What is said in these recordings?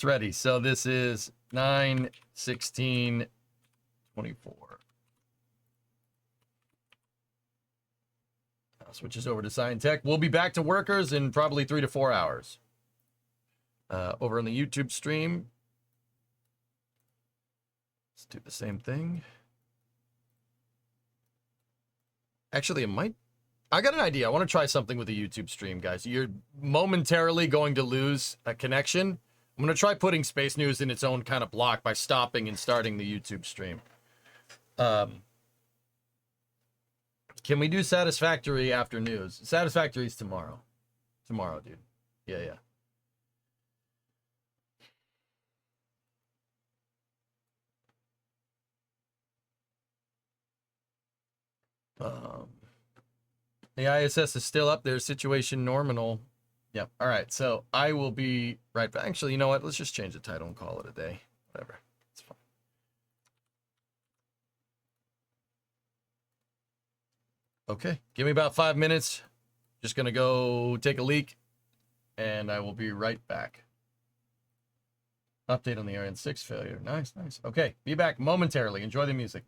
It's ready. So this is 9/16/24. Switches over to Scientech. We'll be back to workers in probably 3 to 4 hours. Over on the YouTube stream. Let's do the same thing. Actually, I got an idea. I want to try something with the YouTube stream, guys. You're momentarily going to lose a connection. I'm going to try putting Space News in its own kind of block by stopping and starting the YouTube stream. Can we do Satisfactory after news? Satisfactory is tomorrow. Tomorrow, dude. Yeah. The ISS is still up there. Situation nominal. Yep. All right. So I will be right back. Actually, you know what? Let's just change the title and call it a day. Whatever. It's fine. Okay. Give me about 5 minutes. Just going to go take a leak. And I will be right back. Update on the Ariane 6 failure. Nice. Okay. Be back momentarily. Enjoy the music.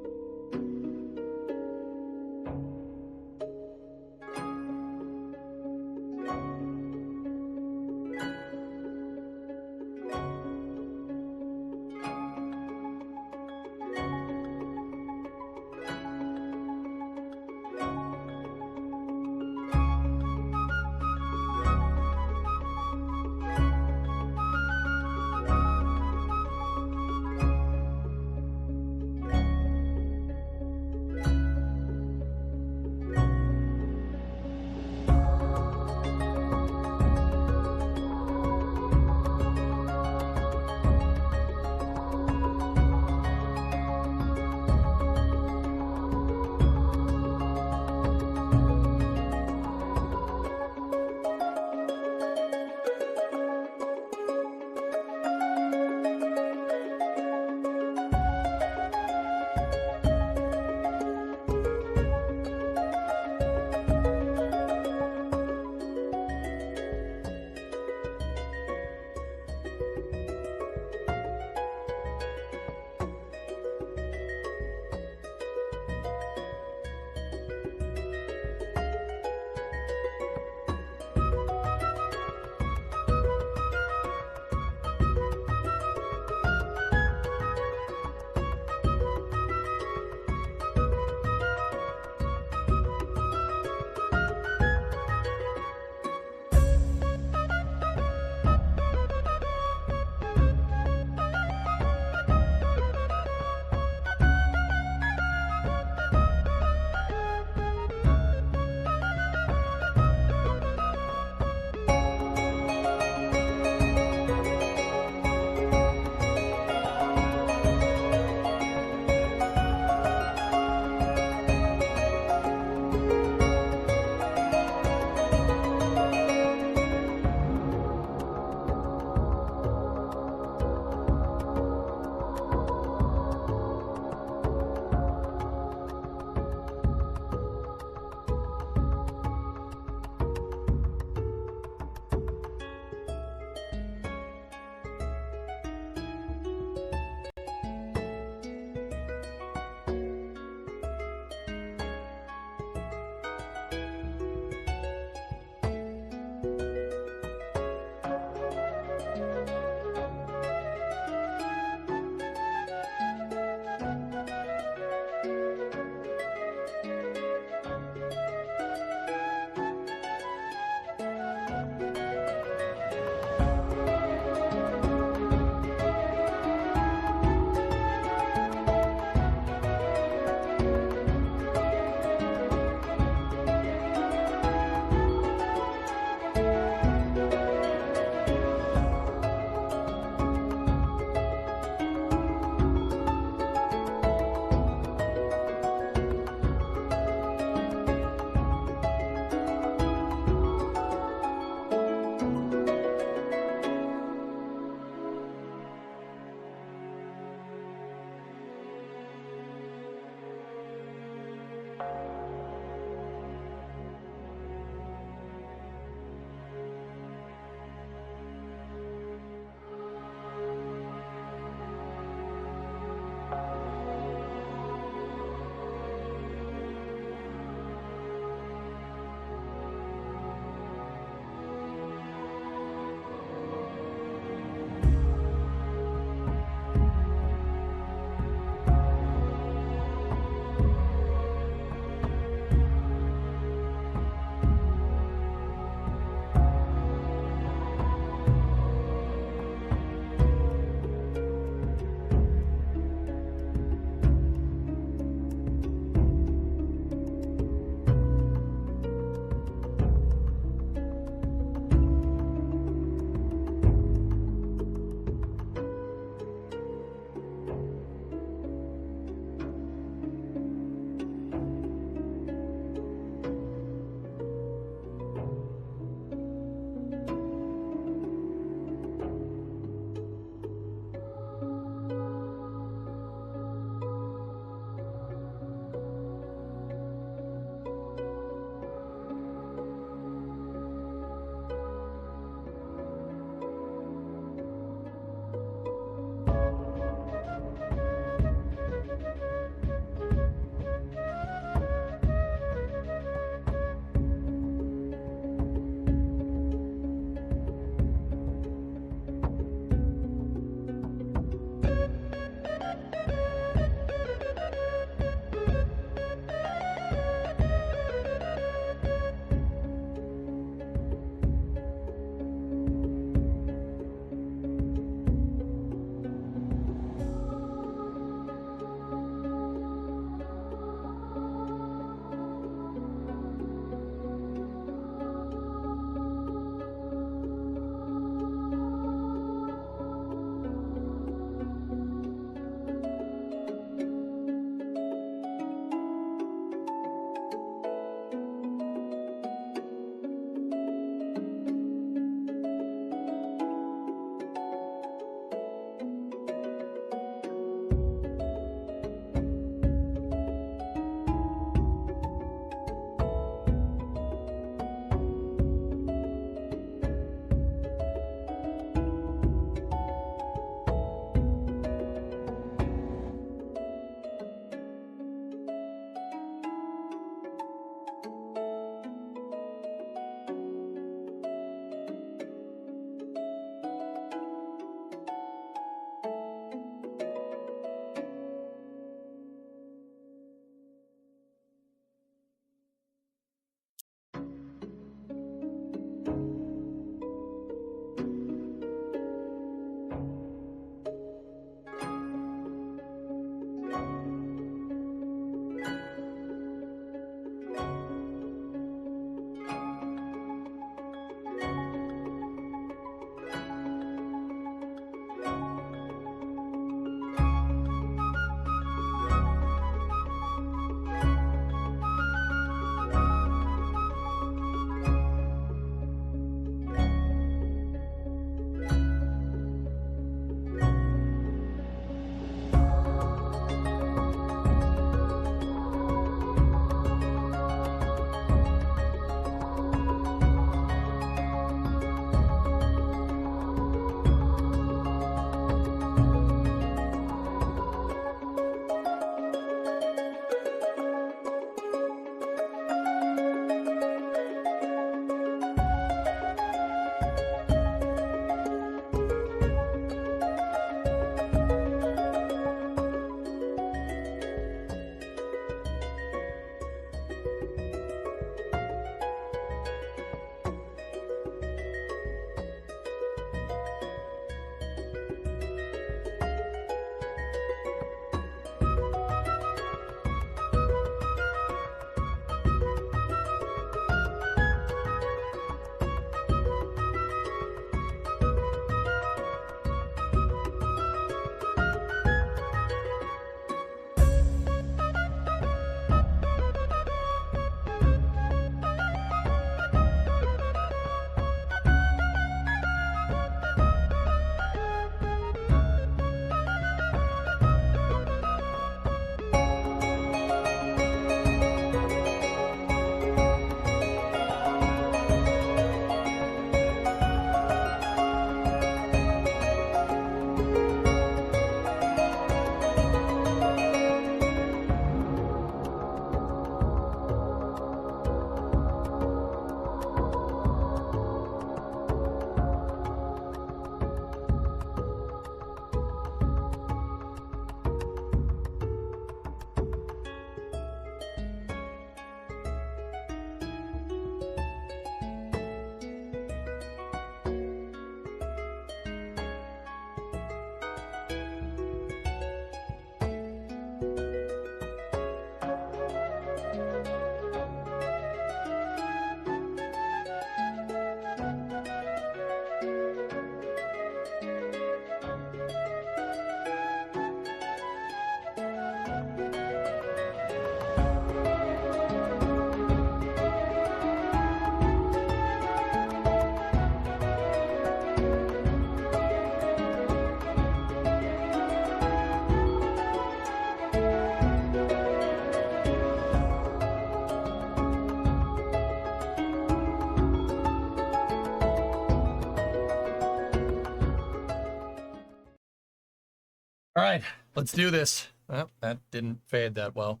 right, let's do this. Well, that didn't fade that well.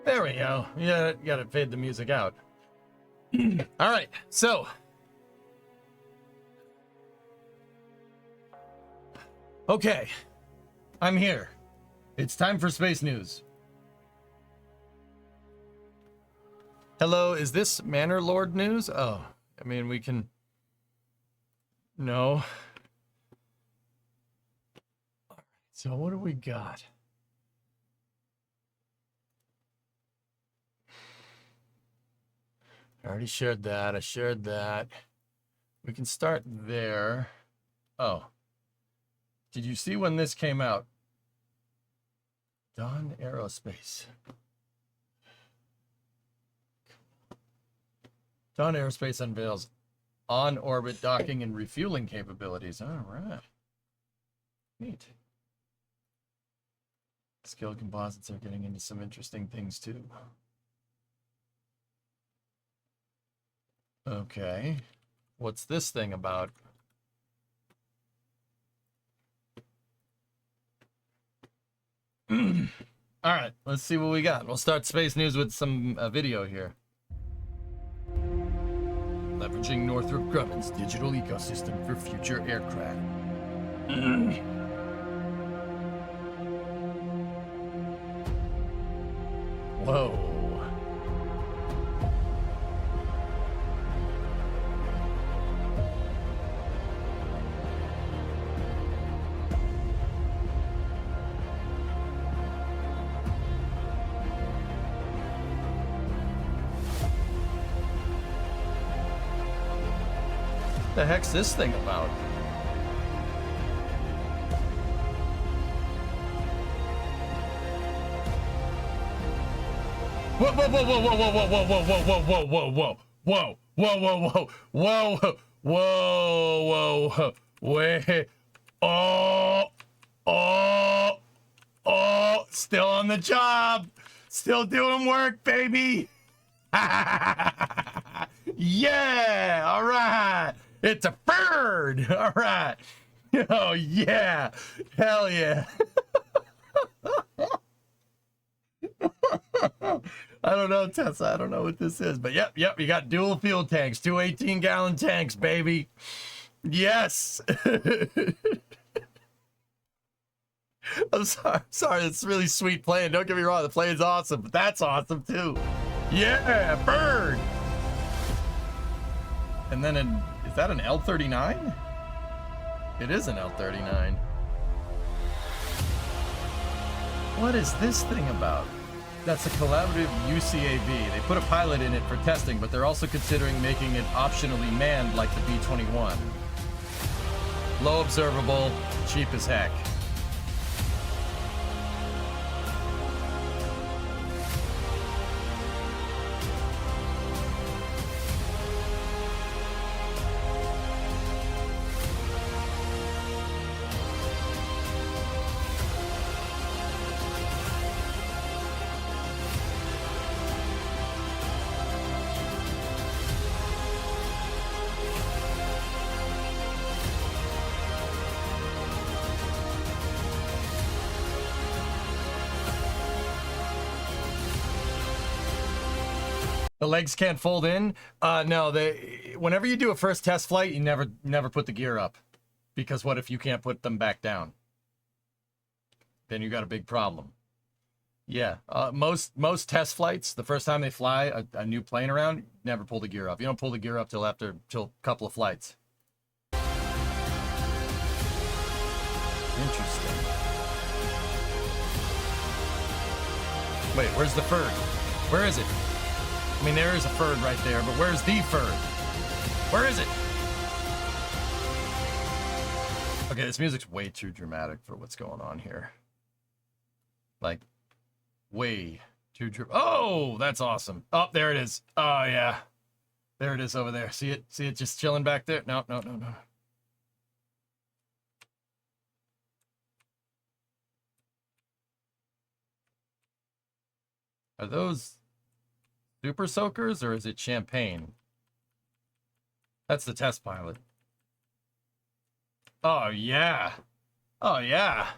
There we go. Yeah, you gotta fade the music out. All right, so. Okay, I'm here. It's time for space news. Hello, is this Manor Lord news? Oh, I mean, we can... No. So what do we got? I already shared that. I shared that. We can start there. Oh. Did you see when this came out? Dawn Aerospace. Dawn Aerospace unveils on-orbit docking and refueling capabilities. All right. Neat. Skilled composites are getting into some interesting things too. Okay. What's this thing about? All right, let's see what we got. We'll start space news with some video here. Leveraging Northrop Grumman's digital ecosystem for future aircraft. Whoa. What the heck's this thing about? Whoa, whoa, whoa, whoa, whoa, whoa, whoa, whoa, whoa, whoa, whoa, whoa, whoa, whoa, whoa, whoa, whoa, whoa, wait, oh, still on the job, still doing work, baby. Yeah, all right. It's a bird. All right. Oh, yeah. Hell yeah. I don't know, Tessa. I don't know what this is. But yep. You got dual fuel tanks. 2 18-gallon tanks, baby. Yes. I'm sorry. It's really sweet playing. Don't get me wrong. The playing's awesome. But that's awesome, too. Yeah, bird. And then is that an L-39? It is an L-39. What is this thing about? That's a collaborative UCAV. They put a pilot in it for testing, but they're also considering making it optionally manned like the B-21. Low observable, cheap as heck. The legs can't fold in? No, whenever you do a first test flight, you never put the gear up. Because what if you can't put them back down? Then you got a big problem. Yeah, most test flights, the first time they fly a new plane around, never pull the gear up. You don't pull the gear up till a couple of flights. Interesting. Wait, where's the FIRD? Where is it? I mean, there is a FIRD right there, but where's the FIRD? Where is it? Okay, this music's way too dramatic for what's going on here. Like, way too Oh, that's awesome. Oh, there it is. Oh, yeah. There it is over there. See it? See it just chilling back there? No. Are those super soakers or is it champagne? That's the test pilot. Oh, yeah. Oh, yeah.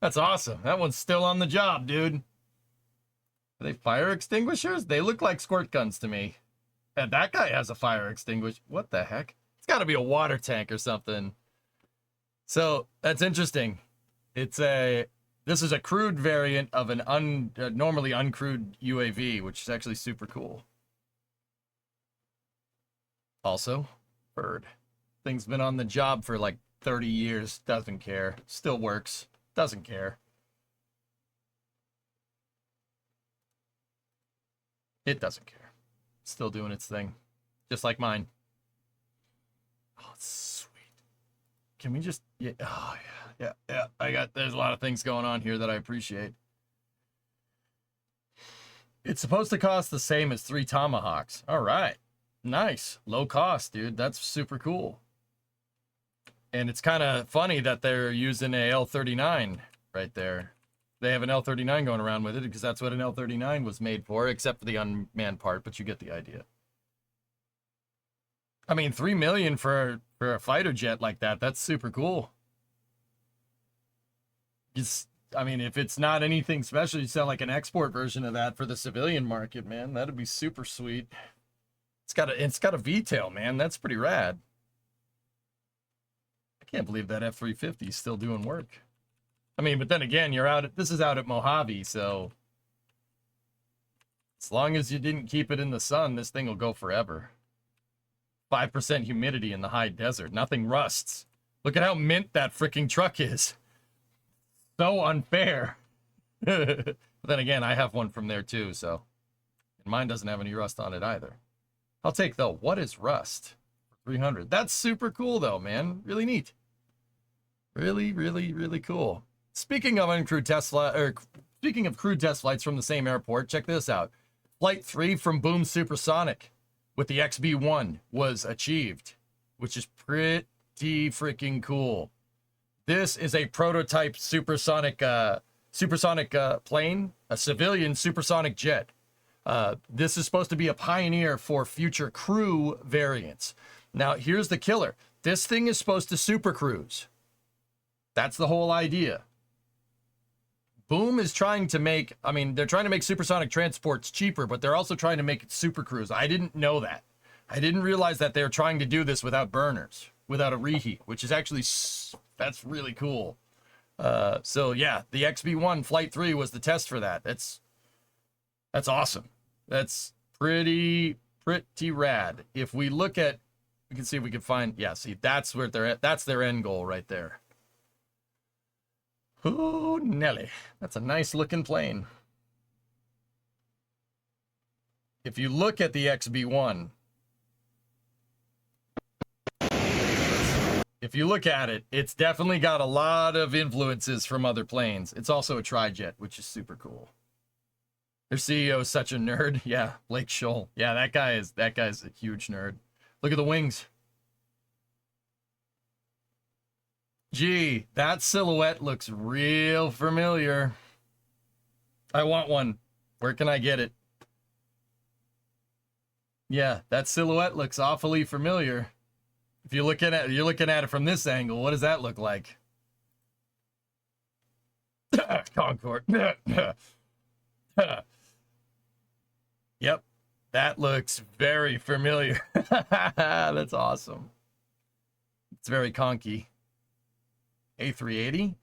That's awesome. That one's still on the job, dude. Are they fire extinguishers? They look like squirt guns to me. And that guy has a fire extinguisher. What the heck? It's got to be a water tank or something. So that's interesting. This is a crewed variant of an normally uncrewed UAV, which is actually super cool. Also, bird. Thing's been on the job for like 30 years. Doesn't care. Still works. Doesn't care. It doesn't care. Still doing its thing. Just like mine. Oh, it's sweet. Can we just... Yeah. Oh, yeah. There's a lot of things going on here that I appreciate. It's supposed to cost the same as 3 Tomahawks. All right. Nice. Low cost, dude. That's super cool. And it's kind of funny that they're using a L-39 right there. They have an L-39 going around with it because that's what an L-39 was made for, except for the unmanned part, but you get the idea. I mean, $3 million for a fighter jet like that, that's super cool. I mean, if it's not anything special, you sell like an export version of that for the civilian market, man. That'd be super sweet. It's got a V-tail, man. That's pretty rad. I can't believe that F-350 is still doing work. I mean, but then again, this is out at Mojave, so as long as you didn't keep it in the sun, this thing will go forever. 5% humidity in the high desert. Nothing rusts. Look at how mint that freaking truck is. So unfair. But then again, I have one from there too, so. And mine doesn't have any rust on it either. I'll take, though, what is rust? 300. That's super cool, though, man. Really neat. Really, really, really cool. Speaking of uncrewed test flight, or speaking of crewed test flights from the same airport, check this out. Flight 3 from Boom Supersonic with the XB-1 was achieved, which is pretty freaking cool. This is a prototype supersonic plane, a civilian supersonic jet. This is supposed to be a pioneer for future crew variants. Now, here's the killer. This thing is supposed to supercruise. That's the whole idea. Boom is trying to make, they're trying to make supersonic transports cheaper, but they're also trying to make it supercruise. I didn't know that. I didn't realize that they're trying to do this without burners, without a reheat, which is actually, that's really cool. So yeah, the XB-1 Flight 3 was the test for that. That's awesome. That's pretty rad. If we look at, we can see if we can find, yeah, see, that's where they're at. That's their end goal right there. Oh, Nelly. That's a nice looking plane. If you look at the XB-1, if you look at it, it's definitely got a lot of influences from other planes. It's also a tri-jet, which is super cool. Their CEO is such a nerd. Yeah, Blake Scholl. Yeah, that guy's a huge nerd. Look at the wings. Gee, that silhouette looks real familiar. I want one. Where can I get it? Yeah, that silhouette looks awfully familiar. If you're looking at it from this angle, what does that look like? Concorde. Yep, that looks very familiar. That's awesome. It's very conky. A380.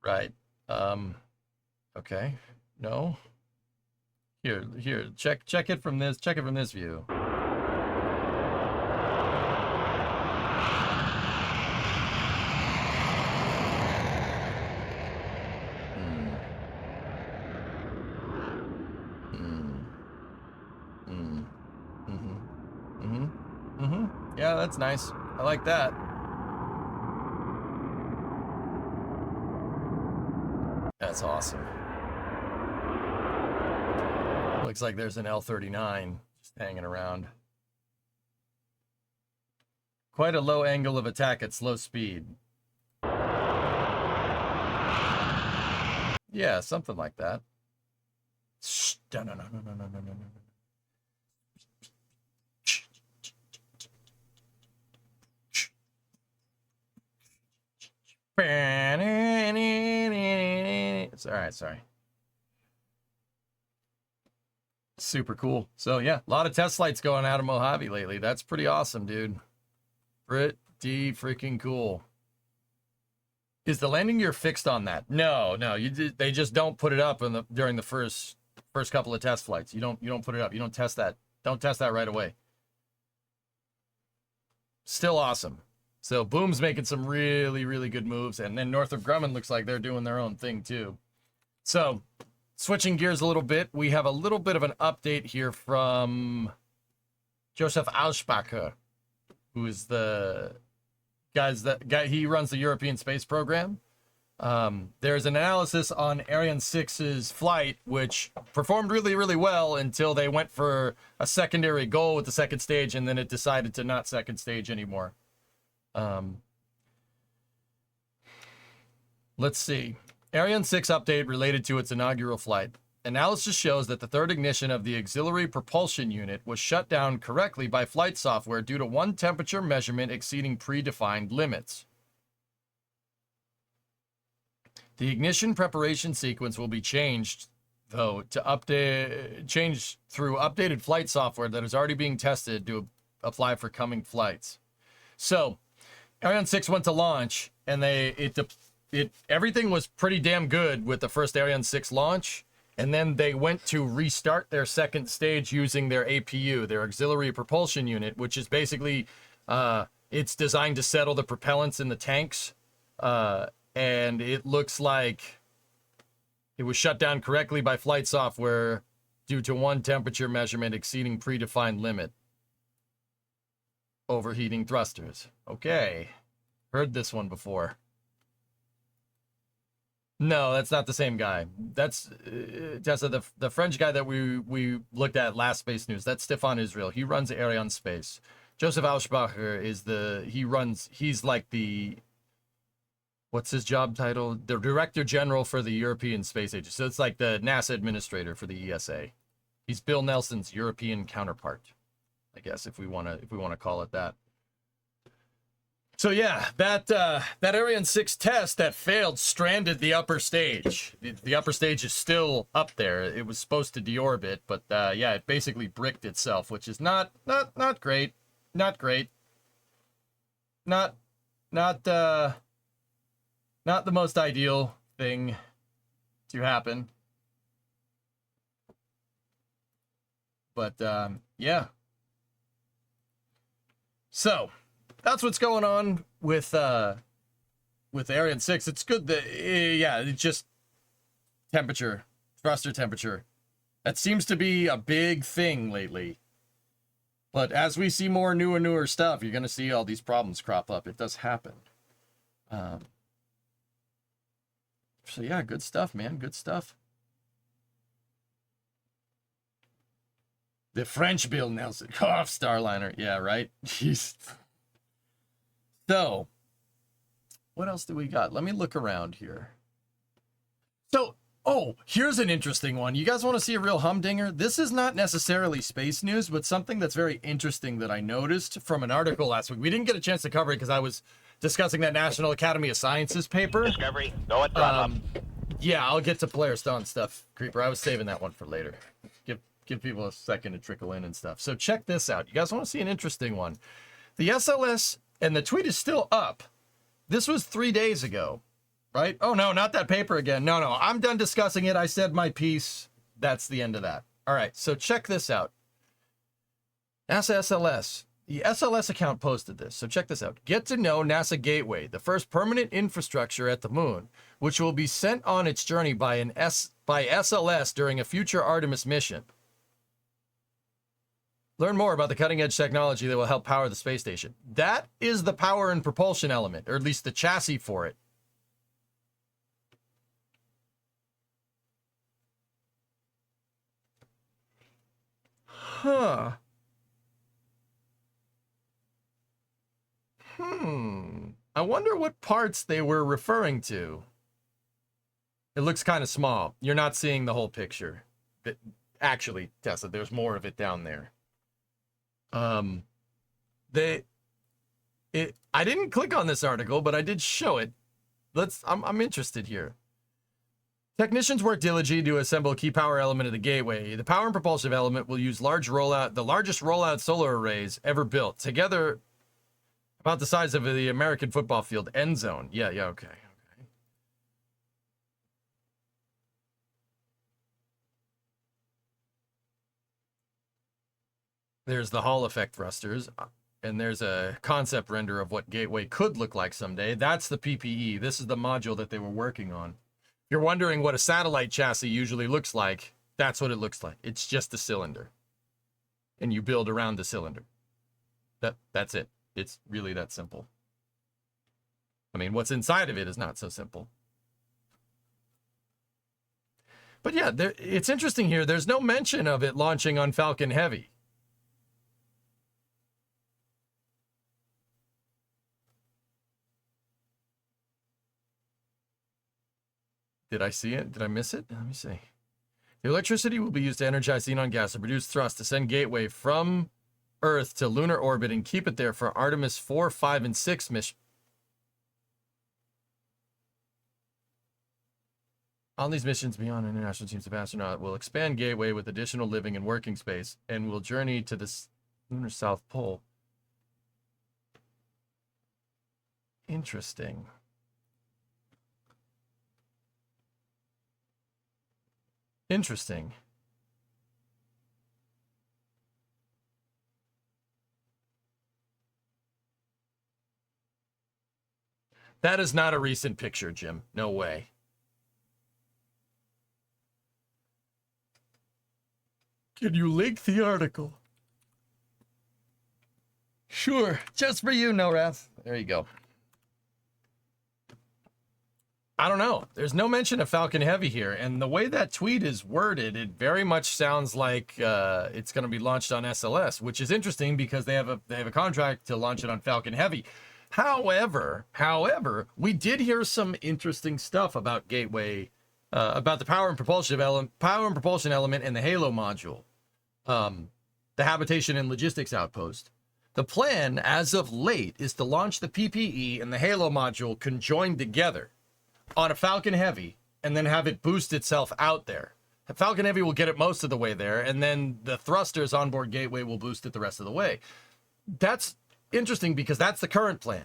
Right. Okay. No. Here. Check it from this. Check it from this view. Yeah, that's nice. I like that. That's awesome. Looks like there's an L-39 just hanging around. Quite a low angle of attack at slow speed. Yeah, something like that. No, no, no, no, no, no, no, no, no. Sorry. Super cool. So yeah, a lot of test flights going out of Mojave lately. That's pretty awesome, dude. Pretty freaking cool. Is the landing gear fixed on that? No. They just don't put it up during the first couple of test flights. You don't put it up. You don't test that. Don't test that right away. Still awesome. So Boom's making some really, really good moves, and then Northrop Grumman looks like they're doing their own thing too. So switching gears a little bit, we have a little bit of an update here from Joseph Aussbacher, who is the guy. He runs the European space program. There's an analysis on Ariane 6's flight, which performed really, really well until they went for a secondary goal with the second stage, and then it decided to not second stage anymore. Let's see. Ariane 6 update related to its inaugural flight. Analysis shows that the third ignition of the auxiliary propulsion unit was shut down correctly by flight software due to one temperature measurement exceeding predefined limits. The ignition preparation sequence will be changed, though, change through updated flight software that is already being tested to apply for coming flights. So, Ariane 6 went to launch, and everything was pretty damn good with the first Ariane 6 launch, and then they went to restart their second stage using their APU, their auxiliary propulsion unit, which is basically it's designed to settle the propellants in the tanks, and it looks like it was shut down correctly by flight software due to one temperature measurement exceeding predefined limit. Overheating thrusters. Okay. Heard this one before. No, that's not the same guy. That's Tessa, the French guy that we looked at last Space News. That's Stéphane Israel. He runs Ariane Space. Joseph Aussbacher is he's like the, what's his job title? The Director General for the European Space Agency. So it's like the NASA administrator for the ESA. He's Bill Nelson's European counterpart, I guess, if we want to call it that. So yeah, that Ariane 6 test that failed stranded the upper stage. The upper stage is still up there. It was supposed to deorbit, but yeah, it basically bricked itself, which is not great. Not great. Not the most ideal thing to happen. But yeah. So that's what's going on with Ariane 6. It's good that it's just thruster temperature. That seems to be a big thing lately. But as we see more newer stuff, you're going to see all these problems crop up. It does happen. So yeah, good stuff, man. Good stuff. The French Bill Nelson. Cough, Starliner. Yeah, right? Jeez. So, what else do we got? Let me look around here. So, here's an interesting one. You guys want to see a real humdinger? This is not necessarily space news, but something that's very interesting that I noticed from an article last week. We didn't get a chance to cover it because I was discussing that National Academy of Sciences paper. Discovery, go at throttle. Yeah, I'll get to Player Stone stuff, Creeper. I was saving that one for later. Give people a second to trickle in and stuff. So check this out. You guys want to see an interesting one? The SLS, and the tweet is still up. This was 3 days ago, right? Oh, no, not that paper again. No, I'm done discussing it. I said my piece. That's the end of that. All right, so check this out. NASA SLS. The SLS account posted this, so check this out. Get to know NASA Gateway, the first permanent infrastructure at the moon, which will be sent on its journey by SLS during a future Artemis mission. Learn more about the cutting-edge technology that will help power the space station. That is the power and propulsion element, or at least the chassis for it. Huh. I wonder what parts they were referring to. It looks kind of small. You're not seeing the whole picture. Actually, Tessa, there's more of it down there. They I didn't click on this article, but I did show it. I'm interested here. Technicians work diligently to assemble a key power element of the gateway. The power and propulsive element will use the largest rollout solar arrays ever built. Together, about the size of the American football field end zone. Yeah, okay. There's the Hall effect thrusters, and there's a concept render of what Gateway could look like someday. That's the PPE. This is the module that they were working on. If you're wondering what a satellite chassis usually looks like, that's what it looks like. It's just a cylinder. And you build around the cylinder. That's it. It's really that simple. I mean, what's inside of it is not so simple. But yeah, it's interesting here. There's no mention of it launching on Falcon Heavy. Did I see it? Did I miss it? Let me see. The electricity will be used to energize xenon gas to produce thrust to send Gateway from Earth to lunar orbit and keep it there for Artemis 4, 5, and 6 mission. On these missions beyond international teams of astronaut will expand Gateway with additional living and working space and will journey to the lunar South Pole. Interesting. Interesting. That is not a recent picture, Jim. No way. Can you link the article? Sure. Just for you, No Wrath. There you go. I don't know. There's no mention of Falcon Heavy here, and the way that tweet is worded, it very much sounds like it's going to be launched on SLS, which is interesting because they have a contract to launch it on Falcon Heavy. However, we did hear some interesting stuff about Gateway, about the power and propulsion element, and the Halo module, the habitation and logistics outpost. The plan, as of late, is to launch the PPE and the Halo module conjoined together on a Falcon Heavy, and then have it boost itself out there. The Falcon Heavy will get it most of the way there, and then the thrusters onboard Gateway will boost it the rest of the way. That's interesting because that's the current plan.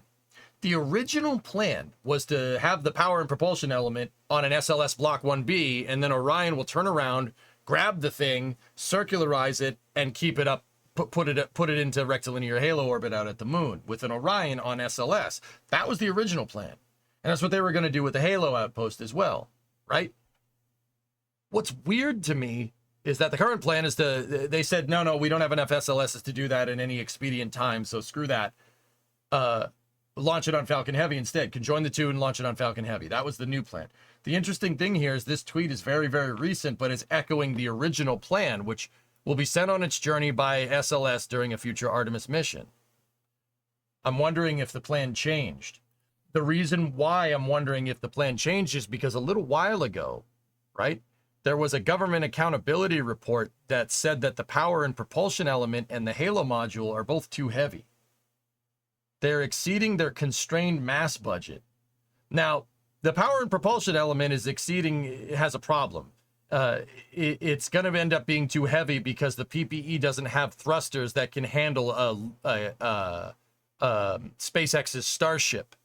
The original plan was to have the power and propulsion element on an SLS Block 1B, and then Orion will turn around, grab the thing, circularize it, and keep it up, put it into rectilinear halo orbit out at the moon with an Orion on SLS. That was the original plan. And that's what they were going to do with the Halo outpost as well, right? What's weird to me is that the current plan is they said, no, we don't have enough SLSs to do that in any expedient time, so screw that. Launch it on Falcon Heavy instead. Conjoin the two and launch it on Falcon Heavy. That was the new plan. The interesting thing here is this tweet is very, very recent, but is echoing the original plan, which will be sent on its journey by SLS during a future Artemis mission. I'm wondering if the plan changed. The reason why I'm wondering if the plan changed is because a little while ago, right, there was a government accountability report that said that the power and propulsion element and the Halo module are both too heavy. They're exceeding their constrained mass budget. Now, the power and propulsion element has a problem. It's going to end up being too heavy because the PPE doesn't have thrusters that can handle SpaceX's Starship.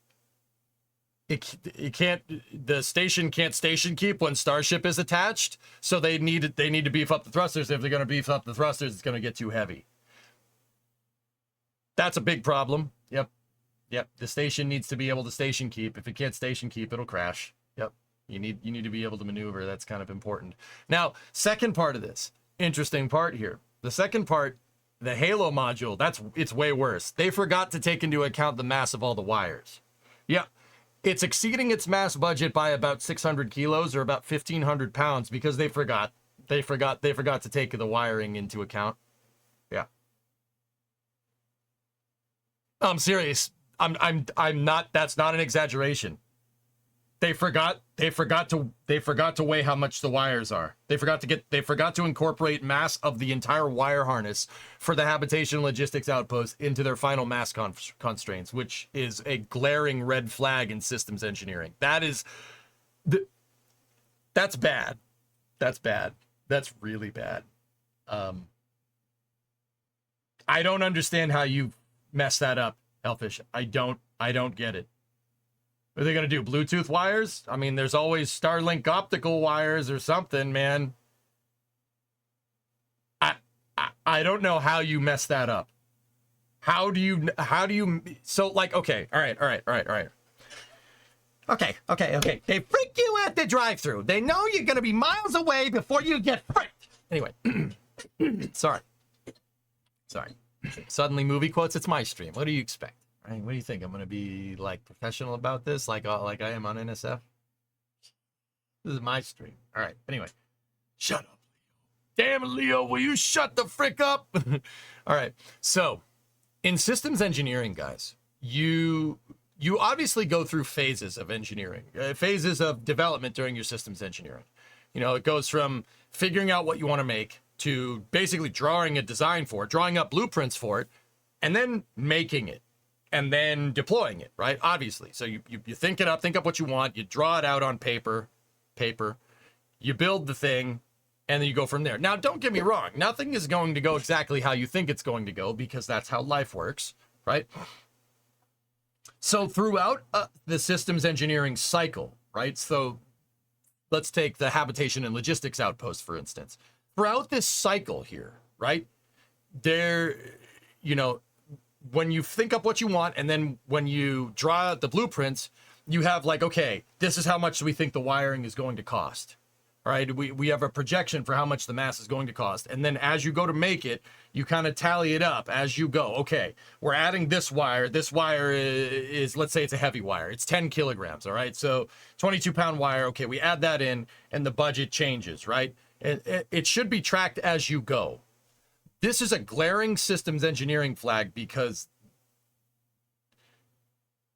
The station can't station keep when Starship is attached, so they need to beef up the thrusters. If they're going to beef up the thrusters, it's going to get too heavy. That's a big problem. Yep. The station needs to be able to station keep. If it can't station keep, it'll crash. Yep. You need to be able to maneuver. That's kind of important. Now, second part of this, interesting part here. The second part, the Halo module, it's way worse. They forgot to take into account the mass of all the wires. Yep. It's exceeding its mass budget by about 600 kilos or about 1,500 pounds because they forgot to take the wiring into account. Yeah. I'm serious. I'm not, that's not an exaggeration. They forgot to weigh how much the wires are. They forgot to incorporate mass of the entire wire harness for the habitation logistics outpost into their final mass constraints, which is a glaring red flag in systems engineering. That's bad. That's bad. That's really bad. I don't understand how you messed that up, Hellfish. I don't get it. What are they going to do? Bluetooth wires? I mean, there's always Starlink optical wires or something, man. I don't know how you mess that up. How do you, so like, okay, all right. Okay. They freak you at the drive-thru. They know you're going to be miles away before you get fricked. Anyway, sorry. Suddenly movie quotes, it's my stream. What do you expect? Right? What do you think? I'm gonna be like professional about this, like I am on NSF. This is my stream. All right. Anyway, shut up, Leo. Damn it, Leo, will you shut the frick up? All right. So, in systems engineering, guys, you obviously go through phases of engineering, phases of development during your systems engineering. You know, it goes from figuring out what you want to make to basically drawing a design for it, drawing up blueprints for it, and then making it. And then deploying it, right? Obviously. So you think up what you want, you draw it out on paper, you build the thing, and then you go from there. Now, don't get me wrong. Nothing is going to go exactly how you think it's going to go because that's how life works, right? So throughout the systems engineering cycle, right? So let's take the habitation and logistics outpost, for instance. Throughout this cycle here, right? When you think up what you want, and then when you draw out the blueprints, you have like, okay, this is how much we think the wiring is going to cost. All right, we have a projection for how much the mass is going to cost. And then as you go to make it, you kind of tally it up as you go. Okay, we're adding this wire. This wire is, let's say it's a heavy wire. It's 10 kilograms, all right? So 22-pound wire, okay, we add that in, and the budget changes, right? It should be tracked as you go. This is a glaring systems engineering flag because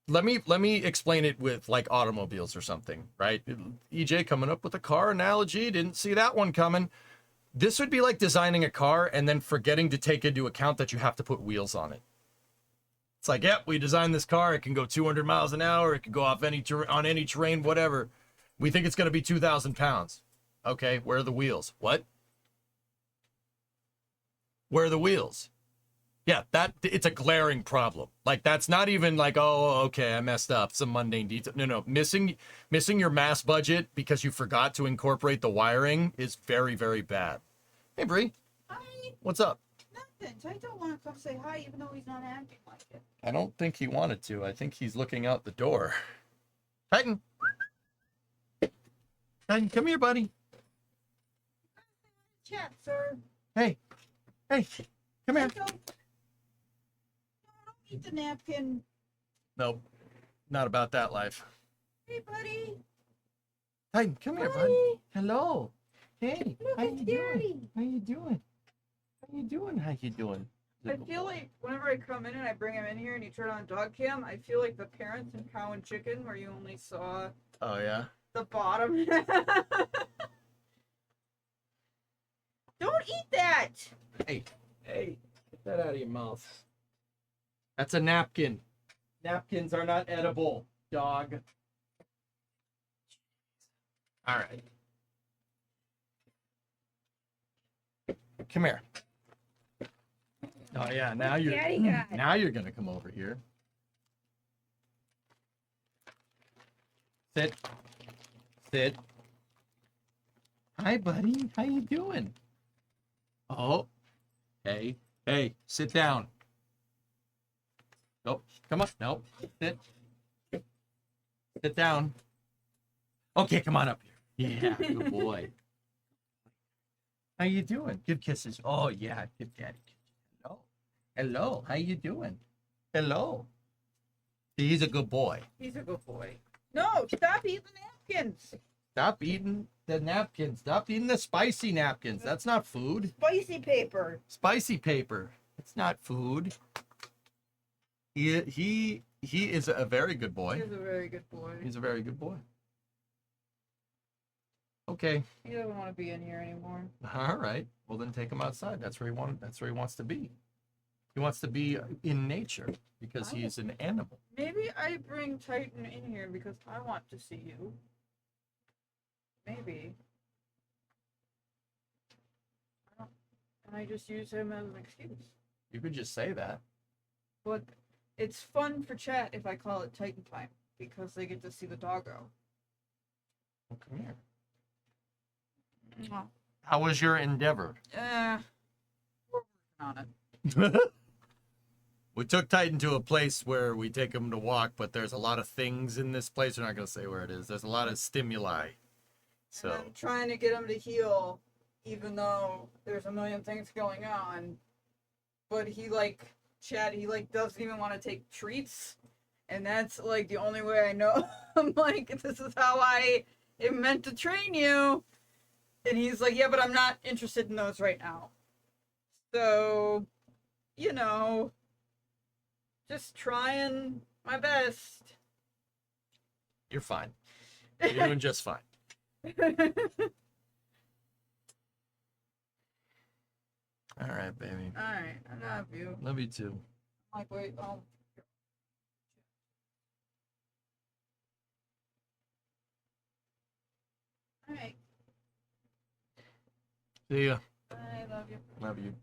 let me explain it with like automobiles or something, right? EJ coming up with a car analogy, didn't see that one coming. This would be like designing a car and then forgetting to take into account that you have to put wheels on it. It's like, yep, we designed this car. It can go 200 miles an hour. It can go off on any terrain, whatever. We think it's going to be 2,000 pounds. Okay, where are the wheels? What? Where are the wheels? Yeah, it's a glaring problem. Like, that's not even like, oh, okay, I messed up, some mundane detail. No, missing your mass budget because you forgot to incorporate the wiring is very, very bad. Hey, Bree. Hi. What's up? Nothing. Titan don't want to come say hi, even though he's not acting like it. I don't think he wanted to. I think he's looking out the door. Titan. Titan, come here, buddy. Chat, sir. Hey, come here. Don't eat the napkin. Nope, not about that life. Hey, buddy. Titan, come here, buddy. Hello. Hey, Look, how you it's doing? Daddy. How you doing? How you doing? I feel like whenever I come in and I bring him in here and you turn on dog cam, I feel like the parents in Cow and Chicken where you only saw Oh, yeah? the bottom. Don't eat that! Hey, get that out of your mouth. That's a napkin. Napkins are not edible, dog. All right. Come here. Oh yeah, now you're gonna come over here. Sit. Hi, buddy. How you doing? Oh, hey, sit down. Nope, come on, nope, sit down. Okay, come on up here. Yeah, good boy. How you doing? Give kisses. Oh yeah, give daddy kisses. Hello, how you doing? Hello. He's a good boy. He's a good boy. No, stop eating the napkins. Stop eating the napkins. Stop eating the spicy napkins. That's not food. Spicy paper. Spicy paper. It's not food. He is a very good boy. He's a very good boy. He's a very good boy. Okay. He doesn't want to be in here anymore. All right. Well, then take him outside. That's where he wants to be. He wants to be in nature because he's an animal. Maybe I bring Titan in here because I want to see you. Maybe. And I just use him as an excuse. You could just say that. But it's fun for chat if I call it Titan time because they get to see the doggo. Well, come here. Mwah. How was your endeavor? We're working on it. We took Titan to a place where we take him to walk, but there's a lot of things in this place. We're not going to say where it is. There's a lot of stimuli. So And I'm trying to get him to heal, even though there's a million things going on. But he doesn't even want to take treats. And that's like the only way I know. I'm like, this is how I am meant to train you. And he's like, yeah, but I'm not interested in those right now. So, just trying my best. you're fine. You're doing just fine. All right, baby. Alright, I love you. Love you too. Like, wait, oh. Alright, See ya. I love you. Love you.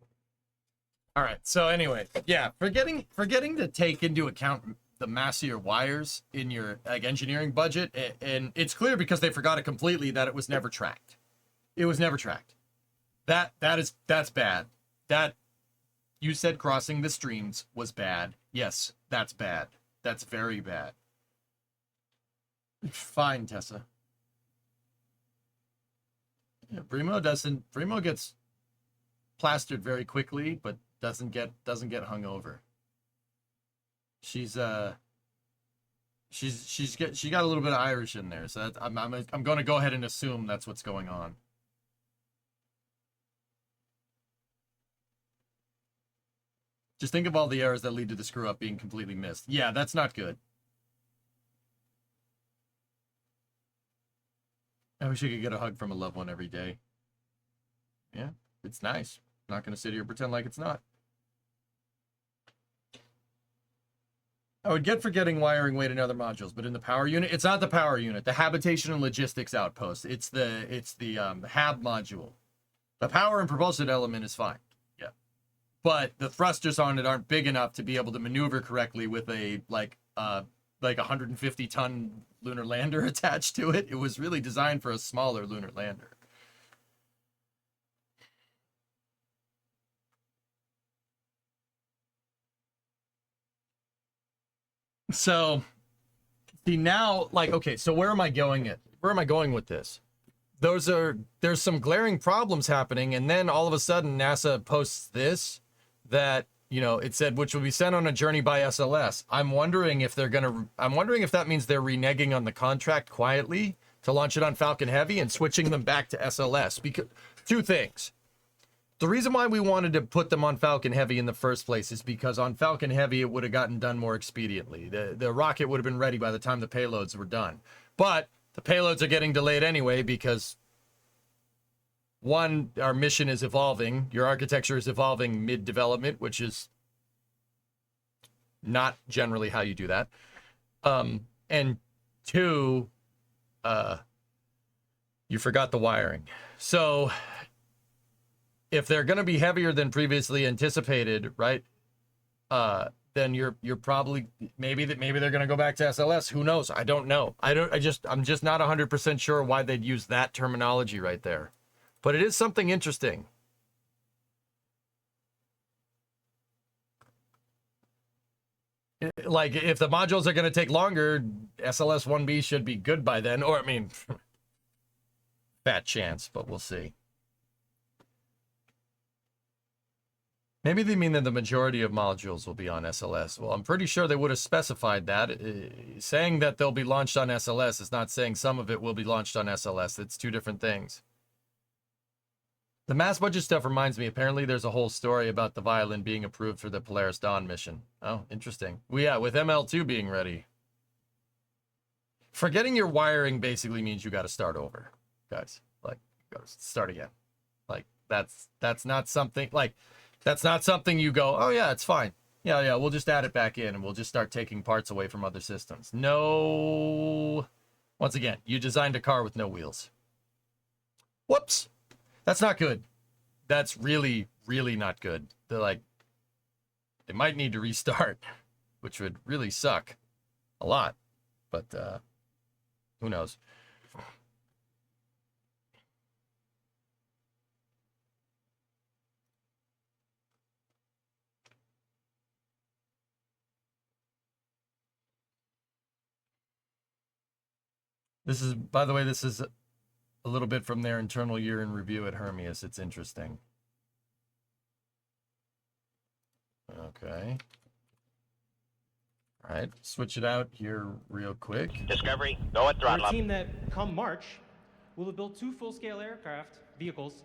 All right. So anyway, yeah, forgetting to take into account the massier wires in your engineering budget, and it's clear because they forgot it completely that it was never tracked. It was never tracked. That's bad. That you said crossing the streams was bad. Yes, that's bad. That's very bad. Fine, Tessa. Yeah, Brimo gets plastered very quickly, but doesn't get hung over. She got a little bit of Irish in there, so I'm going to go ahead and assume that's what's going on. Just think of all the errors that lead to the screw up being completely missed. Yeah, that's not good. I wish I could get a hug from a loved one every day. Yeah, it's nice. I'm not going to sit here and pretend like it's not. I would get forgetting wiring weight in other modules, but in the power unit, it's not the power unit, the habitation and logistics outpost. It's the hab module. The power and propulsion element is fine. Yeah. But the thrusters on it aren't big enough to be able to maneuver correctly with a like 150-ton lunar lander attached to it. It was really designed for a smaller lunar lander. So, see now, like, okay, so where am I going with this? There's some glaring problems happening, and then all of a sudden NASA posts this that, it said which will be sent on a journey by SLS. I'm wondering if that means they're reneging on the contract quietly to launch it on Falcon Heavy and switching them back to SLS. Because two things. The reason why we wanted to put them on Falcon Heavy in the first place is because on Falcon Heavy, it would have gotten done more expediently. The rocket would have been ready by the time the payloads were done. But the payloads are getting delayed anyway because, one, our mission is evolving. Your architecture is evolving mid-development, which is not generally how you do that. And two, you forgot the wiring. So if they're going to be heavier than previously anticipated, right? Then you're probably maybe they're going to go back to SLS. Who knows? I don't know. I'm just not 100% sure why they'd use that terminology right there. But it is something interesting. Like if the modules are going to take longer, SLS 1B should be good by then, or I mean fat chance, but we'll see. Maybe they mean that the majority of modules will be on SLS. Well, I'm pretty sure they would have specified that. Saying that they'll be launched on SLS is not saying some of it will be launched on SLS. It's two different things. The mass budget stuff reminds me, apparently there's a whole story about the Violin being approved for the Polaris Dawn mission. Oh, interesting. Well, yeah, with ML2 being ready. Forgetting your wiring basically means you got to start over, guys. Start again. Like that's not something you go, oh yeah, it's fine. Yeah, we'll just add it back in and we'll just start taking parts away from other systems. No. Once again, you designed a car with no wheels. Whoops. That's not good. That's really, really not good. They're like, they might need to restart, which would really suck a lot. But who knows? This is, by the way, this is a little bit from their internal year in review at Hermias. It's interesting. Okay. All right, switch it out here real quick. Discovery, go at throttle We're a up. team that, come March, will have built 2 full-scale aircraft vehicles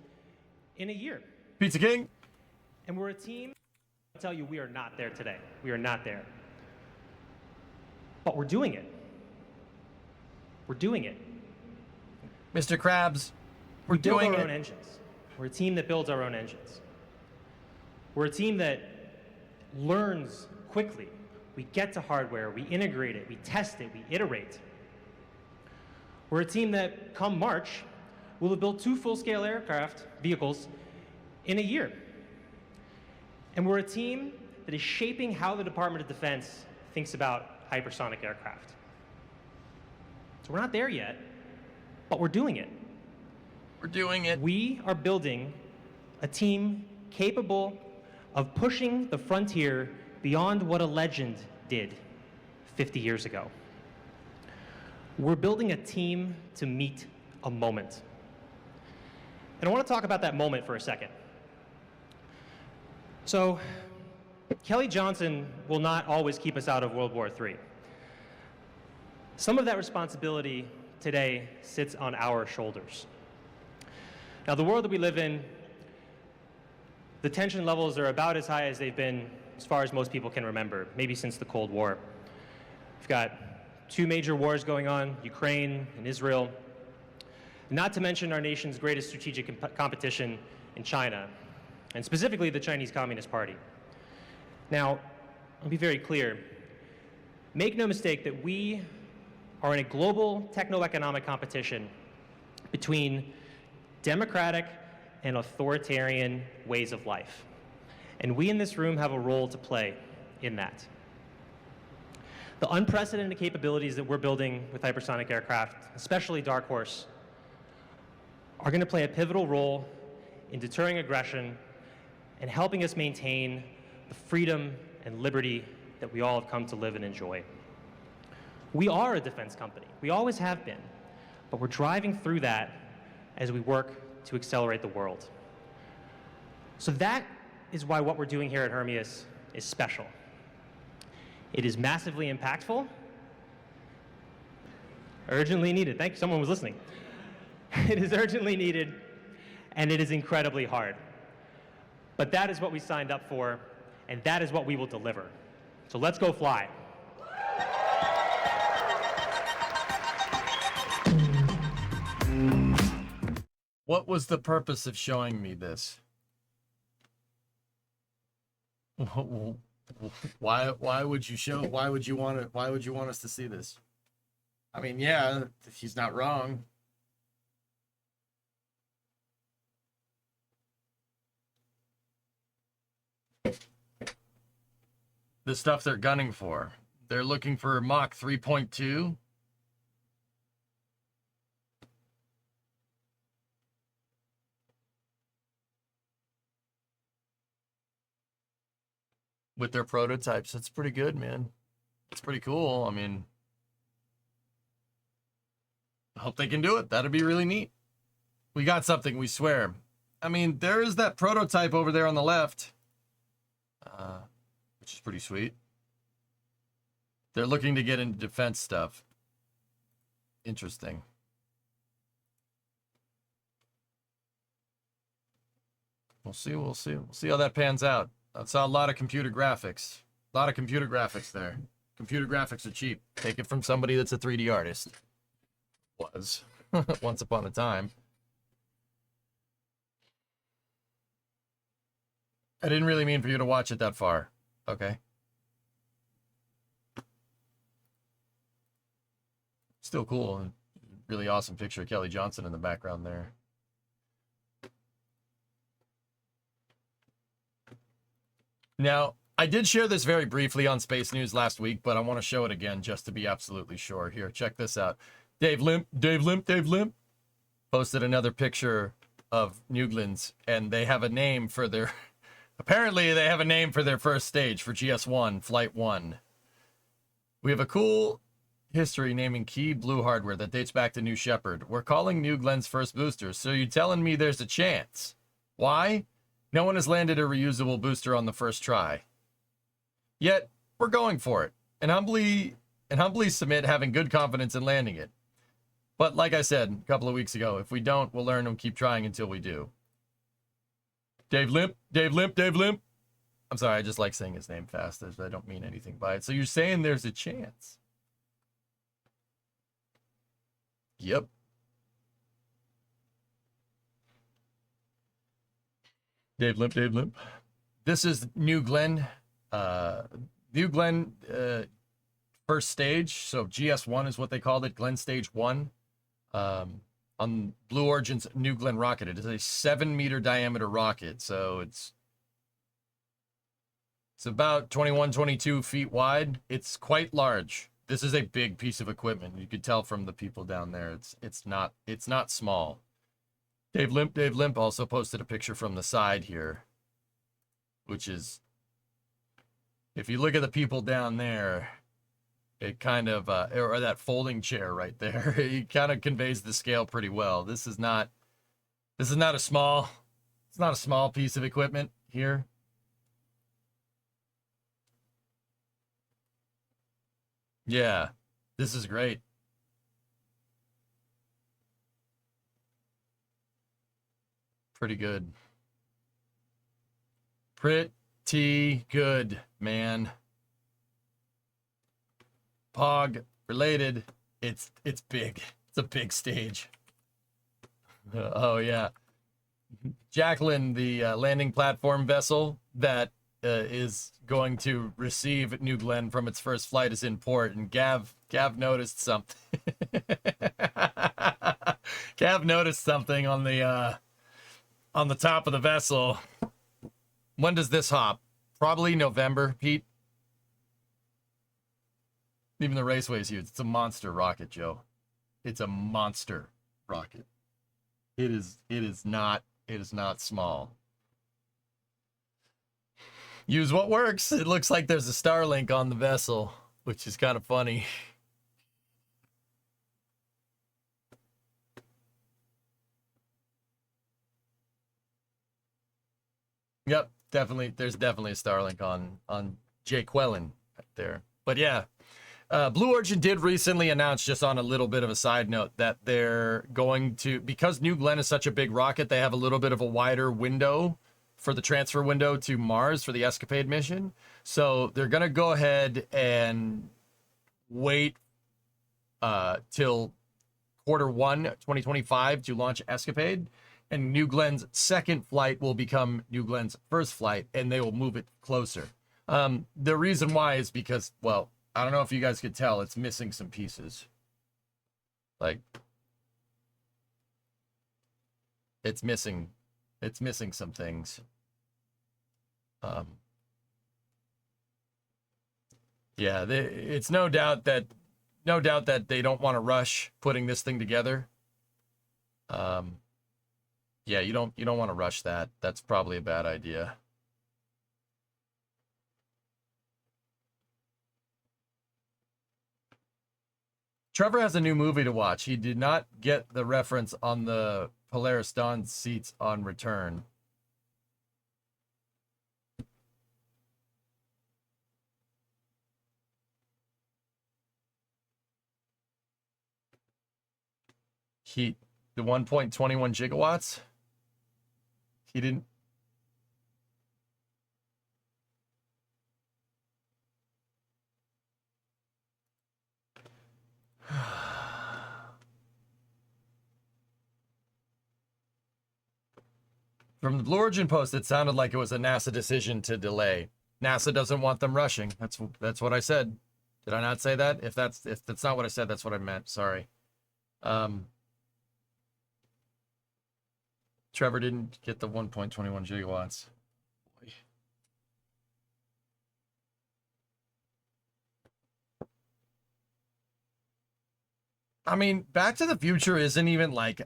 in a year. Pizza King. And we're a team, I'll tell you, we are not there today. We are not there. But we're doing it. We're doing it. Mr. Krabs, we're We build doing our it. own engines. We're a team that builds our own engines. We're a team that learns quickly. We get to hardware, we integrate it, we test it, we iterate. We're a team that, come March, will have built 2 full-scale aircraft vehicles in a year. And we're a team that is shaping how the Department of Defense thinks about hypersonic aircraft. So we're not there yet, but we're doing it. We're doing it. We are building a team capable of pushing the frontier beyond what a legend did 50 years ago. We're building a team to meet a moment. And I want to talk about that moment for a second. So, Kelly Johnson will not always keep us out of World War III. Some of that responsibility today sits on our shoulders. Now, the world that we live in, the tension levels are about as high as they've been as far as most people can remember, maybe since the Cold War. We've got 2 major wars going on, Ukraine and Israel, not to mention our nation's greatest strategic competition in China, and specifically the Chinese Communist Party. Now, I'll be very clear. Make no mistake that we are in a global techno-economic competition between democratic and authoritarian ways of life. And we in this room have a role to play in that. The unprecedented capabilities that we're building with hypersonic aircraft, especially Dark Horse, are going to play a pivotal role in deterring aggression and helping us maintain the freedom and liberty that we all have come to live and enjoy. We are a defense company. We always have been. But we're driving through that as we work to accelerate the world. So that is why what we're doing here at Hermias is special. It is massively impactful, urgently needed. Thank you, someone was listening. It is urgently needed, and it is incredibly hard. But that is what we signed up for, and that is what we will deliver. So let's go fly. What was the purpose of showing me this? Why would you want us to see this? I mean, yeah, he's not wrong. The stuff they're gunning for. They're looking for Mach 3.2. With their prototypes. That's pretty good, man. It's pretty cool. I mean, I hope they can do it. That'd be really neat. We got something, we swear. I mean, there is that prototype over there on the left, which is pretty sweet. They're looking to get into defense stuff. Interesting. We'll see. We'll see how that pans out. I saw a lot of computer graphics. A lot of computer graphics there. Computer graphics are cheap. Take it from somebody that's a 3D artist. Was. Once upon a time. I didn't really mean for you to watch it that far. Okay. Still cool. Really awesome picture of Kelly Johnson in the background there. Now, I did share this very briefly on Space News last week, but I want to show it again just to be absolutely sure. Here, check this out. Dave Limp posted another picture of Newglen's, and they have a name for their... Apparently, they have a name for their first stage, for GS1, Flight 1. We have a cool history naming key blue hardware that dates back to New Shepard. We're calling New Glenn's first booster, so you're telling me there's a chance. Why? No one has landed a reusable booster on the first try. Yet, we're going for it, and humbly submit having good confidence in landing it. But like I said a couple of weeks ago, if we don't, we'll learn and keep trying until we do. Dave Limp. I'm sorry, I just like saying his name fast. I don't mean anything by it. So you're saying there's a chance? Yep. Dave Limp. This is New Glenn. First stage. So GS1 is what they called it. Glenn Stage 1. On Blue Origin's New Glenn rocket. It is a 7-meter diameter rocket. So it's about 21, 22 feet wide. It's quite large. This is a big piece of equipment. You could tell from the people down there. It's not small. Dave Limp also posted a picture from the side here, which is, if you look at the people down there, it kind of, or that folding chair right there, it kind of conveys the scale pretty well. This is not a small piece of equipment here. Yeah, this is great. Pretty good. Pretty good, man. Pog related. It's big. It's a big stage. Oh yeah. Jacqueline, the landing platform vessel that is going to receive New Glenn from its first flight is in port, and Gav noticed something. Gav noticed something on the top of the vessel. When does this hop? Probably November, Pete. Even the raceway is huge. It's a monster rocket, Joe. It's a monster rocket. It is not small. Use what works. It looks like there's a Starlink on the vessel, which is kind of funny. Yep, definitely. There's definitely a Starlink on Jake Wellen right there. But yeah, Blue Origin did recently announce, just on a little bit of a side note, that they're going to, because New Glenn is such a big rocket, they have a little bit of a wider window for the transfer window to Mars for the Escapade mission. So they're going to go ahead and wait till Q1 2025 to launch Escapade. And New Glenn's second flight will become New Glenn's first flight, and they will move it closer. The reason why is because, well, I don't know if you guys could tell, it's missing some pieces. Like, it's missing some things. Yeah, it's no doubt that they don't want to rush putting this thing together. Yeah, you don't want to rush that. That's probably a bad idea. Trevor has a new movie to watch. He did not get the reference on the Polaris Dawn seats on return. The 1.21 gigawatts? He didn't. From the Blue Origin Post, it sounded like it was a NASA decision to delay. NASA doesn't want them rushing. That's what I said. Did I not say that? If that's not what I said, that's what I meant. Sorry. Trevor didn't get the 1.21 gigawatts. Boy. I mean, Back to the Future isn't even like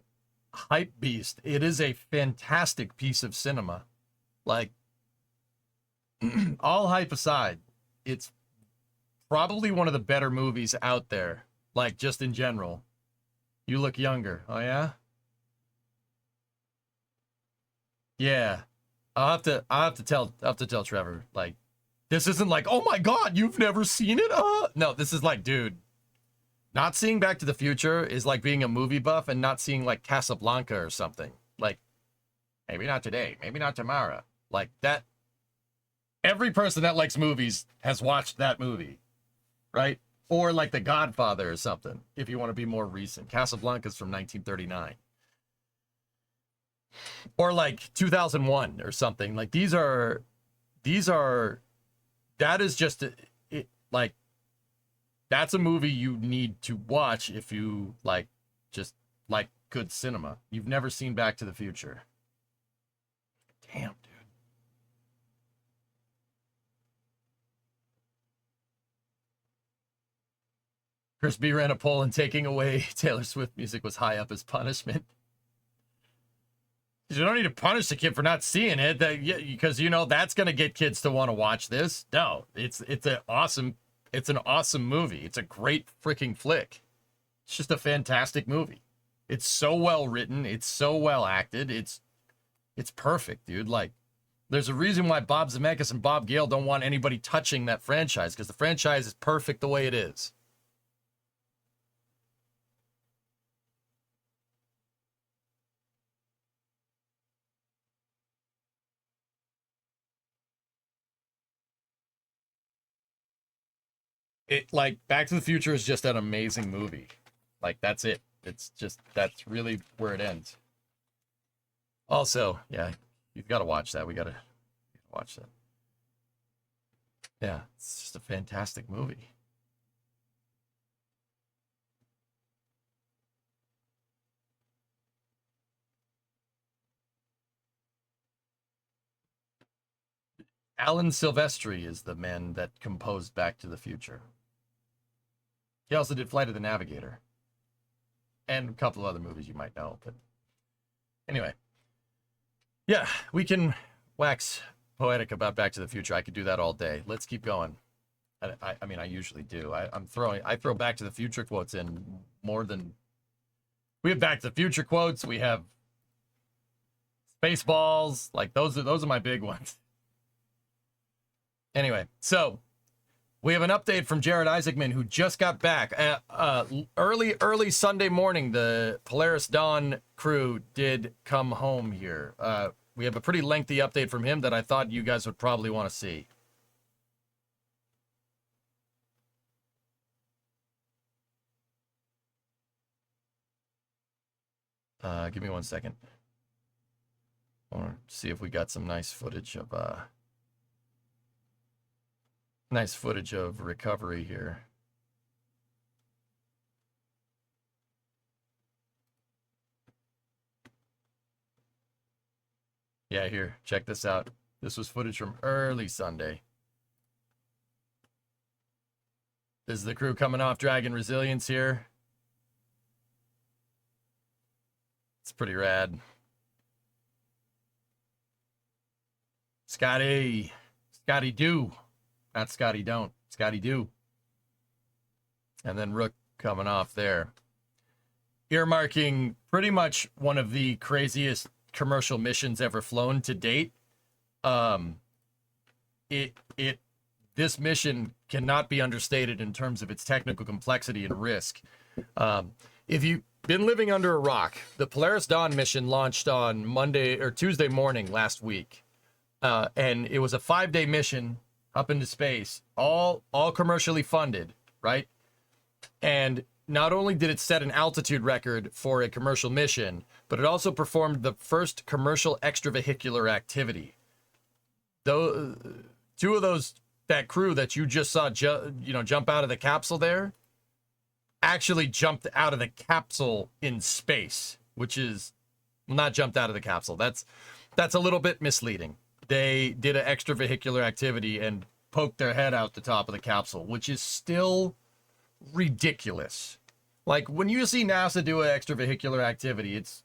hype beast. It is a fantastic piece of cinema. Like, all hype aside, it's probably one of the better movies out there. Like, just in general. You look younger. Oh, yeah? Yeah. I'll have to tell Trevor, like, this isn't like, oh my god, you've never seen it? No, this is like, dude, not seeing Back to the Future is like being a movie buff and not seeing like Casablanca or something. Like, maybe not today, maybe not tomorrow. Like that, every person that likes movies has watched that movie, right? Or like The Godfather or something, if you want to be more recent. Casablanca's from 1939. Or like 2001 or something. Like these are, that is just, like, that's a movie you need to watch if you like, just like good cinema. You've never seen Back to the Future. Damn, dude. Chris B ran a poll and taking away Taylor Swift music was high up as punishment. You don't need to punish the kid for not seeing it, because you know that's gonna get kids to want to watch this. No, it's an awesome movie. It's a great freaking flick. It's just a fantastic movie. It's so well written. It's so well acted. It's perfect, dude. Like, there's a reason why Bob Zemeckis and Bob Gale don't want anybody touching that franchise, because the franchise is perfect the way it is. It, like, Back to the Future is just an amazing movie. Like, that's it. It's just, that's really where it ends. Also, yeah, you've got to watch that. We got to watch that. Yeah, it's just a fantastic movie. Alan Silvestri is the man that composed Back to the Future. He also did Flight of the Navigator. And a couple of other movies you might know. But anyway. Yeah, we can wax poetic about Back to the Future. I could do that all day. Let's keep going. I mean, I usually do. I throw Back to the Future quotes in more than... We have Back to the Future quotes. We have Spaceballs. Like, those are my big ones. Anyway, so we have an update from Jared Isaacman, who just got back. Early Sunday morning, the Polaris Dawn crew did come home here. We have a pretty lengthy update from him that I thought you guys would probably want to see. Give me 1 second. I want to see if we got some nice footage of recovery here. Yeah, here, check this out. This was footage from early Sunday. This is the crew coming off Dragon Resilience here. It's pretty rad. Scotty do. Not Scotty don't. Scotty do. And then Rook coming off there. Earmarking pretty much one of the craziest commercial missions ever flown to date. This mission cannot be understated in terms of its technical complexity and risk. If you've been living under a rock, the Polaris Dawn mission launched on Monday or Tuesday morning last week. And it was a 5-day mission up into space, all commercially funded, right? And not only did it set an altitude record for a commercial mission, but it also performed the first commercial extravehicular activity. Though, two of those, that crew that you just saw, jump out of the capsule there, actually jumped out of the capsule in space, which is not jumped out of the capsule. That's a little bit misleading. They did an extravehicular activity and poked their head out the top of the capsule, which is still ridiculous. Like, when you see NASA do an extravehicular activity, it's,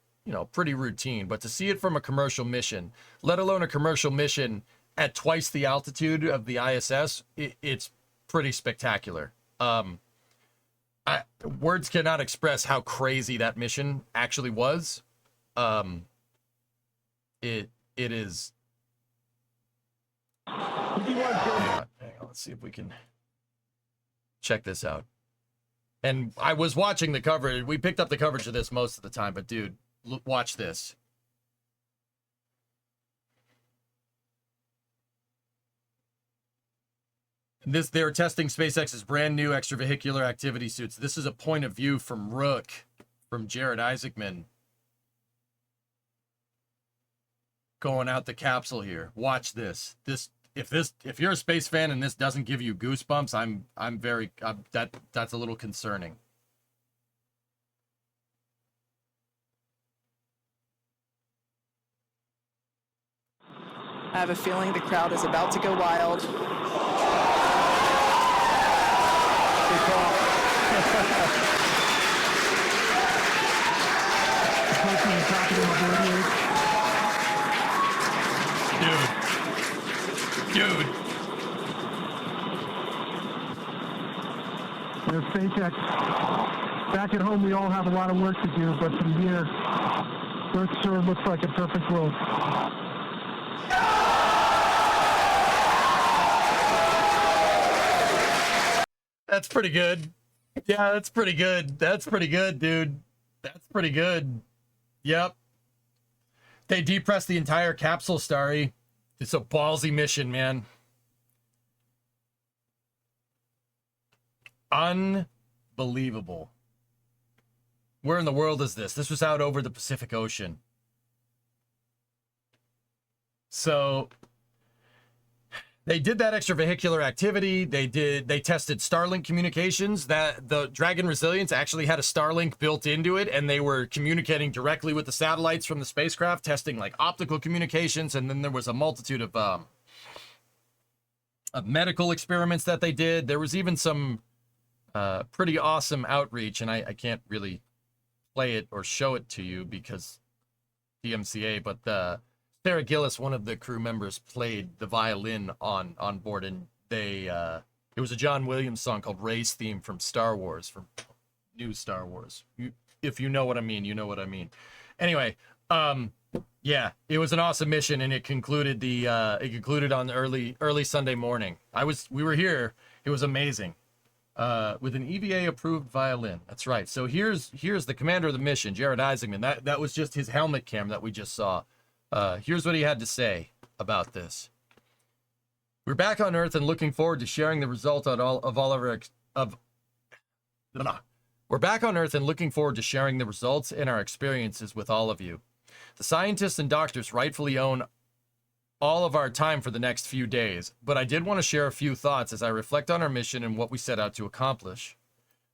pretty routine. But to see it from a commercial mission, let alone a commercial mission at twice the altitude of the ISS, it's pretty spectacular. Words cannot express how crazy that mission actually was. It is. Hang on, let's see if we can check this out. And I was watching the coverage. We picked up the coverage of this most of the time, but dude, watch this. They're testing SpaceX's brand new extravehicular activity suits. This is a point of view from Rook, from Jared Isaacman, going out the capsule here. Watch this. If you're a space fan and this doesn't give you goosebumps, that's a little concerning. I have a feeling the crowd is about to go wild. Dude. There's SpaceX. Back at home, we all have a lot of work to do, but from here, Earth sure looks like a perfect world. That's pretty good. Yeah, that's pretty good. That's pretty good, dude. That's pretty good. Yep. They depressed the entire capsule, Starry. It's a ballsy mission, man. Unbelievable. Where in the world is this? This was out over the Pacific Ocean. So they did that extravehicular activity. They tested Starlink communications. That the Dragon Resilience actually had a Starlink built into it, and they were communicating directly with the satellites from the spacecraft, testing like optical communications. And then there was a multitude of medical experiments that they did. There was even some pretty awesome outreach, and I can't really play it or show it to you because DMCA, but Sarah Gillis, one of the crew members, played the violin on board, and it was a John Williams song called Ray's Theme from Star Wars, from new Star Wars. If you know what I mean, you know what I mean. Anyway, yeah, it was an awesome mission, and it concluded on early Sunday morning. We were here. It was amazing. With an EVA approved violin. That's right. So here's the commander of the mission, Jared Isaacman. That was just his helmet cam that we just saw. Here's what he had to say about this. We're back on Earth and looking forward to sharing the result We're back on Earth and looking forward to sharing the results and our experiences with all of you. The scientists and doctors rightfully own all of our time for the next few days, but I did want to share a few thoughts as I reflect on our mission and what we set out to accomplish.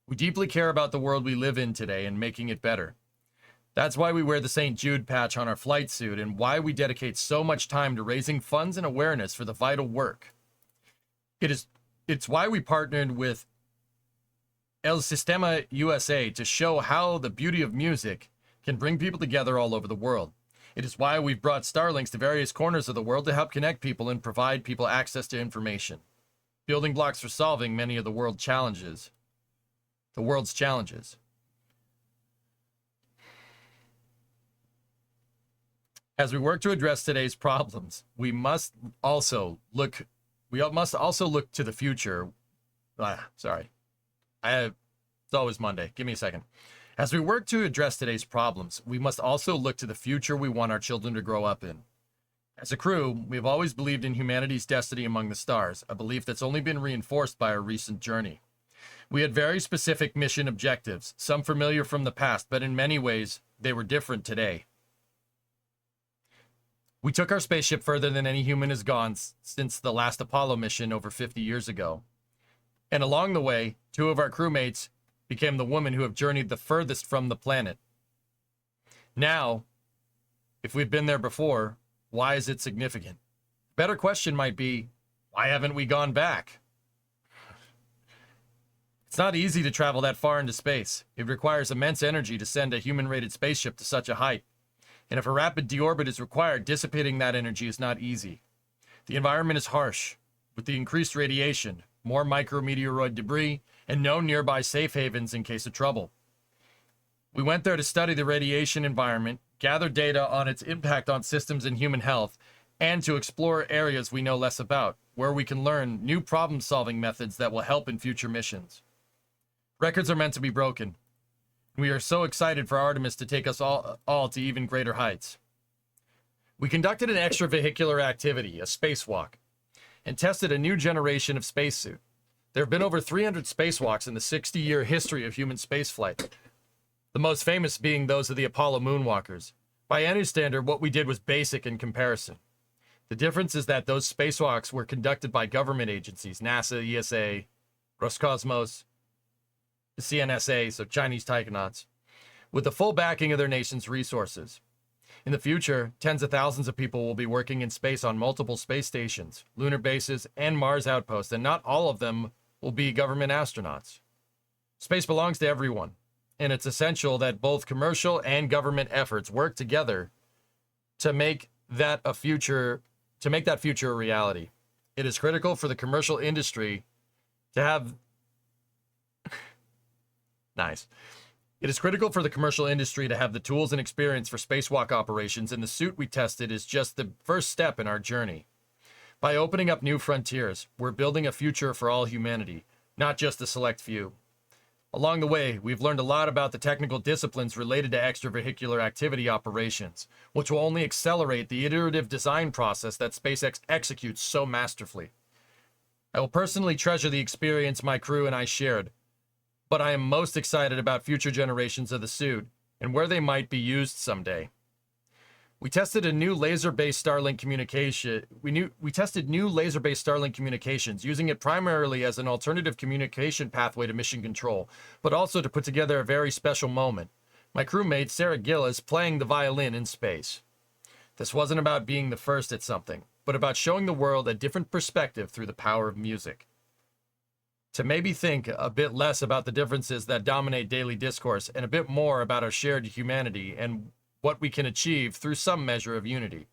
We deeply care about the world we live in today and making it better. That's why we wear the St. Jude patch on our flight suit and why we dedicate so much time to raising funds and awareness for the vital work. It's why we partnered with El Sistema USA to show how the beauty of music can bring people together all over the world. It is why we've brought Starlinks to various corners of the world to help connect people and provide people access to information. Building blocks for solving many of the world's challenges. As we work to address today's problems, we must also look to the future. It's always Monday. Give me a second. As we work to address today's problems, we must also look to the future we want our children to grow up in. As a crew, we've always believed in humanity's destiny among the stars, a belief that's only been reinforced by our recent journey. We had very specific mission objectives, some familiar from the past, but in many ways, they were different today. We took our spaceship further than any human has gone since the last Apollo mission over 50 years ago. And along the way, 2 of our crewmates became the women who have journeyed the furthest from the planet. Now, if we've been there before, why is it significant? Better question might be, why haven't we gone back? It's not easy to travel that far into space. It requires immense energy to send a human-rated spaceship to such a height. And if a rapid deorbit is required, dissipating that energy is not easy. The environment is harsh, with the increased radiation, more micrometeoroid debris, and no nearby safe havens in case of trouble. We went there to study the radiation environment, gather data on its impact on systems and human health, and to explore areas we know less about, where we can learn new problem-solving methods that will help in future missions. Records are meant to be broken. We are so excited for Artemis to take us all to even greater heights. We conducted an extravehicular activity, a spacewalk, and tested a new generation of spacesuit. There have been over 300 spacewalks in the 60-year history of human spaceflight, the most famous being those of the Apollo moonwalkers. By any standard, what we did was basic in comparison. The difference is that those spacewalks were conducted by government agencies, NASA, ESA, Roscosmos, the CNSA, so Chinese taikonauts, with the full backing of their nation's resources. In the future, tens of thousands of people will be working in space on multiple space stations, lunar bases, and Mars outposts, and not all of them will be government astronauts. Space belongs to everyone, and it's essential that both commercial and government efforts work together to make that future a reality. It is critical for the commercial industry to have Nice. It is critical for the commercial industry to have the tools and experience for spacewalk operations, and the suit we tested is just the first step in our journey. By opening up new frontiers, we're building a future for all humanity, not just a select few. Along the way, we've learned a lot about the technical disciplines related to extravehicular activity operations, which will only accelerate the iterative design process that SpaceX executes so masterfully. I will personally treasure the experience my crew and I shared, but I am most excited about future generations of the suit and where they might be used someday. We tested a new laser-based Starlink communication. We tested new laser-based Starlink communications, using it primarily as an alternative communication pathway to mission control, but also to put together a very special moment. My crewmate, Sarah Gill, is playing the violin in space. This wasn't about being the first at something, but about showing the world a different perspective through the power of music. To maybe think a bit less about the differences that dominate daily discourse and a bit more about our shared humanity and what we can achieve through some measure of unity.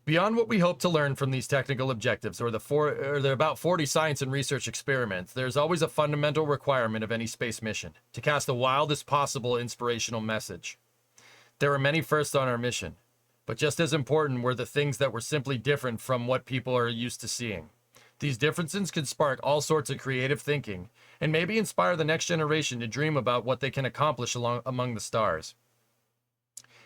Beyond what we hope to learn from these technical objectives or the about 40 science and research experiments, there's always a fundamental requirement of any space mission: to cast the wildest possible inspirational message. There were many firsts on our mission, but just as important were the things that were simply different from what people are used to seeing. These differences can spark all sorts of creative thinking and maybe inspire the next generation to dream about what they can accomplish among the stars.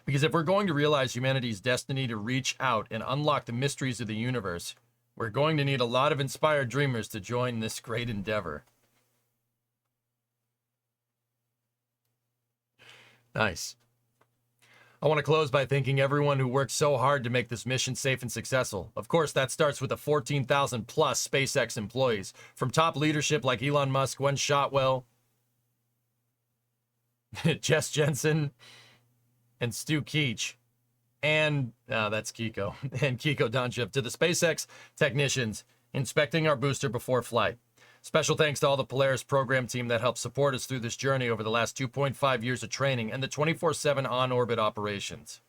Because if we're going to realize humanity's destiny to reach out and unlock the mysteries of the universe, we're going to need a lot of inspired dreamers to join this great endeavor. Nice. I want to close by thanking everyone who worked so hard to make this mission safe and successful. Of course, that starts with the 14,000 plus SpaceX employees, from top leadership like Elon Musk, Gwen Shotwell, Jess Jensen, and Stu Keach, and that's Kiko, and Kiko Donchev, to the SpaceX technicians inspecting our booster before flight. Special thanks to all the Polaris program team that helped support us through this journey over the last 2.5 years of training and the 24/7 on-orbit operations.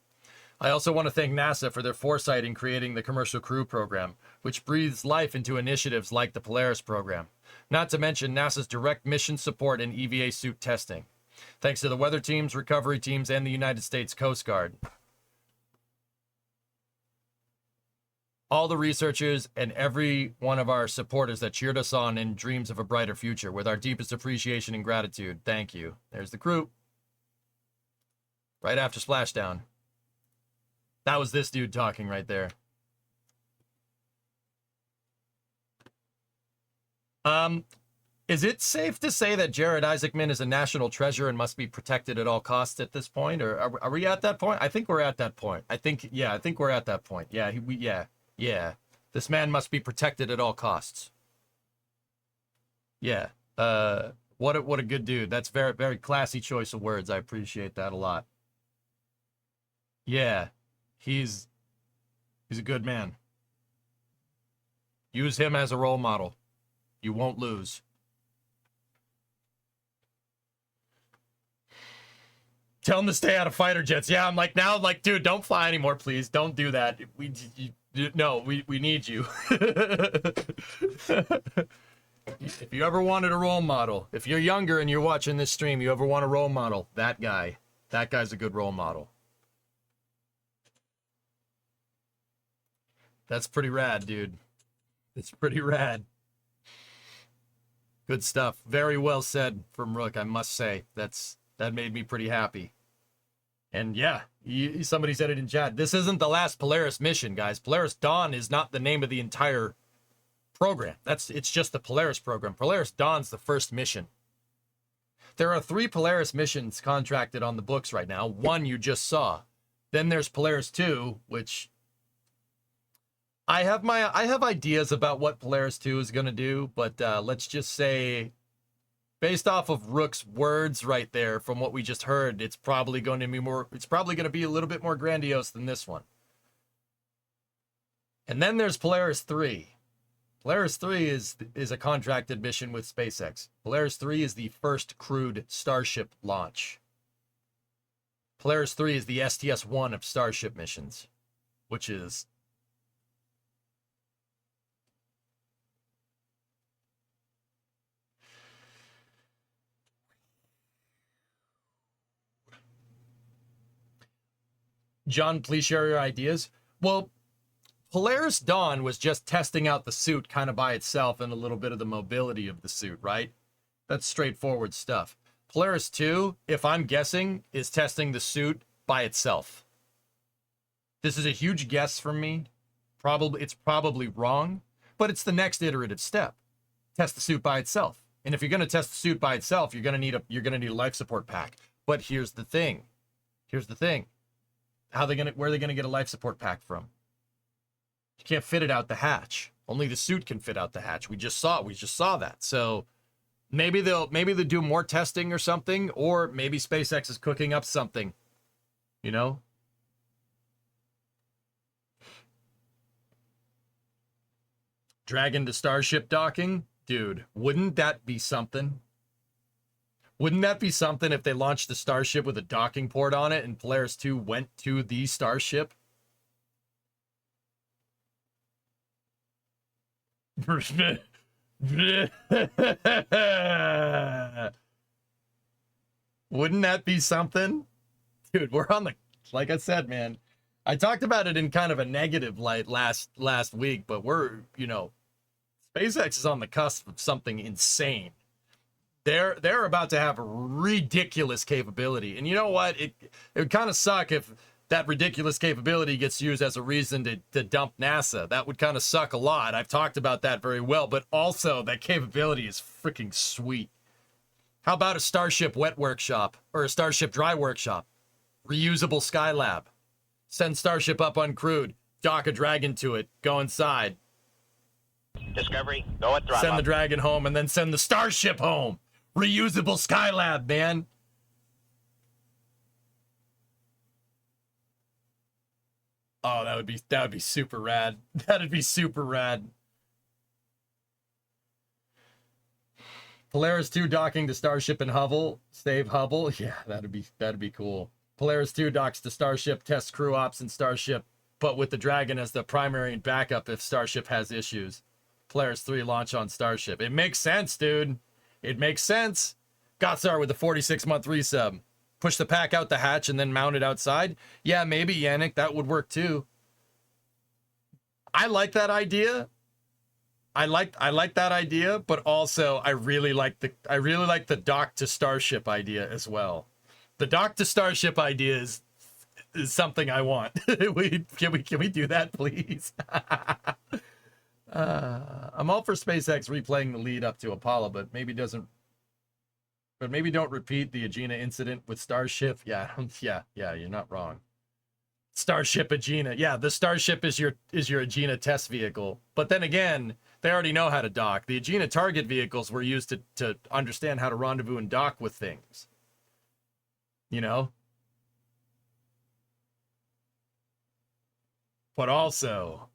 I also want to thank NASA for their foresight in creating the Commercial Crew Program, which breathes life into initiatives like the Polaris program, not to mention NASA's direct mission support and EVA suit testing. Thanks to the weather teams, recovery teams, and the United States Coast Guard. All the researchers and every one of our supporters that cheered us on in dreams of a brighter future. With our deepest appreciation and gratitude, thank you. There's the crew. Right after splashdown. That was this dude talking right there. Is it safe to say that Jared Isaacman is a national treasure and must be protected at all costs at this point? Or are we at that point? I think we're at that point. I think we're at that point. Yeah, yeah. This man must be protected at all costs. Yeah. What a good dude. That's very, very classy choice of words. I appreciate that a lot. Yeah. He's a good man. Use him as a role model. You won't lose. Tell him to stay out of fighter jets. Yeah, I'm like, now, like, dude, don't fly anymore, please. Don't do that. We need you. If you ever wanted a role model, if you're younger and you're watching this stream, you ever want a role model, that guy's a good role model. That's pretty rad, dude. It's pretty rad. Good stuff. Very well said from Rook, I must say. That made me pretty happy. And yeah, somebody said it in chat. This isn't the last Polaris mission, guys. Polaris Dawn is not the name of the entire program. It's just the Polaris program. Polaris Dawn's the first mission. There are 3 Polaris missions contracted on the books right now. 1 you just saw. Then there's Polaris 2, which I have ideas about what Polaris 2 is going to do, but let's just say, based off of Rook's words right there, from what we just heard, it's probably going to be a little bit more grandiose than this one. And then there's Polaris 3. Polaris 3 is a contracted mission with SpaceX. Polaris 3 is the first crewed Starship launch. Polaris 3 is the STS-1 of Starship missions, which is John, please share your ideas. Well, Polaris Dawn was just testing out the suit kind of by itself and a little bit of the mobility of the suit, right? That's straightforward stuff. Polaris 2, if I'm guessing, is testing the suit by itself. This is a huge guess from me. It's probably wrong, but it's the next iterative step. Test the suit by itself. And if you're going to test the suit by itself, you're going to need a life support pack. But here's the thing. Where are they going to get a life support pack from? You can't fit it out the hatch. Only the suit can fit out the hatch. We just saw that. So maybe they'll do more testing or something, or maybe SpaceX is cooking up something. You know? Dragon to Starship docking? Dude, wouldn't that be something? Wouldn't that be something if they launched the Starship with a docking port on it and Polaris 2 went to the Starship? Wouldn't that be something? Dude, we're on the, like I said, man, I talked about it in kind of a negative light last week, but we're, SpaceX is on the cusp of something insane. They're about to have a ridiculous capability. And you know what? It would kind of suck if that ridiculous capability gets used as a reason to dump NASA. That would kind of suck a lot. I've talked about that very well, but also that capability is freaking sweet. How about a Starship wet workshop or a Starship dry workshop? Reusable Skylab. Send Starship up uncrewed, dock a Dragon to it, go inside. Discovery, go at throttle. Send the Dragon home and then send the Starship home. Reusable Skylab, man. Oh, that would be super rad. That'd be super rad. Polaris 2 docking to Starship and Hubble. Save Hubble. Yeah, that'd be cool. Polaris 2 docks to Starship, tests crew ops in Starship, but with the Dragon as the primary and backup if Starship has issues. Polaris 3 launch on Starship. It makes sense, dude. It makes sense. Gotsar with the 46-month resub. Push the pack out the hatch and then mount it outside. Yeah, maybe, Yannick. That would work too. I like that idea. I like that idea, but also I really like the dock to Starship idea as well. The dock to Starship idea is something I want. Can we do that, please? I'm all for SpaceX replaying the lead up to Apollo, but maybe don't repeat the Agena incident with Starship. Yeah, yeah, you're not wrong. Starship Agena. Yeah, the Starship is your Agena test vehicle. But then again, they already know how to dock. The Agena target vehicles were used to understand how to rendezvous and dock with things. You know? But also,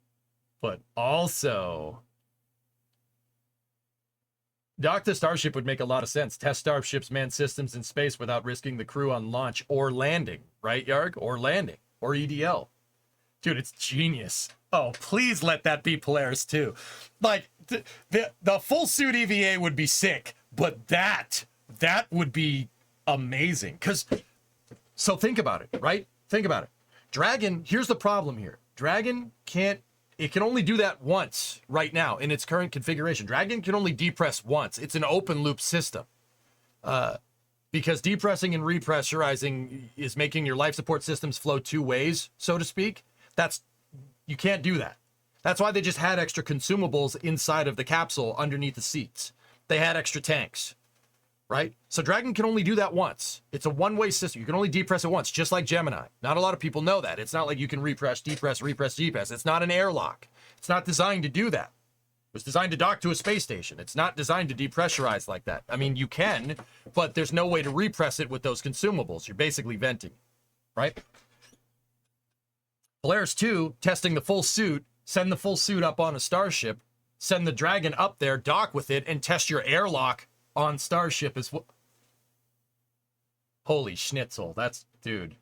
dock the Starship would make a lot of sense. Test Starship's manned systems in space without risking the crew on launch or landing. Right, Yarg? Or landing. Or EDL. Dude, it's genius. Oh, please let that be Polaris 2. Like, the full suit EVA would be sick, but that would be amazing. So think about it, right? Think about it. Dragon, here's the problem here. Dragon can only do that once right now in its current configuration. Dragon can only depress once. It's an open loop system. Because depressing and repressurizing is making your life support systems flow two ways, so to speak. You can't do that. That's why they just had extra consumables inside of the capsule underneath the seats. They had extra tanks, right? So Dragon can only do that once. It's a one-way system. You can only depress it once, just like Gemini. Not a lot of people know that. It's not like you can repress, depress. It's not an airlock. It's not designed to do that. It was designed to dock to a space station. It's not designed to depressurize like that. I mean, you can, but there's no way to repress it with those consumables. You're basically venting, right? Polaris 2, testing the full suit, send the full suit up on a Starship, send the Dragon up there, dock with it, and test your airlock on Starship as well. Holy schnitzel, that's, dude.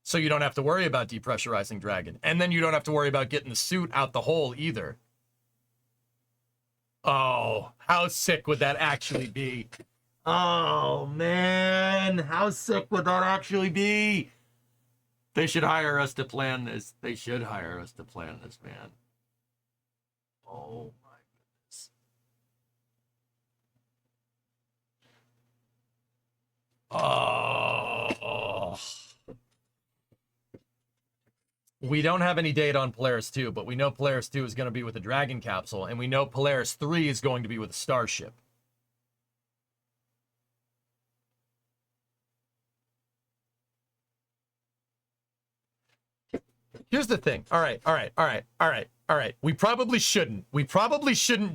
So you don't have to worry about depressurizing Dragon. And then you don't have to worry about getting the suit out the hole either. Oh, how sick would that actually be? Oh, man. How sick would that actually be? They should hire us to plan this. They should hire us to plan this, man. Oh, my goodness. Oh. We don't have any data on Polaris 2, but we know Polaris 2 is going to be with a Dragon capsule, and we know Polaris 3 is going to be with a Starship. Here's the thing. All right. We probably shouldn't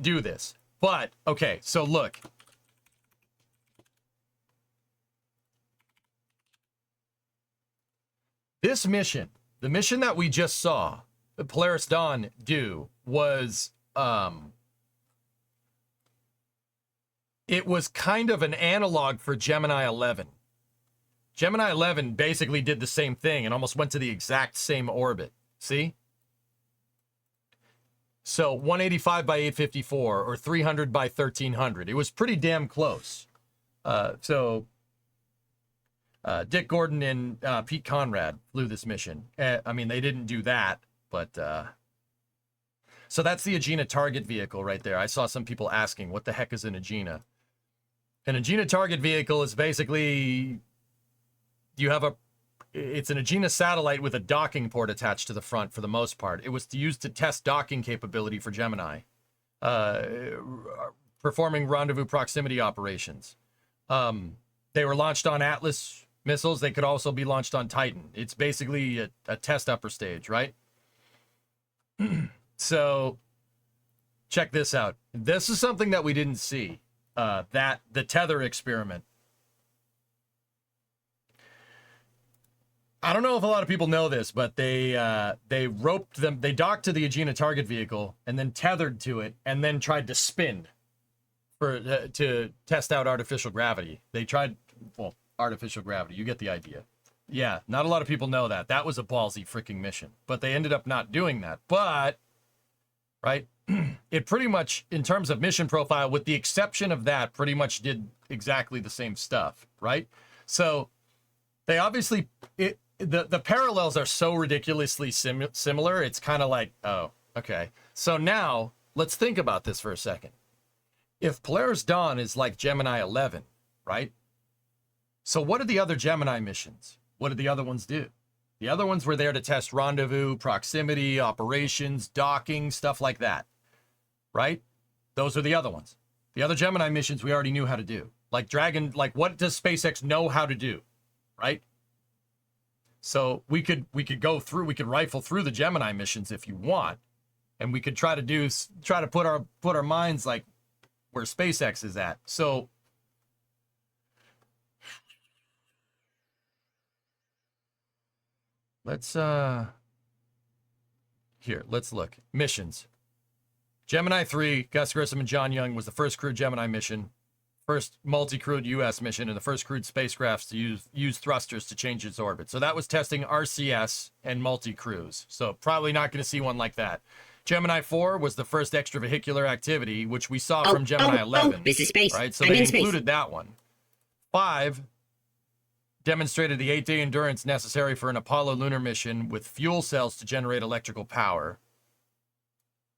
do this. But, okay, so look. This mission, the mission that we just saw, the Polaris Dawn do, was, it was kind of an analog for Gemini 11. Gemini 11 basically did the same thing and almost went to the exact same orbit. See? So 185 by 854 or 300 by 1300. It was pretty damn close. Dick Gordon and Pete Conrad flew this mission. I mean, they didn't do that, but... So that's the Agena target vehicle right there. I saw some people asking, what the heck is an Agena? An Agena target vehicle is basically... It's an Agena satellite with a docking port attached to the front for the most part. It was used to test docking capability for Gemini, performing rendezvous proximity operations. They were launched on Atlas missiles. They could also be launched on Titan. It's basically a test upper stage, right? So check this out. This is something that we didn't see, the tether experiment. I don't know if a lot of people know this, but they roped them, they docked to the Agena target vehicle and then tethered to it and then tried to spin to test out artificial gravity. They tried, well, artificial gravity, you get the idea. Yeah, not a lot of people know that. That was a ballsy freaking mission, but they ended up not doing that. But, right, it pretty much, in terms of mission profile, with the exception of that, pretty much did exactly the same stuff, right? So they obviously, the parallels are so ridiculously similar, it's kind of like, oh, okay. So now, let's think about this for a second. If Polaris Dawn is like Gemini 11, right? So what are the other Gemini missions? what did the other ones do? The other ones were there to test rendezvous, proximity, operations, docking, stuff like that. Right? Those are the other ones. The other Gemini missions we already knew how to do. Like Dragon, like what does SpaceX know how to do? Right? So we could rifle through the Gemini missions if you want. And we could try to put our minds like where SpaceX is at. So let's look. Missions. Gemini 3, Gus Grissom and John Young was the first crewed Gemini mission, first multi-crewed US mission, and the first crewed spacecrafts to use thrusters to change its orbit. So that was testing RCS and multi-crews. So probably not going to see one like that. Gemini 4 was the first extravehicular activity, which we saw from Gemini 11. This is space. Right? So I'm they in space. included that one. 5 demonstrated the 8-day endurance necessary for an Apollo lunar mission with fuel cells to generate electrical power.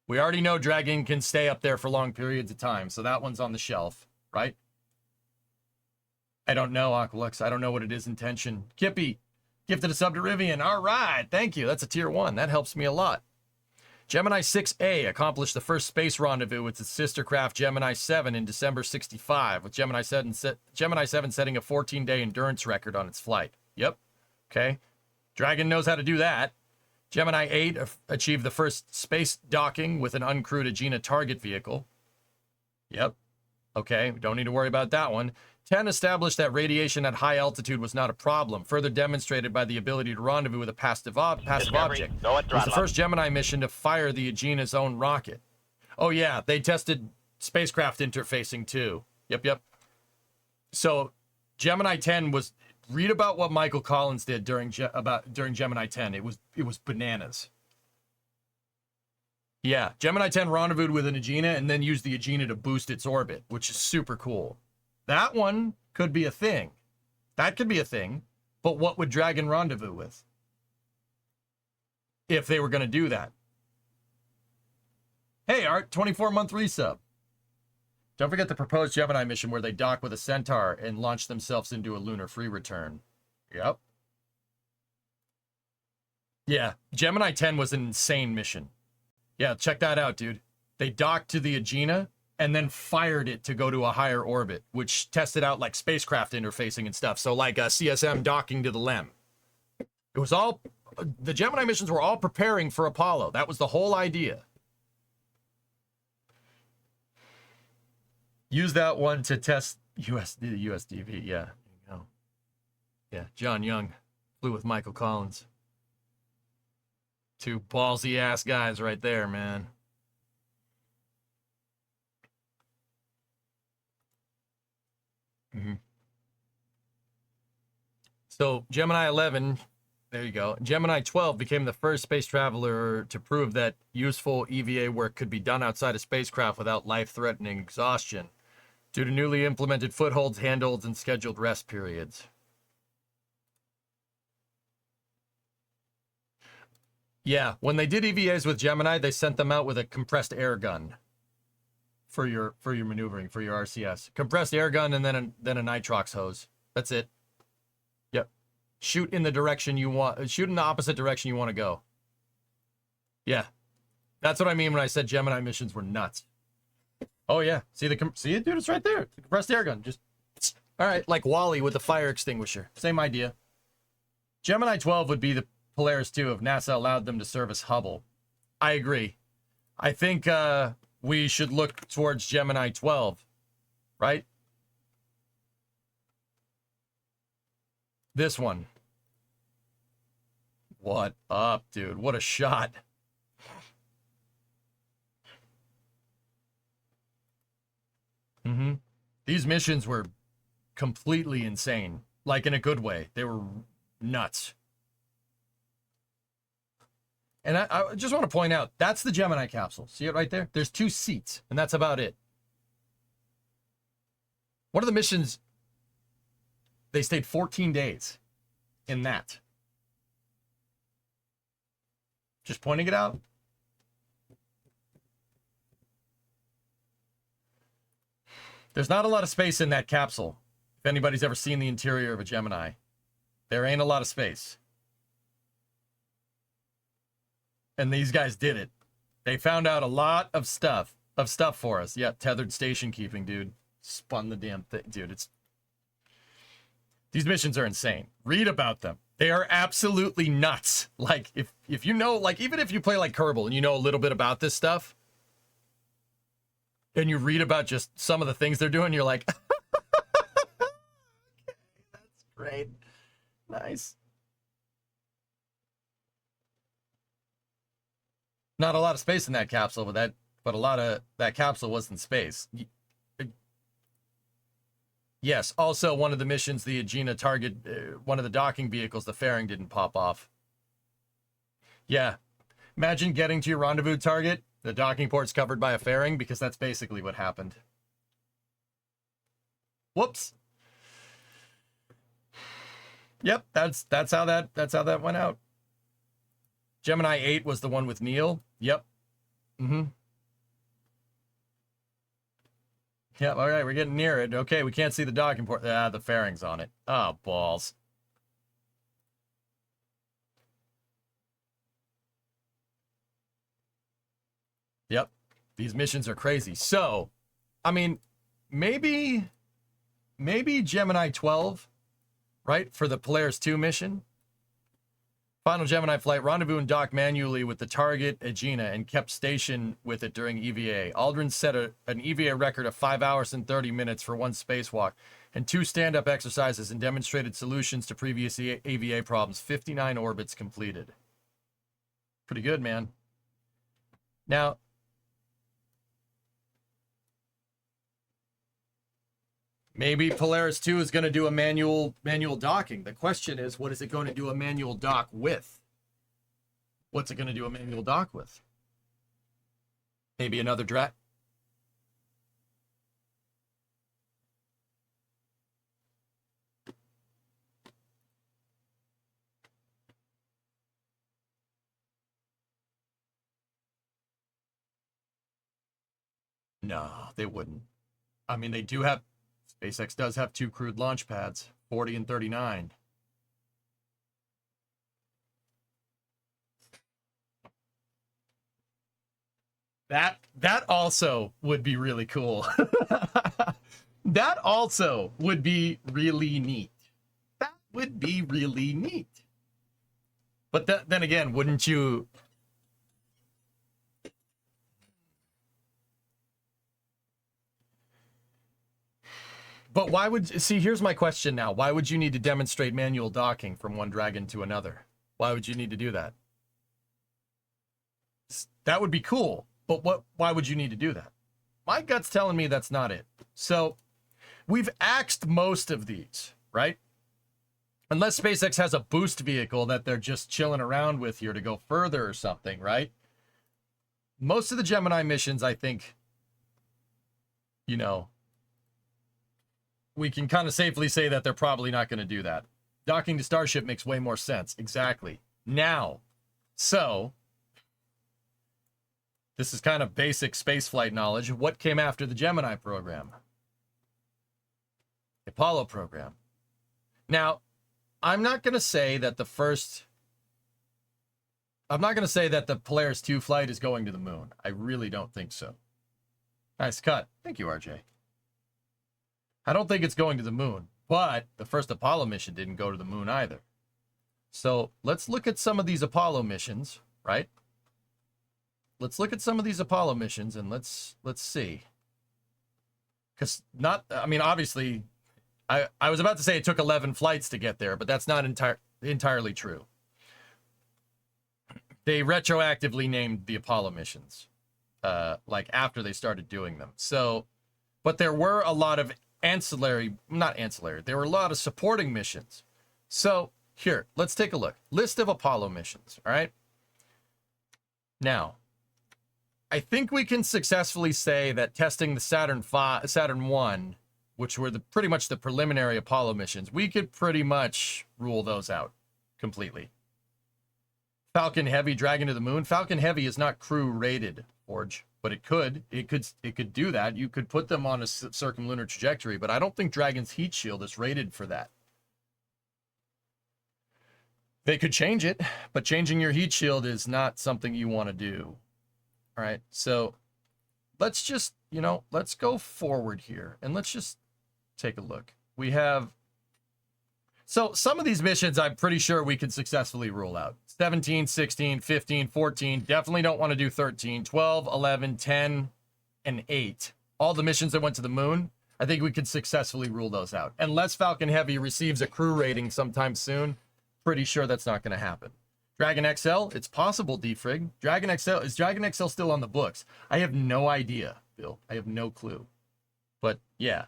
We already know Dragon can stay up there for long periods of time, so that one's on the shelf, right? I don't know, Aqualux. I don't know what it is in tension. Kippy, gifted a sub to Rivian. All right, thank you. That's a tier 1. That helps me a lot. Gemini 6A accomplished the first space rendezvous with its sister craft Gemini 7 in December 65, with Gemini 7 setting a 14-day endurance record on its flight. Yep. Okay. Dragon knows how to do that. Gemini 8 achieved the first space docking with an uncrewed Agena target vehicle. Yep. Okay, we don't need to worry about that one. 10 established that radiation at high altitude was not a problem, further demonstrated by the ability to rendezvous with a passive object. Go at It was the throttle. first Gemini mission to fire the Agena's own rocket. Oh yeah, they tested spacecraft interfacing too. Yep. So Gemini 10 was, read about what Michael Collins did during Gemini 10. It was bananas. Yeah, Gemini 10 rendezvoused with an Agena and then used the Agena to boost its orbit, which is super cool. That one could be a thing. That could be a thing. But what would Dragon rendezvous with? If they were going to do that. Hey, Art, 24-month resub. Don't forget the proposed Gemini mission where they dock with a Centaur and launch themselves into a lunar free return. Yep. Yeah, Gemini 10 was an insane mission. Yeah, check that out, dude. They docked to the Agena and then fired it to go to a higher orbit, which tested out like spacecraft interfacing and stuff. So like CSM docking to the LEM. It was all, the Gemini missions were all preparing for Apollo. That was the whole idea. Use that one to test USDV. Yeah, there you go. Yeah, John Young flew with Michael Collins. Two ballsy ass guys right there, man. So Gemini 11, there you go. Gemini 12 became the first space traveler to prove that useful EVA work could be done outside a spacecraft without life-threatening exhaustion, due to newly implemented footholds, handholds, and scheduled rest periods. Yeah, when they did EVAs with Gemini, they sent them out with a compressed air gun for your maneuvering, for your RCS. Compressed air gun and then a nitrox hose. That's it. Yep. Shoot in the direction you want. Shoot in the opposite direction you want to go. Yeah. That's what I mean when I said Gemini missions were nuts. Oh yeah. See it, dude? It's right there. The compressed air gun. Just all right, like Wally with the fire extinguisher. Same idea. Gemini 12 would be the Polaris 2 if NASA allowed them to service Hubble. I agree. I think we should look towards Gemini 12, right? This one. What up, dude? What a shot. These missions were completely insane. Like in a good way. They were nuts. And I just want to point out, that's the Gemini capsule. See it right there? There's 2 seats, and that's about it. One of the missions, they stayed 14 days in that. Just pointing it out. There's not a lot of space in that capsule, if anybody's ever seen the interior of a Gemini. There ain't a lot of space. And these guys did it. They found out a lot of stuff for us. Yeah, tethered station keeping, dude. Spun the damn thing. Dude, these missions are insane. Read about them. They are absolutely nuts. Like, if you know, like, even if you play like Kerbal and you know a little bit about this stuff, and you read about just some of the things they're doing, you're like, okay, that's great. Nice. Not a lot of space in that capsule, but a lot of that capsule was in space. Yes, also one of the missions, the Aegina target, one of the docking vehicles, the fairing didn't pop off. Yeah. Imagine getting to your rendezvous target, the docking port's covered by a fairing, because that's basically what happened. Whoops. Yep, that's how that went out. Gemini 8 was the one with Neil. Yep. Yep, all right, we're getting near it. Okay, we can't see the docking port. Ah, the fairing's on it. Oh, balls. Yep, these missions are crazy. So, I mean, maybe Gemini 12, right, for the Polaris 2 mission. Final Gemini flight, rendezvous and dock manually with the target Aegina and kept station with it during EVA. Aldrin set an EVA record of 5 hours and 30 minutes for one spacewalk and 2 stand-up exercises and demonstrated solutions to previous EVA problems. 59 orbits completed. Pretty good, man. Now, maybe Polaris 2 is going to do a manual docking. The question is, what is it going to do a manual dock with? What's it going to do a manual dock with? Maybe another Drat? No, they wouldn't. I mean, they do have... SpaceX does have 2 crewed launch pads, 40 and 39. That also would be really cool. That also would be really neat. That would be really neat. But then again, wouldn't you... But why would... See, here's my question now. Why would you need to demonstrate manual docking from one Dragon to another? Why would you need to do that? That would be cool. But why would you need to do that? My gut's telling me that's not it. So, we've axed most of these, right? Unless SpaceX has a boost vehicle that they're just chilling around with here to go further or something, right? Most of the Gemini missions, I think, you know, we can kind of safely say that they're probably not going to do that. Docking to Starship makes way more sense. Exactly. Now, so, this is kind of basic spaceflight knowledge. What came after the Gemini program? The Apollo program. Now, I'm not going to say that the Polaris 2 flight is going to the moon. I really don't think so. Nice cut. Thank you, RJ. I don't think it's going to the moon, but the first Apollo mission didn't go to the moon either. So let's look at some of these Apollo missions, right? Let's look at some of these Apollo missions and let's see. Because obviously, I was about to say it took 11 flights to get there, but that's not entirely true. They retroactively named the Apollo missions, like after they started doing them. So, but there were a lot of there were a lot of supporting missions. So here, let's take a look. List of Apollo missions, all right? Now, I think we can successfully say that testing the Saturn 1, which were pretty much the preliminary Apollo missions, we could pretty much rule those out completely. Falcon Heavy, Dragon to the Moon. Falcon Heavy is not crew rated, Forge, but it could do that. You could put them on a circumlunar trajectory, but I don't think Dragon's heat shield is rated for that. They could change it, but changing your heat shield is not something you want to do. All right, so let's just, let's go forward here and let's just take a look. We have, so some of these missions I'm pretty sure we could successfully rule out. 17, 16, 15, 14, definitely don't want to do 13, 12, 11, 10, and 8. All the missions that went to the moon, I think we could successfully rule those out. Unless Falcon Heavy receives a crew rating sometime soon, pretty sure that's not going to happen. Dragon XL, it's possible, Defrig. Is Dragon XL still on the books? I have no idea, Bill. I have no clue. But yeah,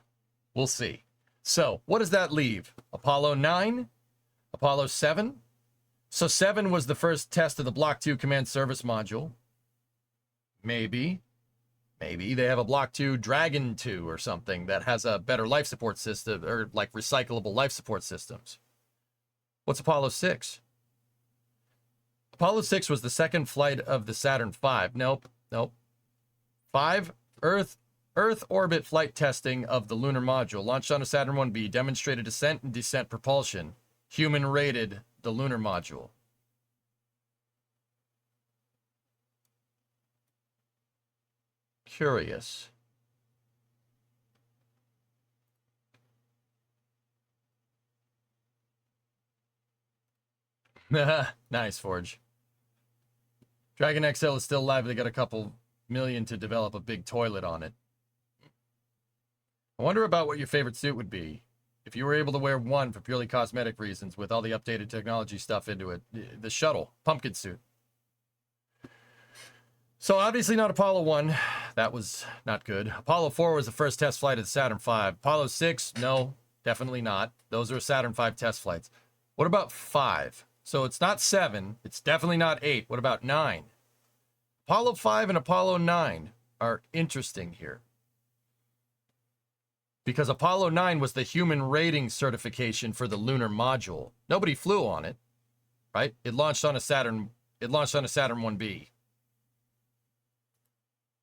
we'll see. So what does that leave? Apollo 9, Apollo 7. So 7 was the first test of the Block 2 command service module. Maybe they have a Block 2 Dragon 2 or something that has a better life support system, or like recyclable life support systems. What's Apollo 6? Apollo 6 was the second flight of the Saturn V. Nope. 5, Earth orbit flight testing of the lunar module. Launched on a Saturn 1B, demonstrated ascent and descent propulsion. Human rated the lunar module. Curious. Nice, Forge. Dragon XL is still alive. They got a couple million to develop a big toilet on it. I wonder about what your favorite suit would be. If you were able to wear one for purely cosmetic reasons with all the updated technology stuff into it. The shuttle, pumpkin suit. So obviously not Apollo 1. That was not good. Apollo 4 was the first test flight of the Saturn V. Apollo 6, no, definitely not. Those are Saturn V test flights. What about 5? So it's not 7. It's definitely not 8. What about 9? Apollo 5 and Apollo 9 are interesting here. Because Apollo 9 was the human rating certification for the lunar module. Nobody flew on it, right? It launched on a Saturn 1B.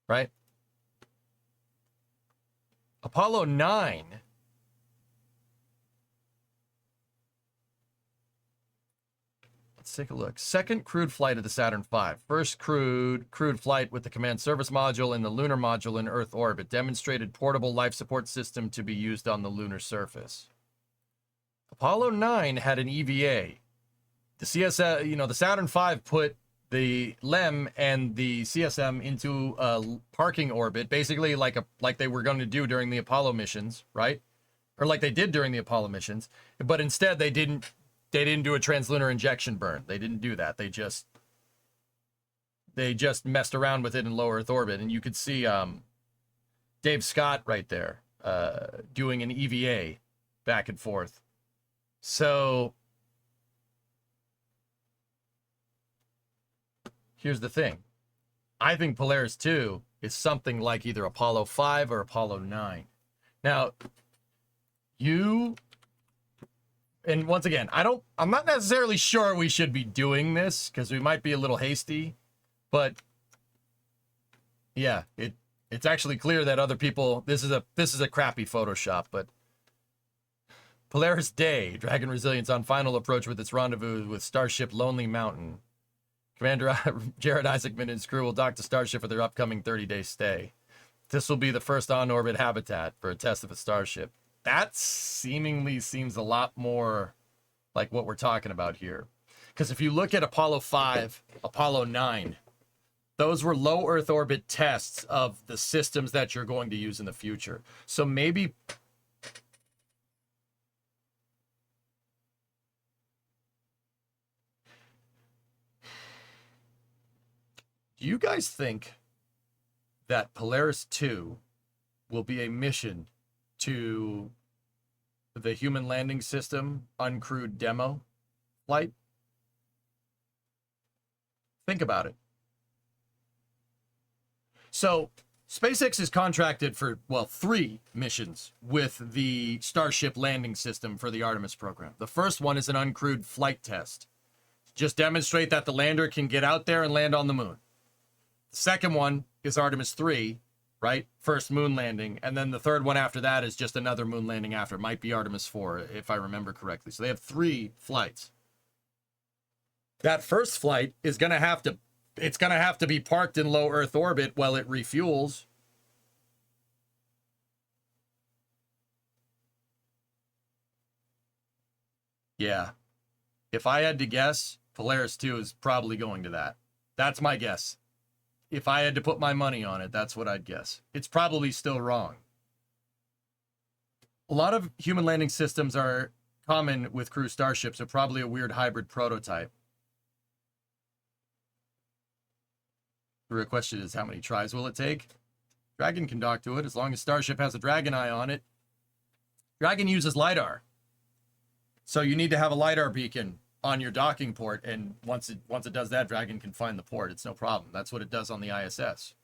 Right? Apollo 9 let's take a look. Second crewed flight of the Saturn V. First crewed flight with the command service module and the lunar module in Earth orbit. Demonstrated portable life support system to be used on the lunar surface. Apollo 9 had an EVA. The CSM, the Saturn V put the LEM and the CSM into a parking orbit, basically like they were going to do during the Apollo missions, right? Or like they did during the Apollo missions, but instead they didn't do a translunar injection burn. They didn't do that. They just messed around with it in low Earth orbit, and you could see Dave Scott right there doing an EVA back and forth. So here's the thing. I think Polaris 2 is something like either Apollo 5 or Apollo 9. Now, and once again, I'm not necessarily sure we should be doing this because we might be a little hasty, but yeah, it's actually clear that other people, this is a crappy Photoshop, but Polaris Day, Dragon Resilience on final approach with its rendezvous with Starship Lonely Mountain. Commander Jared Isaacman and his crew will dock to Starship for their upcoming 30-day stay. This will be the first on-orbit habitat for a test of a Starship. That seemingly seems a lot more like what we're talking about here. Because if you look at Apollo 5, Apollo 9, those were low Earth orbit tests of the systems that you're going to use in the future. So maybe... Do you guys think that Polaris 2 will be a mission to the Human Landing System uncrewed demo flight? Think about it. So SpaceX is contracted for, 3 missions with the Starship landing system for the Artemis program. The first one is an uncrewed flight test. Just demonstrate that the lander can get out there and land on the moon. The second one is Artemis 3, right? First moon landing. And then the third one after that is just another moon landing after. It might be Artemis 4, if I remember correctly. So they have 3 flights. That first flight is going to have to, it's going to have to be parked in low Earth orbit while it refuels. Yeah. If I had to guess, Polaris 2 is probably going to that. That's my guess. If I had to put my money on it, that's what I'd guess. It's probably still wrong. A lot of human landing systems are common with crew starships, so probably a weird hybrid prototype. The real question is, how many tries will it take? Dragon can dock to it as long as Starship has a Dragon eye on it. Dragon uses LiDAR. So you need to have a LiDAR beacon on your docking port, and once it does that, Dragon can find the port. It's no problem. That's what it does on the ISS.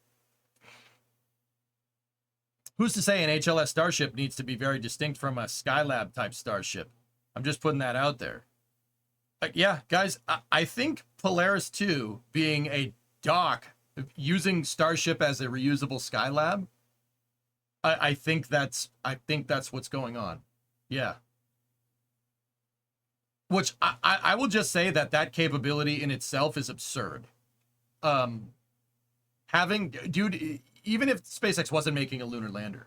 Who's to say an HLS starship needs to be very distinct from a Skylab type starship? I'm just putting that out there. Yeah, guys, I think Polaris 2 being a dock, using Starship as a reusable Skylab, I think that's what's going on. Yeah. Which I will just say that capability in itself is absurd. Dude, even if SpaceX wasn't making a lunar lander,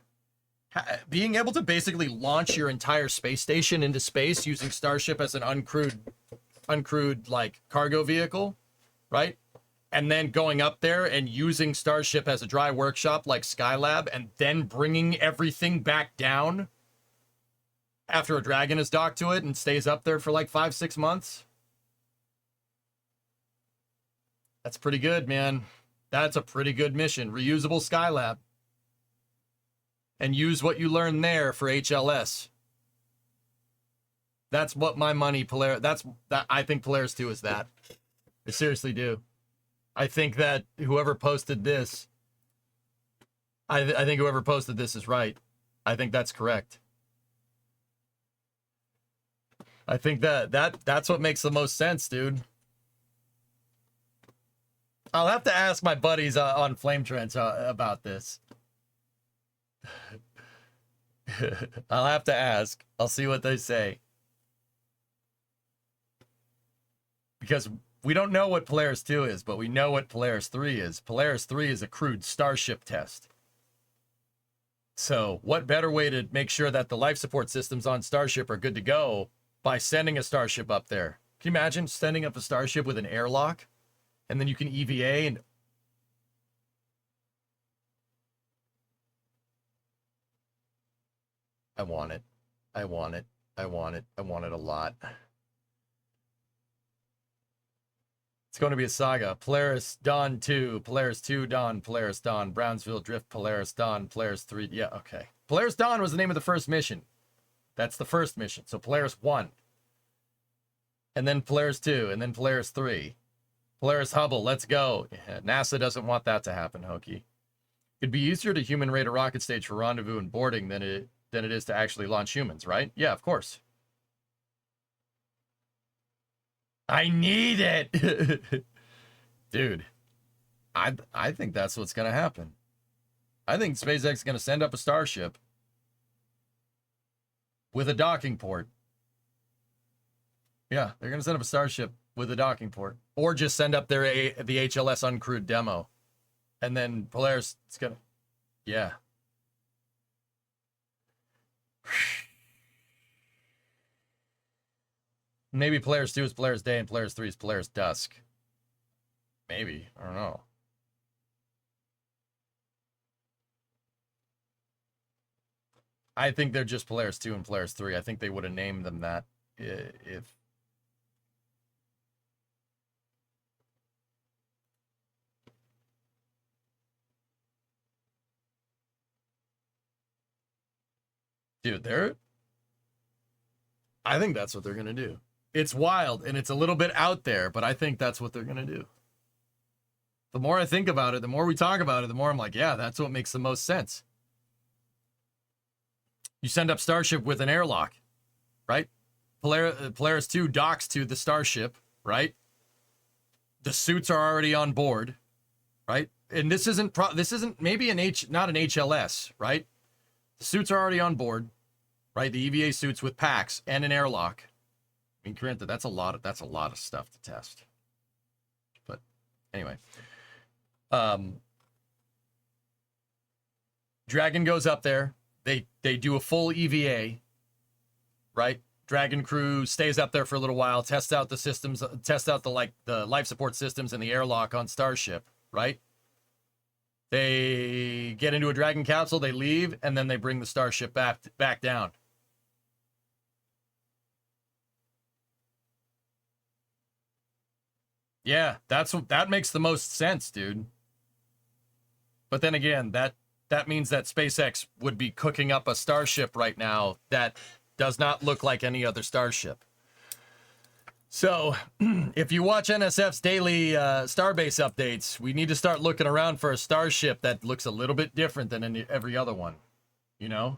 being able to basically launch your entire space station into space using Starship as an uncrewed like cargo vehicle, right? And then going up there and using Starship as a dry workshop like Skylab, and then bringing everything back down after a Dragon is docked to it and stays up there for like 5-6 months. That's pretty good, man. That's a pretty good mission. Reusable Skylab. And use what you learn there for HLS. That's what my money, I think Polaris 2 is that. I seriously do. I think that whoever posted this, I think whoever posted this is right. I think that's correct. I think that's what makes the most sense, dude. I'll have to ask my buddies on Flame Trench about this. I'll have to ask. I'll see what they say. Because we don't know what Polaris 2 is, but we know what Polaris 3 is. Polaris 3 is a crewed Starship test. So what better way to make sure that the life support systems on Starship are good to go by sending a Starship up there? Can you imagine sending up a Starship with an airlock? And then you can EVA and... I want it. I want it. I want it. I want it a lot. It's going to be a saga. Polaris Dawn 2, Polaris 2 Dawn, Polaris Dawn, Brownsville Drift, Polaris Dawn, Polaris 3. Yeah, okay. Polaris Dawn was the name of the first mission. That's the first mission. So Polaris 1. And then Polaris 2, and then Polaris 3. Polaris Hubble, let's go. Yeah, NASA doesn't want that to happen, Hokie. It'd be easier to human rate a rocket stage for rendezvous and boarding than it is to actually launch humans, right? Yeah, of course. I need it. Dude, I think that's what's going to happen. I think SpaceX is going to send up a Starship with a docking port. Yeah, they're going to send up a Starship with a docking port, or just send up the HLS uncrewed demo, and then Polaris is going to, yeah. Maybe Polaris 2 is Polaris Day and Polaris 3 is Polaris Dusk. Maybe. I don't know. I think they're just Polaris 2 and Polaris 3. I think they would have named them that if... Dude, I think that's what they're going to do. It's wild, and it's a little bit out there, but I think that's what they're going to do. The more I think about it, the more we talk about it, the more I'm like, yeah, that's what makes the most sense. You send up Starship with an airlock, right? Polaris 2 docks to the Starship, right? The suits are already on board, right? And this isn't maybe not an HLS, right? The suits are already on board, right? The EVA suits with packs and an airlock. I mean, granted, that's a lot of stuff to test. Anyway. Dragon goes up there. They do a full EVA, right? Dragon crew stays up there for a little while, tests out the systems, tests out the life support systems and the airlock on Starship, right? They get into a Dragon capsule, they leave, and then they bring the Starship back down. Yeah, that makes the most sense, dude. But then again, that means that SpaceX would be cooking up a Starship right now that does not look like any other Starship. So, if you watch NSF's daily Starbase updates, we need to start looking around for a Starship that looks a little bit different than every other one. You know?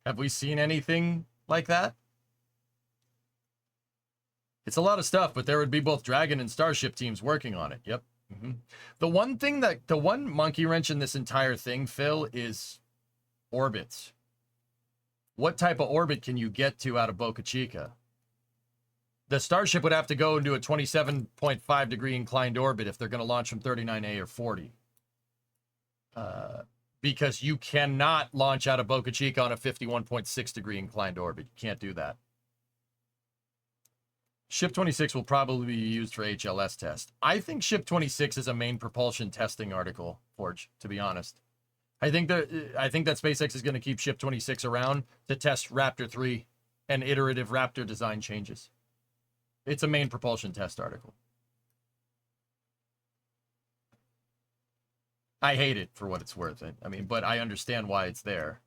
Have we seen anything like that? It's a lot of stuff, but there would be both Dragon and Starship teams working on it. Yep. Mm-hmm. The one monkey wrench in this entire thing, Phil, is orbits. What type of orbit can you get to out of Boca Chica? The Starship would have to go into a 27.5 degree inclined orbit if they're going to launch from 39A or 40. Because you cannot launch out of Boca Chica on a 51.6 degree inclined orbit. You can't do that. Ship 26 will probably be used for HLS test. I think Ship 26 is a main propulsion testing article, Forge, to be honest. I think that SpaceX is going to keep Ship 26 around to test Raptor 3 and iterative Raptor design changes. It's a main propulsion test article. I hate it for what it's worth. I mean, but I understand why it's there.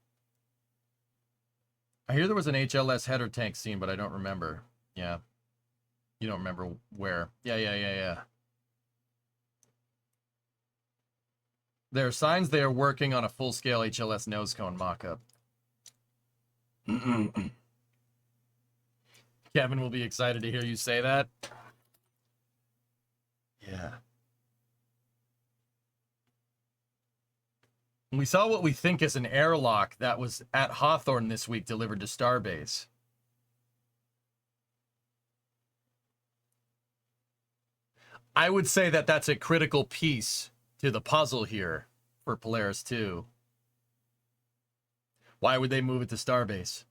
I hear there was an HLS header tank scene, but I don't remember. Yeah. You don't remember where. Yeah. There are signs they are working on a full-scale HLS nose cone mock-up. Kevin will be excited to hear you say that. Yeah. We saw what we think is an airlock that was at Hawthorne this week delivered to Starbase. I would say that that's a critical piece to the puzzle here for Polaris 2. Why would they move it to Starbase?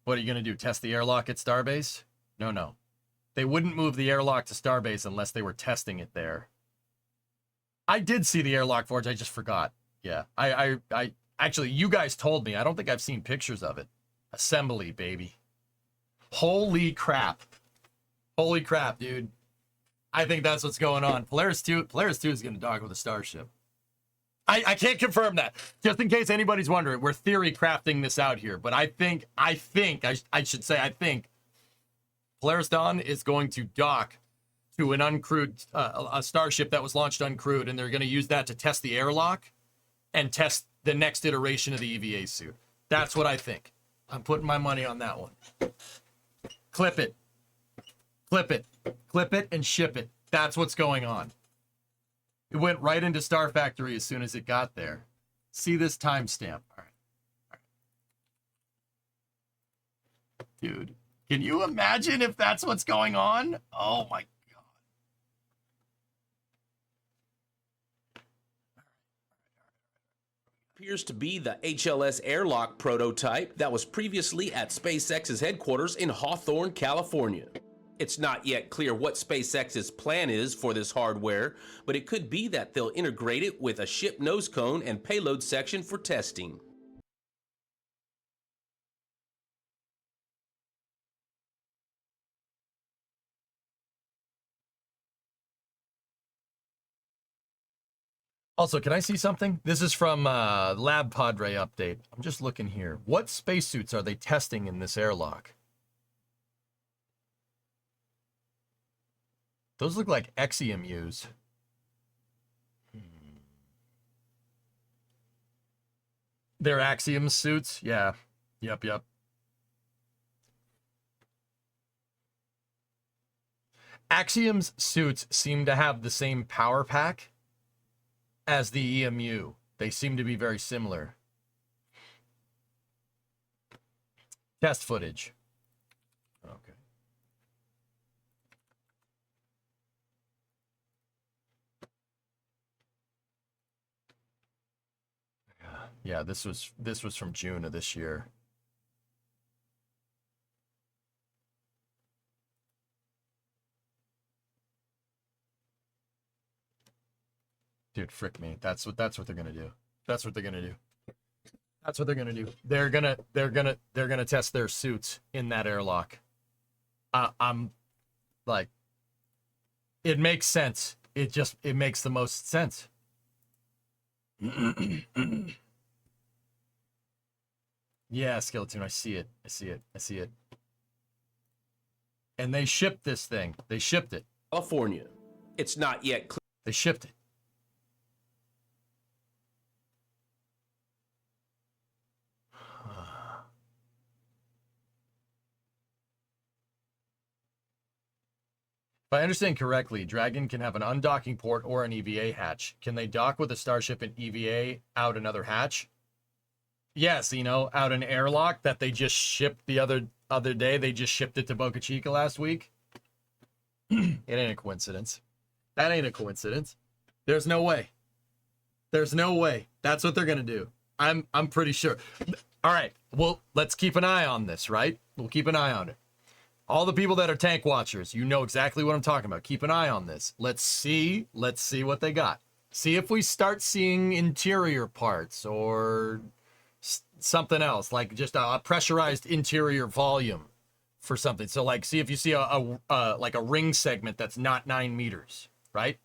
What are you going to do? Test the airlock at Starbase? No. They wouldn't move the airlock to Starbase unless they were testing it there. I did see the airlock, Forge. I just forgot. Yeah. I actually, you guys told me. I don't think I've seen pictures of it. Assembly, baby. Holy crap. Holy crap, dude. I think that's what's going on. Polaris 2 is going to dock with a Starship. I can't confirm that. Just in case anybody's wondering, we're theory crafting this out here. But I think Polaris Dawn is going to dock to an uncrewed, a Starship that was launched uncrewed, and they're going to use that to test the airlock and test the next iteration of the EVA suit. That's what I think. I'm putting my money on that one. Clip it. Clip it. Clip it and ship it. That's what's going on. It went right into Star Factory as soon as it got there. See this timestamp. All right. Dude, can you imagine if that's what's going on? Oh my God. Appears to be the HLS airlock prototype that was previously at SpaceX's headquarters in Hawthorne, California. It's not yet clear what SpaceX's plan is for this hardware, but it could be that they'll integrate it with a ship nose cone and payload section for testing. Also, can I see something? This is from Lab Padre update. I'm just looking here. What spacesuits are they testing in this airlock? Those look like XEMUs. They're Axiom suits? Yeah. Yep. Axiom's suits seem to have the same power pack as the EMU. They seem to be very similar. Test footage. Okay. Yeah, this was from June of this year. Dude, frick me. That's what they're gonna do. That's what they're gonna do. That's what they're gonna do. They're gonna test their suits in that airlock. I'm like, it makes sense. It makes the most sense. Yeah, Skeleton, I see it. I see it. I see it. And they shipped this thing. They shipped it. California. It's not yet clear. They shipped it. If I understand correctly, Dragon can have an undocking port or an EVA hatch. Can they dock with a Starship and EVA out another hatch? Yes, you know, out an airlock that they just shipped the other day. They just shipped it to Boca Chica last week. It ain't a coincidence. That ain't a coincidence. There's no way. There's no way. That's what they're gonna do. I'm pretty sure. All right. Well, let's keep an eye on this, right? We'll keep an eye on it. All the people that are tank watchers, you know exactly what I'm talking about. Keep an eye on this. Let's see what they got. See if we start seeing interior parts or something else, like just a pressurized interior volume for something. So like, see if you see like a ring segment that's not 9 meters, right?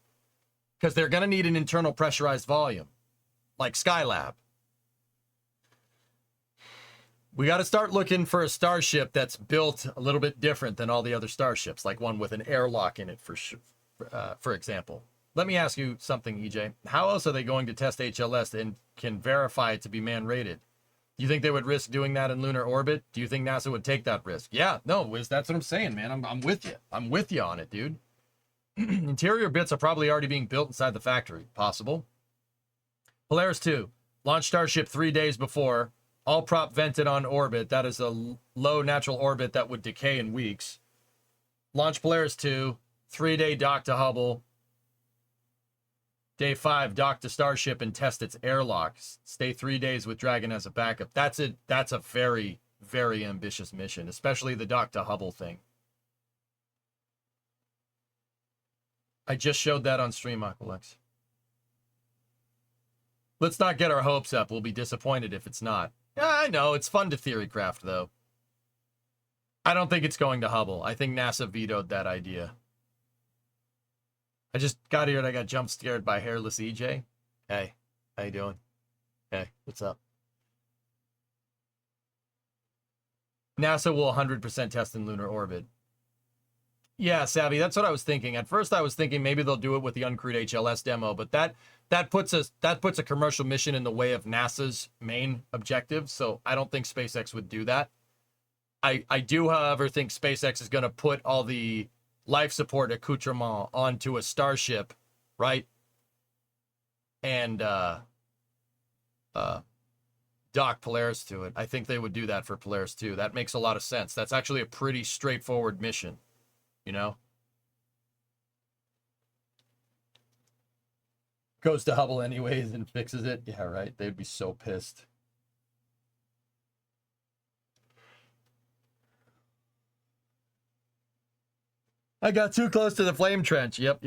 Because they're gonna need an internal pressurized volume, like Skylab. We got to start looking for a starship that's built a little bit different than all the other starships, like one with an airlock in it, for example. Let me ask you something, EJ. How else are they going to test HLS and can verify it to be man-rated? Do you think they would risk doing that in lunar orbit? Do you think NASA would take that risk? Yeah, no, Wiz, that's what I'm saying, man. I'm with you. I'm with you on it, dude. Interior bits are probably already being built inside the factory. Possible. Polaris 2. Launched Starship 3 days before. All prop vented on orbit. That is a low natural orbit that would decay in weeks. Launch Polaris 2. 3-day dock to Hubble. Day 5, dock to Starship and test its airlocks. Stay 3 days with Dragon as a backup. That's a very, very ambitious mission, especially the dock to Hubble thing. I just showed that on stream, Aqualex. Let's not get our hopes up. We'll be disappointed if it's not. Yeah, I know. It's fun to theorycraft, though. I don't think it's going to Hubble. I think NASA vetoed that idea. I just got here and I got jump scared by hairless EJ. Hey, how you doing? Hey, what's up? NASA will 100% test in lunar orbit. Yeah, Savvy, that's what I was thinking. At first I was thinking maybe they'll do it with the uncrewed HLS demo, but that puts a commercial mission in the way of NASA's main objective, so I don't think SpaceX would do that. I do, however, think SpaceX is going to put all the life support accoutrement onto a Starship, right? And dock Polaris to it. I think they would do that for Polaris too. That makes a lot of sense. That's actually a pretty straightforward mission, you know? Goes to Hubble anyways and fixes it. Yeah, right. They'd be so pissed. I got too close to the flame trench. Yep.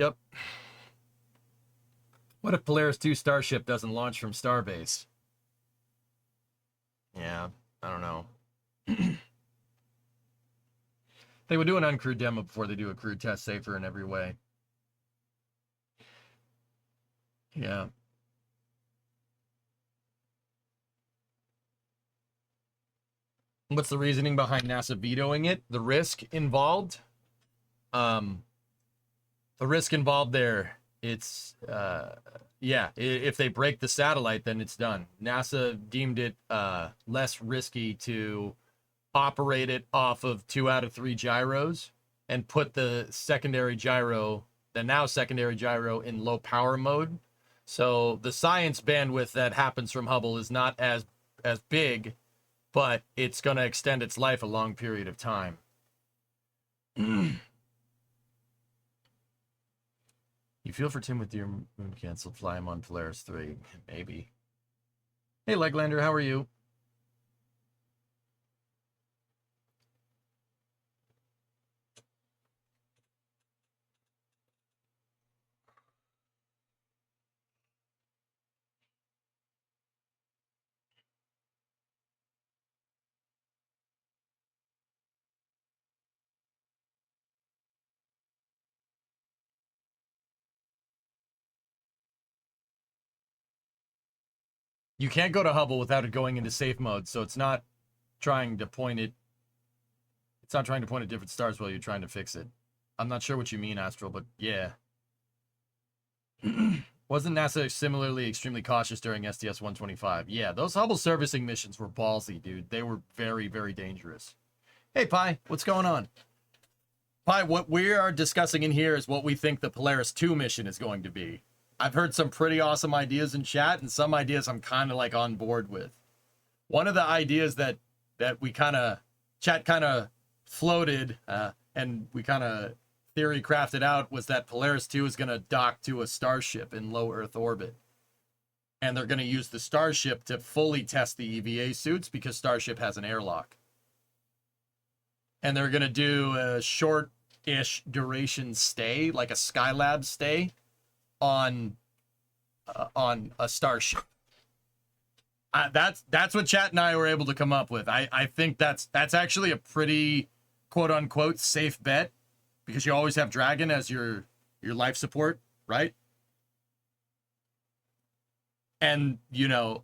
What if Polaris 2 Starship doesn't launch from Starbase? Yeah, I don't know. They would do an uncrewed demo before they do a crewed test, safer in every way. Yeah. What's the reasoning behind NASA vetoing it? The risk involved? The risk involved there, it's, yeah, if they break the satellite, then it's done. NASA deemed it less risky to operate it off of 2 out of 3 gyros and put the secondary gyro, the now secondary gyro, in low power mode. So the science bandwidth that happens from Hubble is not as big, but it's going to extend its life a long period of time. You feel for Tim with your moon canceled, fly him on Polaris 3. Maybe. Hey, Leglander, how are you? You can't go to Hubble without it going into safe mode, so it's not trying to point it. It's not trying to point at different stars while you're trying to fix it. I'm not sure what you mean, Astral, but yeah. Wasn't NASA similarly extremely cautious during STS-125? Yeah, those Hubble servicing missions were ballsy, dude. They were very, very dangerous. Hey, Pi, what's going on? Pi, what we are discussing in here is what we think the Polaris 2 mission is going to be. I've heard some pretty awesome ideas in chat, and some ideas I'm kind of like on board with. One of the ideas that we kind of, chat kind of floated, and we kind of theory crafted out was that Polaris 2 is going to dock to a Starship in low Earth orbit. And they're going to use the Starship to fully test the EVA suits because Starship has an airlock. And they're going to do a short-ish duration stay, like a Skylab stay, on a Starship. That's what Chat and I were able to come up with. I think that's actually a pretty quote-unquote safe bet, because you always have Dragon as your life support, right? And, you know,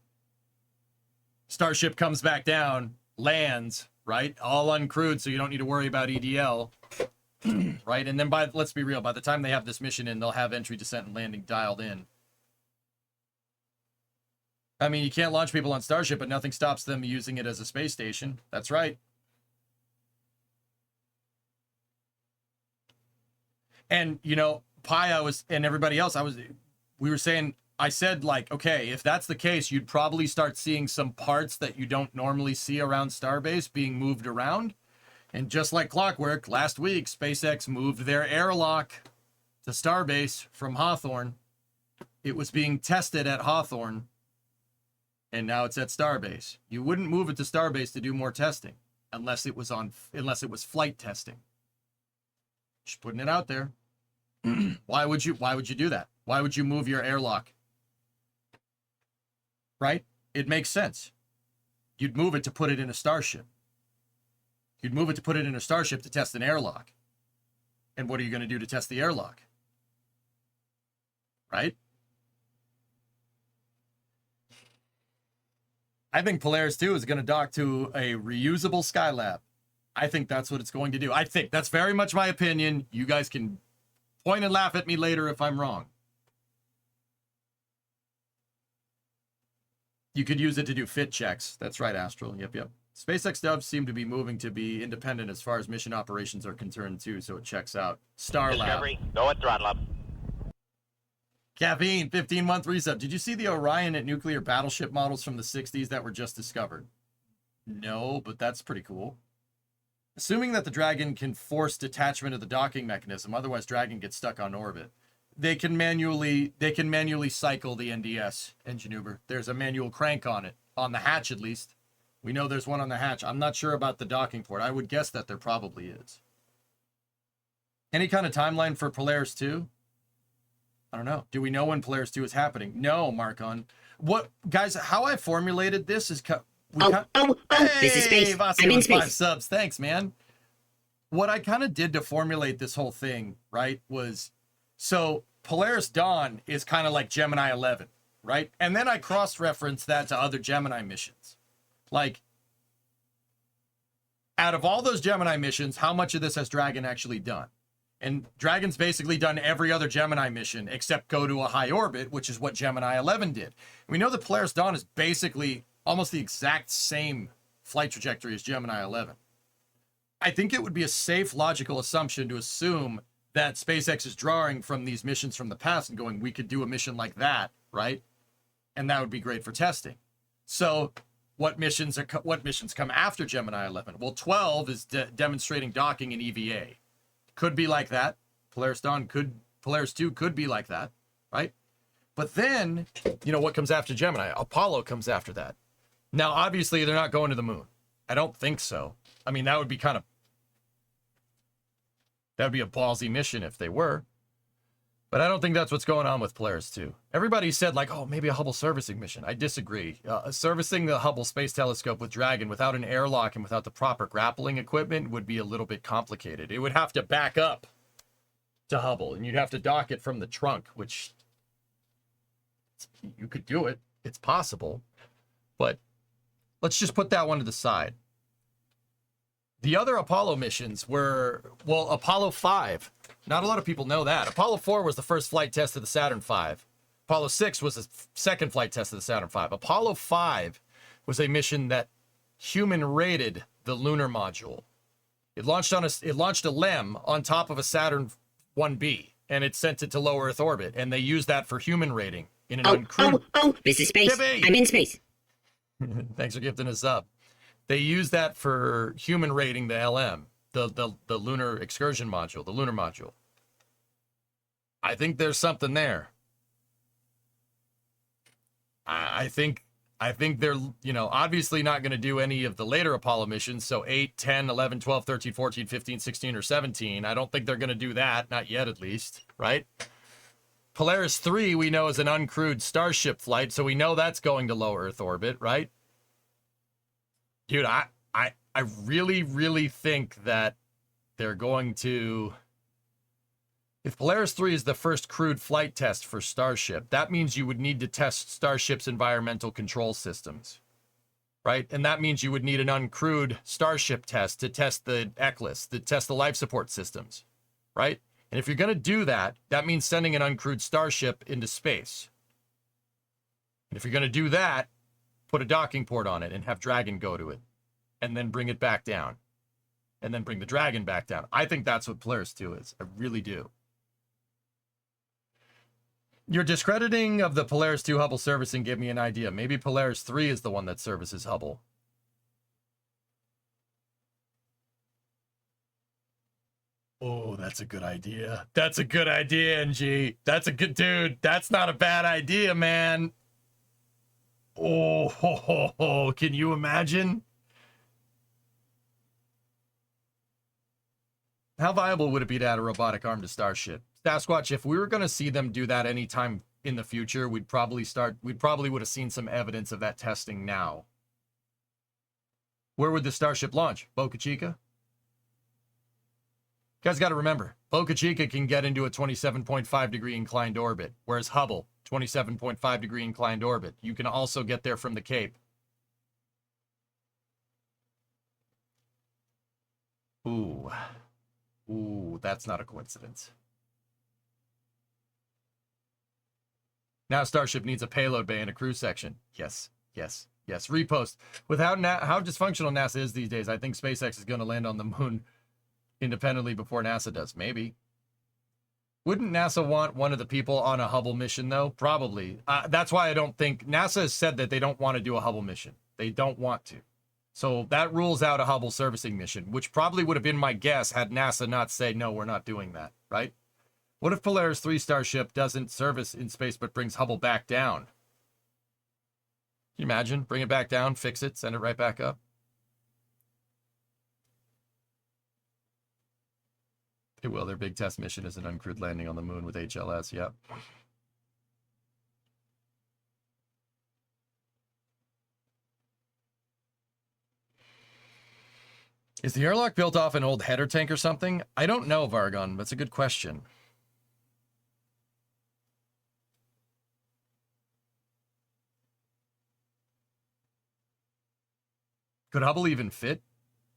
Starship comes back down, lands, right? All uncrewed, so you don't need to worry about EDL, right? And then let's be real, by the time they have this mission in, they'll have entry, descent, and landing dialed in. I mean, you can't launch people on Starship, but nothing stops them using it as a space station. That's right. And, you know, Pi, and everybody else, we were saying, I said, like, okay, if that's the case, you'd probably start seeing some parts that you don't normally see around Starbase being moved around. And just like clockwork, last week, SpaceX moved their airlock to Starbase from Hawthorne. It was being tested at Hawthorne, and now it's at Starbase. You wouldn't move it to Starbase to do more testing unless it was flight testing. Just putting it out there. Why would you do that? Why would you move your airlock? Right? It makes sense. You'd move it to put it in a Starship. You'd move it to put it in a Starship to test an airlock. And what are you going to do to test the airlock? Right? I think Polaris 2 is going to dock to a reusable Skylab. I think that's what it's going to do. I think that's very much my opinion. You guys can point and laugh at me later if I'm wrong. You could use it to do fit checks. That's right, Astral. Yep. SpaceX devs seem to be moving to be independent as far as mission operations are concerned, too, so it checks out. Starlab. Discovery, go at throttle up. Caffeine, 15-month resub. Did you see the Orion and nuclear battleship models from the 60s that were just discovered? No, but that's pretty cool. Assuming that the Dragon can force detachment of the docking mechanism, otherwise Dragon gets stuck on orbit. They can manually cycle the NDS, engine Uber. There's a manual crank on it, on the hatch at least. We know there's one on the hatch. I'm not sure about the docking port. I would guess that there probably is. Any kind of timeline for Polaris 2? I don't know. Do we know when Polaris 2 is happening? No, Marcon. What, guys, how I formulated this is... This is Space. Vasi I'm in with 5 space. subs. Thanks, man. What I kind of did to formulate this whole thing, right, was... So, Polaris Dawn is kind of like Gemini 11, right? And then I cross-referenced that to other Gemini missions. Like, out of all those Gemini missions, how much of this has Dragon actually done? And Dragon's basically done every other Gemini mission except go to a high orbit, which is what Gemini 11 did. We know that Polaris Dawn is basically almost the exact same flight trajectory as Gemini 11. I think it would be a safe, logical assumption to assume that SpaceX is drawing from these missions from the past and going, we could do a mission like that, right? And that would be great for testing. So what missions come after Gemini 11? Well, 12 is demonstrating docking in EVA. Could be like that. Polaris 2 could be like that, right? But then, you know, what comes after Gemini? Apollo comes after that. Now, obviously, they're not going to the moon. I don't think so. I mean, that would be a ballsy mission if they were. But I don't think that's what's going on with Polaris 2. Everybody said, like, oh, maybe a Hubble servicing mission. I disagree. Servicing the Hubble Space Telescope with Dragon without an airlock and without the proper grappling equipment would be a little bit complicated. It would have to back up to Hubble, and you'd have to dock it from the trunk, which you could do it. It's possible. But let's just put that one to the side. The other Apollo missions were, well, Apollo 5. Not a lot of people know that. Apollo 4 was the first flight test of the Saturn V. Apollo 6 was the second flight test of the Saturn V. Apollo 5 was a mission that human-rated the lunar module. It launched a LEM on top of a Saturn 1B, and it sent it to low Earth orbit, and they used that for human rating in an uncrewed... This is space. Yippee! I'm in space. Thanks for gifting us up. They use that for human rating the LM, the lunar excursion module, the lunar module. I think there's something there. I think they're, you know, obviously not going to do any of the later Apollo missions. So 8, 10, 11, 12, 13, 14, 15, 16, or 17. I don't think they're going to do that. Not yet, at least. Right? Polaris 3, we know, is an uncrewed Starship flight. So we know that's going to low Earth orbit, right? Dude, I really, really think that they're going to... If Polaris 3 is the first crewed flight test for Starship, that means you would need to test Starship's environmental control systems, right? And that means you would need an uncrewed Starship test to test the ECLIS, to test the life support systems, right? And if you're going to do that, that means sending an uncrewed Starship into space. And if you're going to do that, put a docking port on it and have Dragon go to it, and then bring it back down, and then bring the Dragon back down. I think that's what Polaris 2 is. I really do. Your discrediting of the Polaris 2 Hubble servicing gave me an idea. Maybe Polaris 3 is the one that services Hubble. Oh, that's a good idea. That's a good idea, NG. That's a good dude. That's not a bad idea, man. Oh, ho, ho, ho. Can you imagine? How viable would it be to add a robotic arm to Starship? Sasquatch, if we were going to see them do that anytime in the future, we probably would have seen some evidence of that testing now. Where would the Starship launch? Boca Chica? You guys got to remember, Boca Chica can get into a 27.5 degree inclined orbit, whereas Hubble, 27.5 degree inclined orbit. You can also get there from the Cape. Ooh, that's not a coincidence. Now Starship needs a payload bay and a crew section. Yes. Repost. With how dysfunctional NASA is these days, I think SpaceX is going to land on the moon independently before NASA does. Maybe. Wouldn't NASA want one of the people on a Hubble mission, though? Probably. That's why I don't think... NASA has said that they don't want to do a Hubble mission. They don't want to. So that rules out a Hubble servicing mission, which probably would have been my guess had NASA not said, no, we're not doing that, right? What if Polaris 3 Starship doesn't service in space but brings Hubble back down? Can you imagine? Bring it back down, fix it, send it right back up? It will. Their big test mission is an uncrewed landing on the moon with HLS. Yep. Is the airlock built off an old header tank or something? I don't know, Vargon. That's a good question. Could Hubble even fit?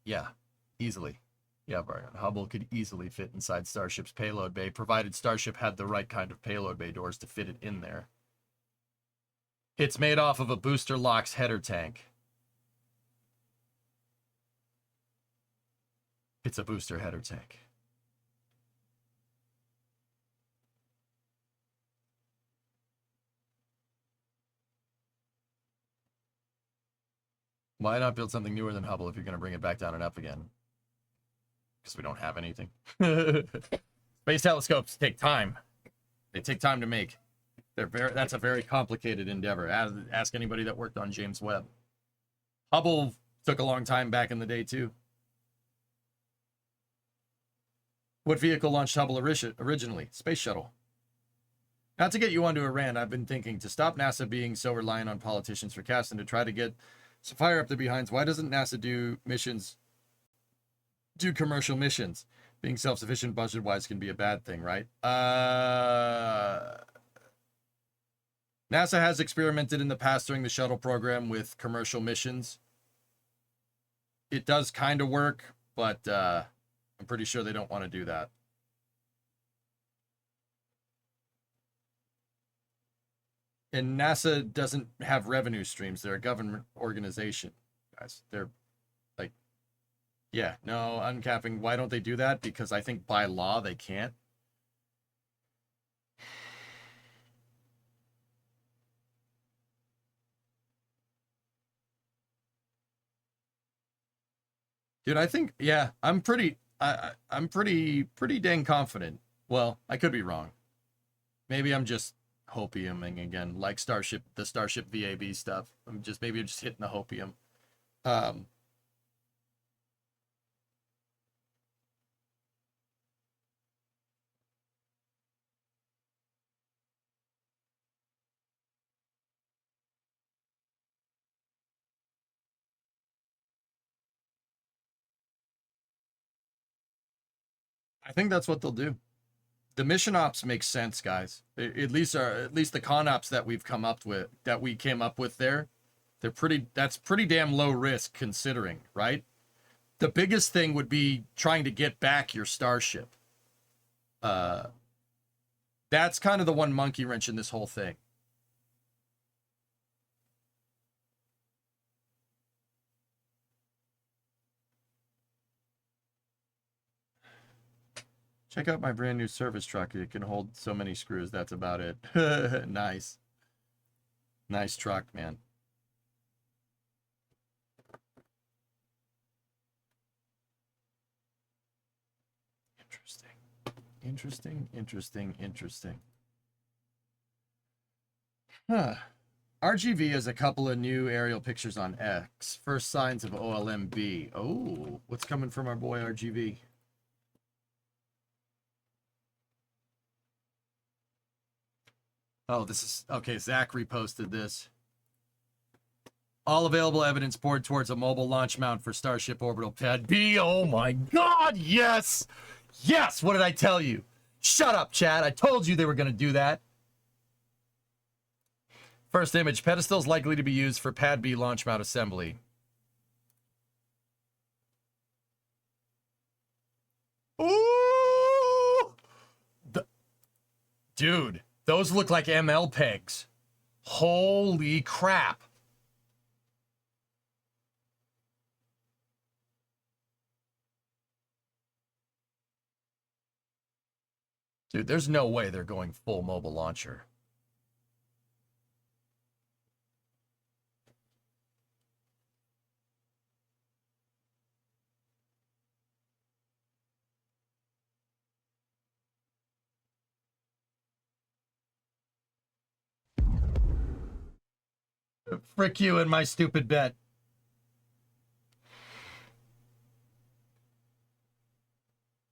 Yeah, easily. Yeah, Vargon. Hubble could easily fit inside Starship's payload bay, provided Starship had the right kind of payload bay doors to fit it in there. It's made off of a booster LOX header tank. It's a booster header tank. Why not build something newer than Hubble if you're going to bring it back down and up again? Because we don't have anything. Space telescopes take time. They take time to make. That's a very complicated endeavor. Ask anybody that worked on James Webb. Hubble took a long time back in the day too. What vehicle launched Hubble originally? Space shuttle. Not to get you onto a rant, I've been thinking to stop NASA being so reliant on politicians for cash and to try to get some fire up the behinds. Why doesn't NASA do commercial missions? Being self-sufficient budget-wise can be a bad thing, right? NASA has experimented in the past during the shuttle program with commercial missions. It does kind of work, but I'm pretty sure they don't want to do that. And NASA doesn't have revenue streams. They're a government organization, guys. They're like, yeah, no, uncapping. Why don't they do that? Because I think by law they can't. Dude, I think, yeah, I'm pretty dang confident. Well, I could be wrong. Maybe I'm just hopiuming again, like the Starship VAB stuff. Maybe I'm just hitting the hopium. I think that's what they'll do. The mission ops makes sense, guys. At least the con ops that we came up with there, that's pretty damn low risk considering, right? The biggest thing would be trying to get back your starship. That's kind of the one monkey wrench in this whole thing. Check out my brand new service truck. It can hold so many screws. That's about it. Nice. Nice truck, man. Interesting. Huh. RGV has a couple of new aerial pictures on X. First signs of OLMB. Oh, what's coming from our boy RGV? Oh, this is okay. Zach reposted this. All available evidence poured towards a mobile launch mount for Starship Orbital Pad B. Oh my God, yes! Yes! What did I tell you? Shut up, Chad. I told you they were going to do that. First image, pedestals likely to be used for Pad B launch mount assembly. Ooh! Dude, those look like ML pegs. Holy crap. Dude, there's no way they're going full mobile launcher. Frick you and my stupid bet.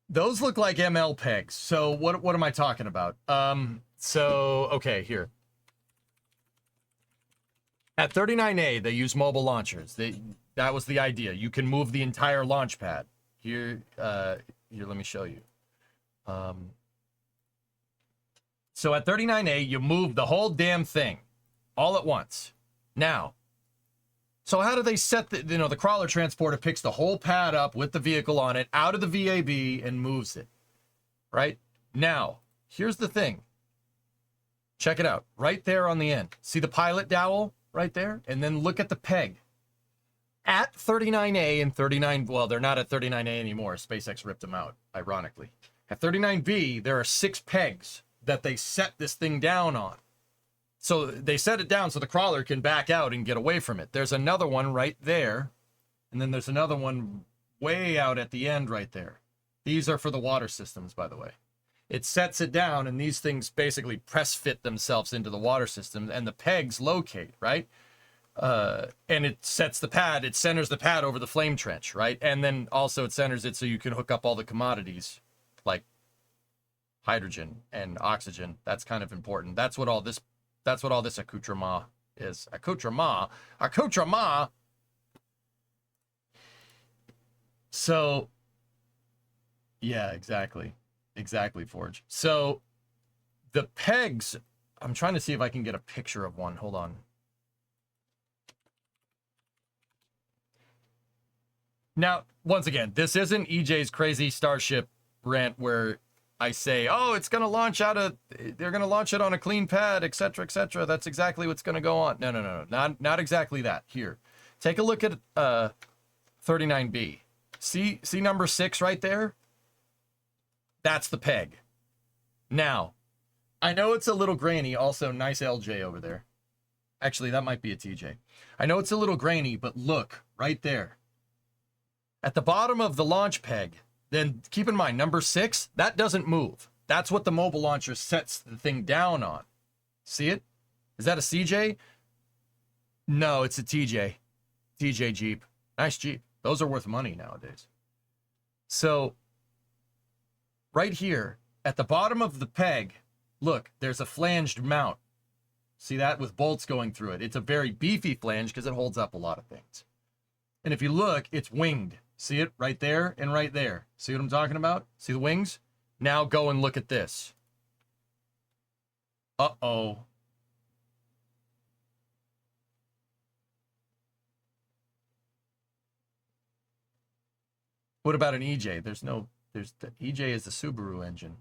Those look like ML pegs. So what am I talking about? So okay, here. At 39A, they use mobile launchers. That was the idea. You can move the entire launch pad. Here, let me show you. So at 39A, you move the whole damn thing all at once. Now, so how do they set the crawler transporter picks the whole pad up with the vehicle on it out of the VAB and moves it, right? Now, here's the thing. Check it out. Right there on the end. See the pilot dowel right there? And then look at the peg. At 39A and 39, well, they're not at 39A anymore. SpaceX ripped them out, ironically. At 39B, there are 6 pegs that they set this thing down on. So they set it down so the crawler can back out and get away from it. There's another one right there. And then there's another one way out at the end right there. These are for the water systems, by the way. it sets it down, and these things basically press fit themselves into the water system, and the pegs locate, right? And it sets the pad, it centers the pad over the flame trench, right? And then also it centers it so you can hook up all the commodities, like hydrogen and oxygen. That's kind of important. That's what all this accoutrement is. Accoutrement. So, yeah, exactly. Exactly, Forge. So, the pegs, I'm trying to see if I can get a picture of one. Hold on. Now, once again, this isn't EJ's crazy Starship rant where I say, oh, they're going to launch it on a clean pad, etc., etc. That's exactly what's going to go on. No. Not exactly that. Here, take a look at 39B. See number 6 right there? That's the peg. Now, I know it's a little grainy. Also, nice LJ over there. Actually, that might be a TJ. I know it's a little grainy, but look, right there. At the bottom of the launch peg, then keep in mind, number 6, that doesn't move. That's what the mobile launcher sets the thing down on. See it? Is that a CJ? No, it's a TJ. TJ Jeep. Nice Jeep. Those are worth money nowadays. So, right here, at the bottom of the peg, look, there's a flanged mount. See that? With bolts going through it. It's a very beefy flange because it holds up a lot of things. And if you look, it's winged. See it right there and right there. See what I'm talking about? See the wings? Now go and look at this. Uh-oh. What about an EJ? The EJ is the Subaru engine.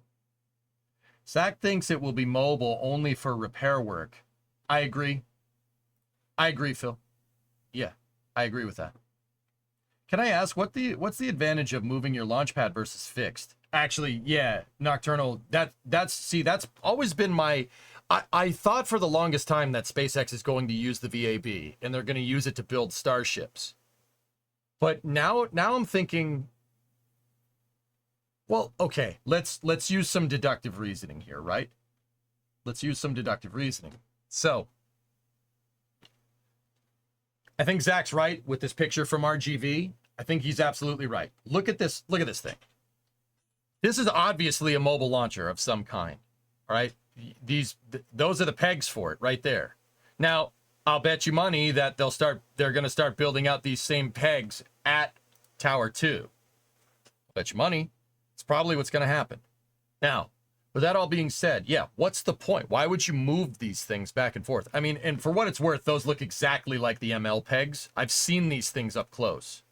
Zach thinks it will be mobile only for repair work. I agree. Phil. Yeah, I agree with that. Can I ask what's the advantage of moving your launch pad versus fixed? Actually, yeah, Nocturnal. That's always been my. I thought for the longest time that SpaceX is going to use the VAB and they're going to use it to build starships. But now I'm thinking, well, okay, let's use some deductive reasoning here, right? Let's use some deductive reasoning. So, I think Zach's right with this picture from RGV. I think he's absolutely right. Look at this thing. This is obviously a mobile launcher of some kind, all right? Those are the pegs for it right there. Now, I'll bet you money that they're going to start building out these same pegs at Tower 2. I'll bet you money. It's probably what's going to happen. Now, with that all being said, yeah, what's the point? Why would you move these things back and forth? I mean, and for what it's worth, those look exactly like the ML pegs. I've seen these things up close.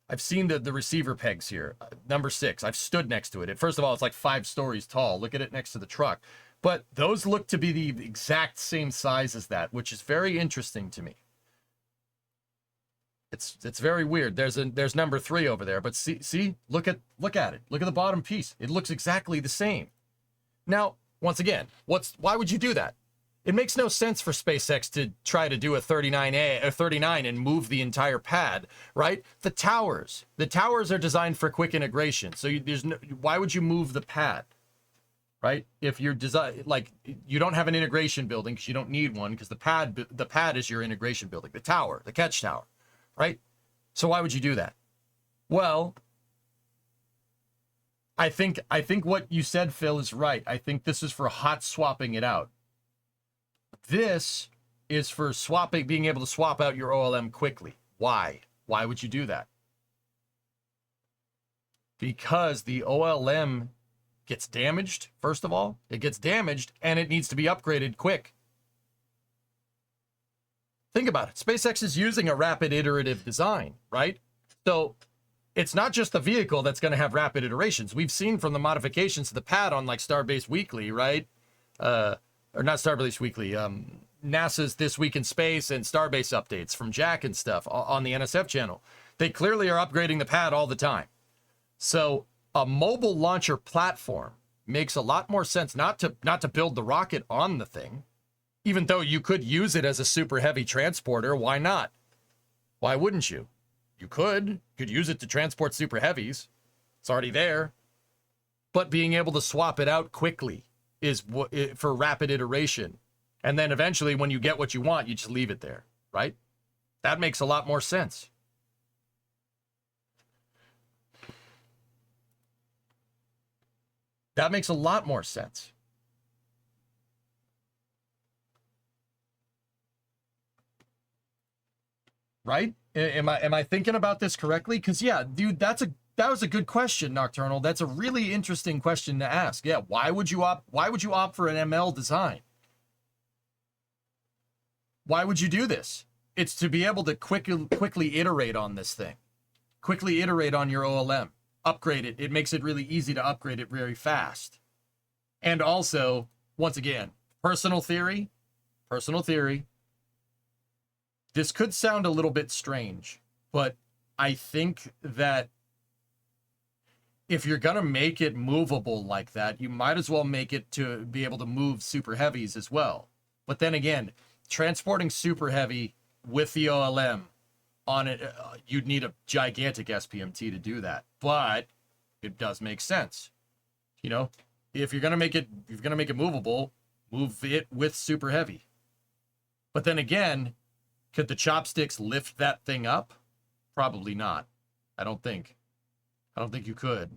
I've seen the receiver pegs here. Number 6, I've stood next to it. First of all, it's like 5 stories tall. Look at it next to the truck. But those look to be the exact same size as that, which is very interesting to me. It's very weird. There's number 3 over there, but see, look at it. Look at the bottom piece. It looks exactly the same. Now, once again, why would you do that? It makes no sense for SpaceX to try to do a 39 and move the entire pad, right? The towers are designed for quick integration. So why would you move the pad? Right? If you're you don't have an integration building because you don't need one because the pad is your integration building, the tower, the catch tower, right? So why would you do that? Well, I think what you said, Phil, is right. I think this is for hot swapping it out. This is for being able to swap out your OLM quickly. Why? Why would you do that? Because the OLM gets damaged, first of all. It gets damaged, and it needs to be upgraded quick. Think about it. SpaceX is using a rapid iterative design, right? So it's not just the vehicle that's going to have rapid iterations. We've seen from the modifications to the pad on like Starbase Weekly, right? Or not Starbase Weekly, NASA's This Week in Space and Starbase updates from Jack and stuff on the NSF channel. They clearly are upgrading the pad all the time. So a mobile launcher platform makes a lot more sense not to build the rocket on the thing, even though you could use it as a super heavy transporter. Why not? Why wouldn't you? You could use it to transport super heavies. It's already there. but being able to swap it out quickly is for rapid iteration. And then eventually when you get what you want, you just leave it there, right? That makes a lot more sense. That makes a lot more sense. Right? Am I thinking about this correctly? Because yeah, dude, that was a good question, Nocturnal. That's a really interesting question to ask. Yeah, why would you opt for an ML design? Why would you do this? It's to be able to quickly iterate on this thing. Quickly iterate on your OLM. Upgrade it. It makes it really easy to upgrade it very fast. And also, once again, personal theory. This could sound a little bit strange, but I think that if you're going to make it movable like that, you might as well make it to be able to move super heavies as well. But then again, transporting super heavy with the OLM on it, you'd need a gigantic SPMT to do that. But it does make sense. You know, if you're going to make it movable, move it with super heavy. But then again, could the chopsticks lift that thing up? Probably not. I don't think you could.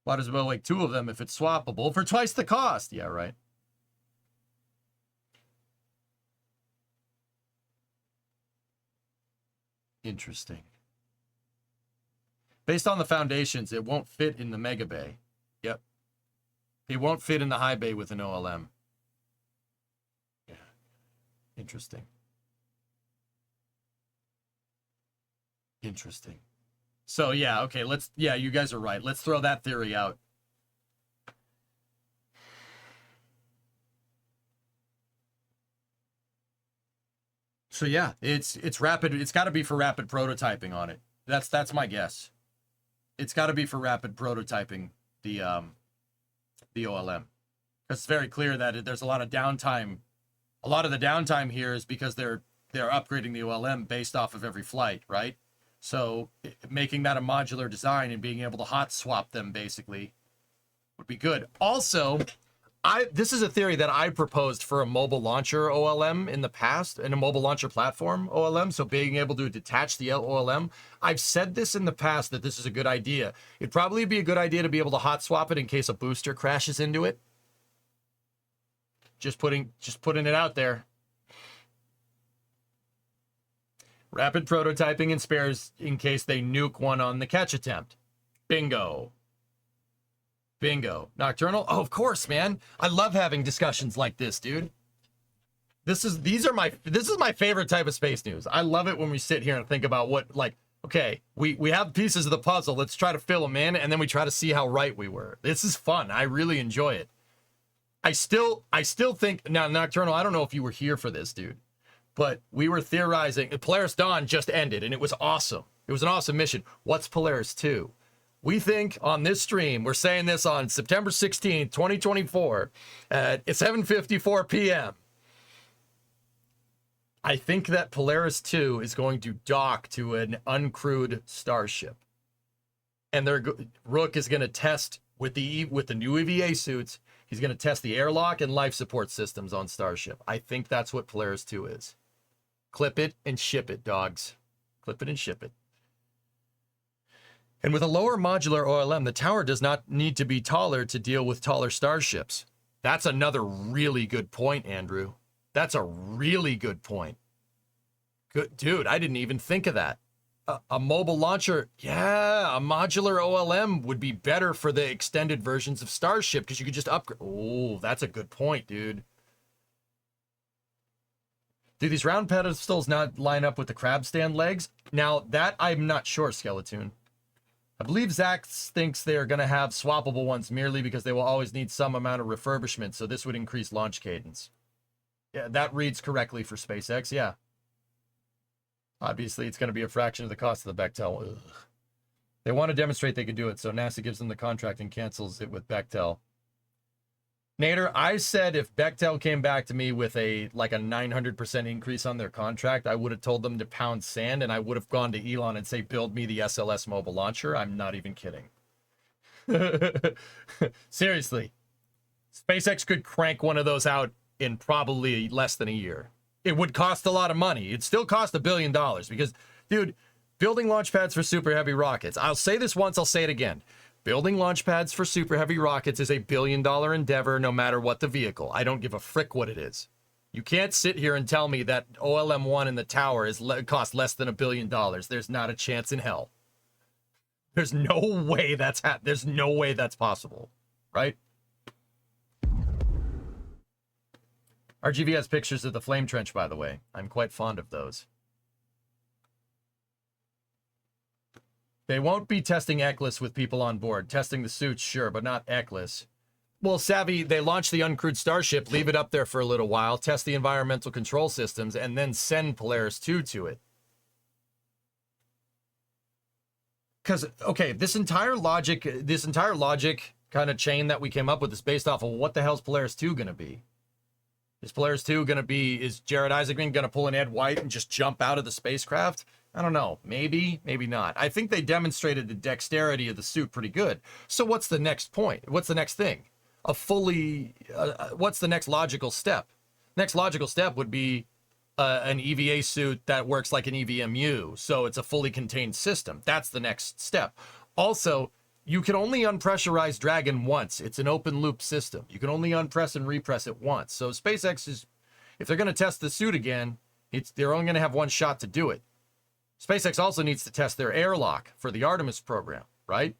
Might as well make two of them if it's swappable for twice the cost. Yeah, right. Interesting. Based on the foundations, it won't fit in the Mega Bay. Yep. It won't fit in the high bay with an OLM. Yeah. Interesting. Interesting. So yeah, okay, you guys are right. Let's throw that theory out. So yeah, it's rapid. It's got to be for rapid prototyping on it. That's my guess. It's got to be for rapid prototyping the OLM. It's very clear that there's a lot of downtime. A lot of the downtime here is because they're upgrading the OLM based off of every flight, right? So making that a modular design and being able to hot swap them basically would be good. Also, this is a theory that I proposed for a mobile launcher OLM in the past, and a mobile launcher platform OLM, so being able to detach the OLM. I've said this in the past that this is a good idea. It'd probably be a good idea to be able to hot swap it in case a booster crashes into it. Just putting it out there. Rapid prototyping and spares in case they nuke one on the catch attempt. Bingo. Bingo. Nocturnal? Oh, of course, man. I love having discussions like this, dude. This is my favorite type of space news. I love it when we sit here and think about what, like, okay, we have pieces of the puzzle. Let's try to fill them in, and then we try to see how right we were. This is fun. I really enjoy it. I still think, now, Nocturnal, I don't know if you were here for this, dude, but we were theorizing. Polaris Dawn just ended, and it was awesome. It was an awesome mission. What's Polaris 2? We think on this stream, we're saying this on September 16th, 2024, at 7:54 p.m. I think that Polaris 2 is going to dock to an uncrewed starship. And Rook is going to test with the new EVA suits. He's going to test the airlock and life support systems on Starship. I think that's what Polaris 2 is. Clip it and ship it, dogs. Clip it and ship it. And with a lower modular OLM, the tower does not need to be taller to deal with taller starships. That's another really good point, Andrew. That's a really good point. Good, dude, I didn't even think of that. A mobile launcher, yeah, a modular OLM would be better for the extended versions of Starship because you could just upgrade. Oh, that's a good point, dude. Do these round pedestals not line up with the crab stand legs? Now, that I'm not sure, Skeleton. I believe Zach thinks they're going to have swappable ones merely because they will always need some amount of refurbishment, so this would increase launch cadence. Yeah, that reads correctly for SpaceX, yeah. Obviously, it's going to be a fraction of the cost of the Bechtel. Ugh. They want to demonstrate they can do it, so NASA gives them the contract and cancels it with Bechtel. Nader, I said if Bechtel came back to me with a 900% increase on their contract, I would have told them to pound sand, and I would have gone to Elon and say, build me the SLS mobile launcher. I'm not even kidding. Seriously, SpaceX could crank one of those out in probably less than a year. It would cost a lot of money. It'd still cost $1 billion because, dude, building launch pads for super heavy rockets. I'll say this once, I'll say it again. Building launch pads for super heavy rockets is a $1 billion endeavor no matter what the vehicle. I don't give a frick what it is. You can't sit here and tell me that OLM-1 in the tower cost less than $1 billion. There's not a chance in hell. There's no way there's no way that's possible, right? RGV has pictures of the flame trench, by the way. I'm quite fond of those. They won't be testing Eclipse with people on board. Testing the suits, sure, but not Eclipse. Well, Savvy, they launch the uncrewed Starship, leave it up there for a little while, test the environmental control systems, and then send Polaris 2 to it. Because, okay, this entire logic kind of chain that we came up with is based off of what the hell's Polaris 2 going to be? Is Polaris 2 going to be, is Jared Isaacman going to pull an Ed White and just jump out of the spacecraft? I don't know. Maybe, maybe not. I think they demonstrated the dexterity of the suit pretty good. So what's the next point? What's the next thing? What's the next logical step? Next logical step would be an EVA suit that works like an EVMU. So it's a fully contained system. That's the next step. Also, you can only unpressurize Dragon once. It's an open loop system. You can only unpress and repress it once. So SpaceX is, if they're going to test the suit again, they're only going to have one shot to do it. SpaceX also needs to test their airlock for the Artemis program, right?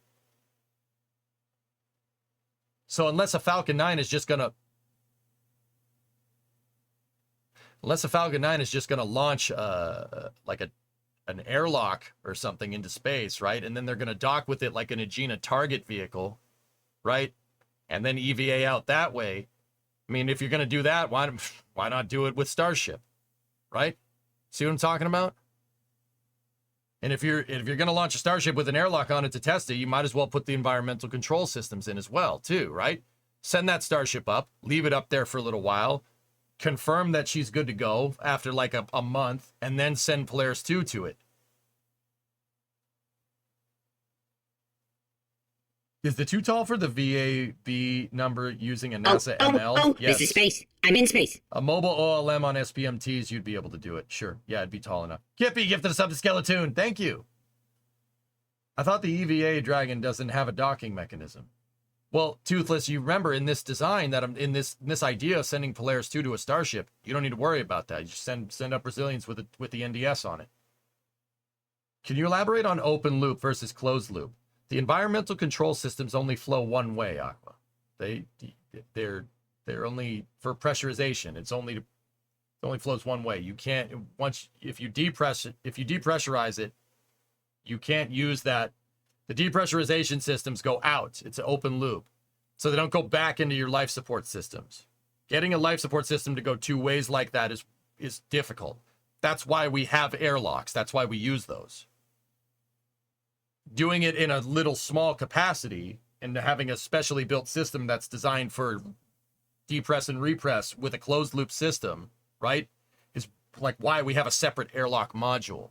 So unless a Falcon 9 is just going to launch like an airlock or something into space, right? And then they're going to dock with it like an Agena target vehicle, right? And then EVA out that way. I mean, if you're going to do that, why not do it with Starship, right? See what I'm talking about? And if you're going to launch a Starship with an airlock on it to test it, you might as well put the environmental control systems in as well, too, right? Send that Starship up, leave it up there for a little while, confirm that she's good to go after like a month, and then send Polaris 2 to it. Is the too tall for the VAB number using a NASA ML? Yes. This is space. I'm in space. A mobile OLM on SPMTs, you'd be able to do it. Sure. Yeah, it'd be tall enough. Kippy, gifted us up to Skeleton. Thank you. I thought the EVA Dragon doesn't have a docking mechanism. Well, Toothless, you remember in this design that I'm in this idea of sending Polaris 2 to a Starship, you don't need to worry about that. You just send up Brazilians with the NDS on it. Can you elaborate on open loop versus closed loop? The environmental control systems only flow one way, Aqua. They're only for pressurization. It only flows one way. You can't if you depressurize it, you can't use that. The depressurization systems go out. It's an open loop. So they don't go back into your life support systems. Getting a life support system to go two ways like that is difficult. That's why we have airlocks. That's why we use those. Doing it in a little small capacity and having a specially built system that's designed for depress and repress with a closed loop system, right, is like why we have a separate airlock module.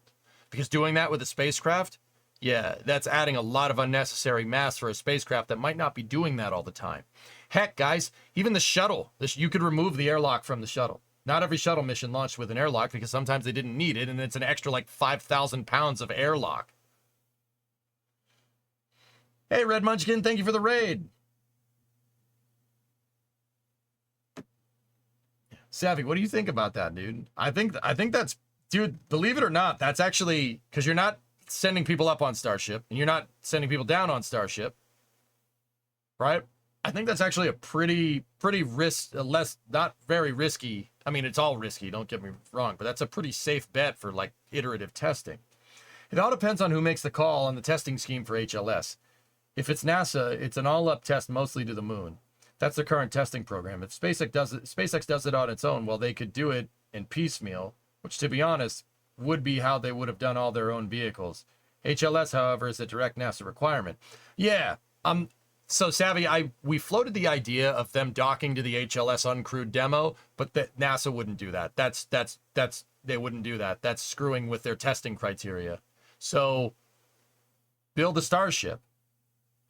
Because doing that with a spacecraft, yeah, that's adding a lot of unnecessary mass for a spacecraft that might not be doing that all the time. Heck, guys, even the shuttle, you could remove the airlock from the shuttle. Not every shuttle mission launched with an airlock because sometimes they didn't need it, and it's an extra like 5,000 pounds of airlock. Hey, Red Munchkin, thank you for the raid. Savvy, what do you think about that, dude? I think that's, dude, believe it or not, that's actually, because you're not sending people up on Starship, and you're not sending people down on Starship, right? I think that's actually a pretty not very risky. I mean, it's all risky, don't get me wrong, but that's a pretty safe bet for like iterative testing. It all depends on who makes the call on the testing scheme for HLS. If it's NASA, it's an all-up test mostly to the moon. That's the current testing program. If SpaceX does it on its own, well, they could do it in piecemeal, which, to be honest, would be how they would have done all their own vehicles. HLS, however, is a direct NASA requirement. Yeah, so Savvy, we floated the idea of them docking to the HLS uncrewed demo, but that NASA wouldn't do that. They wouldn't do that. That's screwing with their testing criteria. So build a Starship.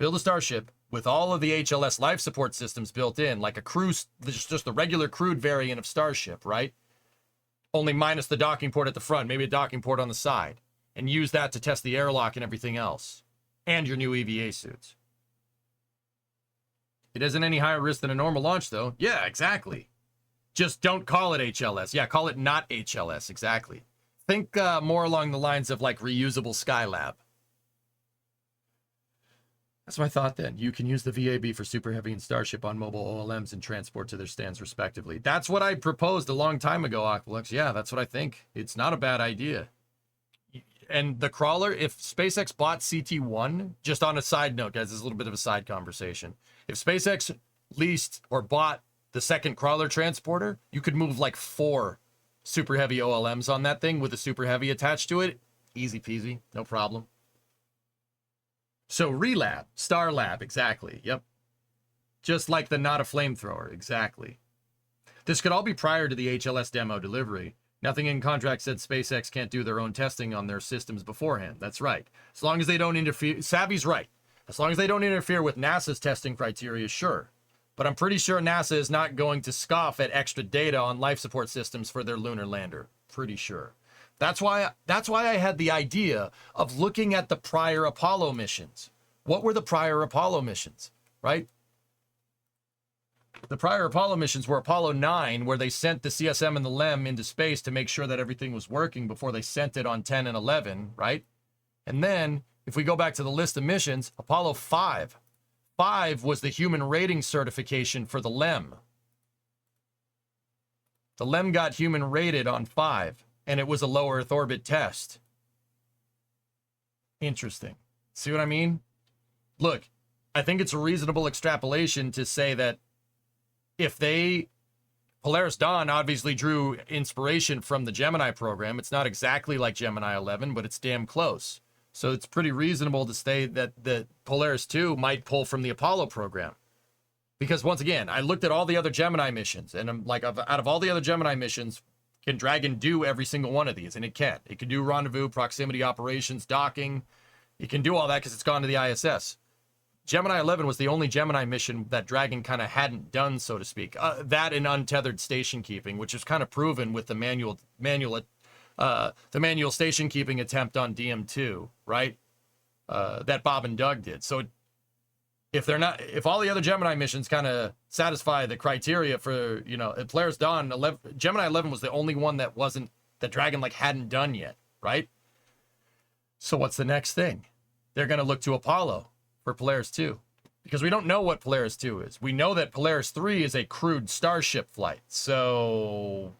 Build a Starship with all of the HLS life support systems built in, like a cruise, just the regular crewed variant of Starship, right? Only minus the docking port at the front, maybe a docking port on the side, and use that to test the airlock and everything else, and your new EVA suits. It isn't any higher risk than a normal launch, though. Yeah, exactly. Just don't call it HLS. Yeah, call it not HLS, exactly. Think more along the lines of like reusable Skylab. That's my thought then. You can use the VAB for Super Heavy and Starship on mobile OLMs and transport to their stands respectively. That's what I proposed a long time ago, Aqualux. Yeah, that's what I think. It's not a bad idea. And the crawler, if SpaceX bought CT1, just on a side note, guys, this is a little bit of a side conversation. If SpaceX leased or bought the second crawler transporter, you could move like 4 Super Heavy OLMs on that thing with a Super Heavy attached to it. Easy peasy, no problem. So Relab, Star Lab, exactly. Yep. Just like the not a flamethrower, exactly. This could all be prior to the HLS demo delivery. Nothing in contract said SpaceX can't do their own testing on their systems beforehand. That's right. As long as they don't interfere, Savvy's right. As long as they don't interfere with NASA's testing criteria, sure. But I'm pretty sure NASA is not going to scoff at extra data on life support systems for their lunar lander. Pretty sure. That's why I had the idea of looking at the prior Apollo missions. What were the prior Apollo missions, right? The prior Apollo missions were Apollo 9, where they sent the CSM and the LEM into space to make sure that everything was working before they sent it on 10 and 11, right? And then, if we go back to the list of missions, Apollo 5. 5 was the human rating certification for the LEM. The LEM got human rated on 5. And it was a low Earth orbit test. Interesting. See what I mean? Look, I think it's a reasonable extrapolation to say that if Polaris Dawn obviously drew inspiration from the Gemini program. It's not exactly like Gemini 11, but it's damn close. So it's pretty reasonable to say that the Polaris 2 might pull from the Apollo program. Because once again, I looked at all the other Gemini missions, and I'm like, out of all the other Gemini missions, can Dragon do every single one of these? And it can. It can do rendezvous, proximity operations, docking. It can do all that because it's gone to the ISS. Gemini 11 was the only Gemini mission that Dragon kind of hadn't done, so to speak. That and untethered station keeping, which is kind of proven with the manual station keeping attempt on DM2, right? That Bob and Doug did. So if all the other Gemini missions kind of satisfy the criteria for, Polaris Dawn, Gemini 11 was the only one that Dragon hadn't done yet, right? So what's the next thing? They're going to look to Apollo for Polaris 2, because we don't know what Polaris 2 is. We know that Polaris 3 is a crewed Starship flight. So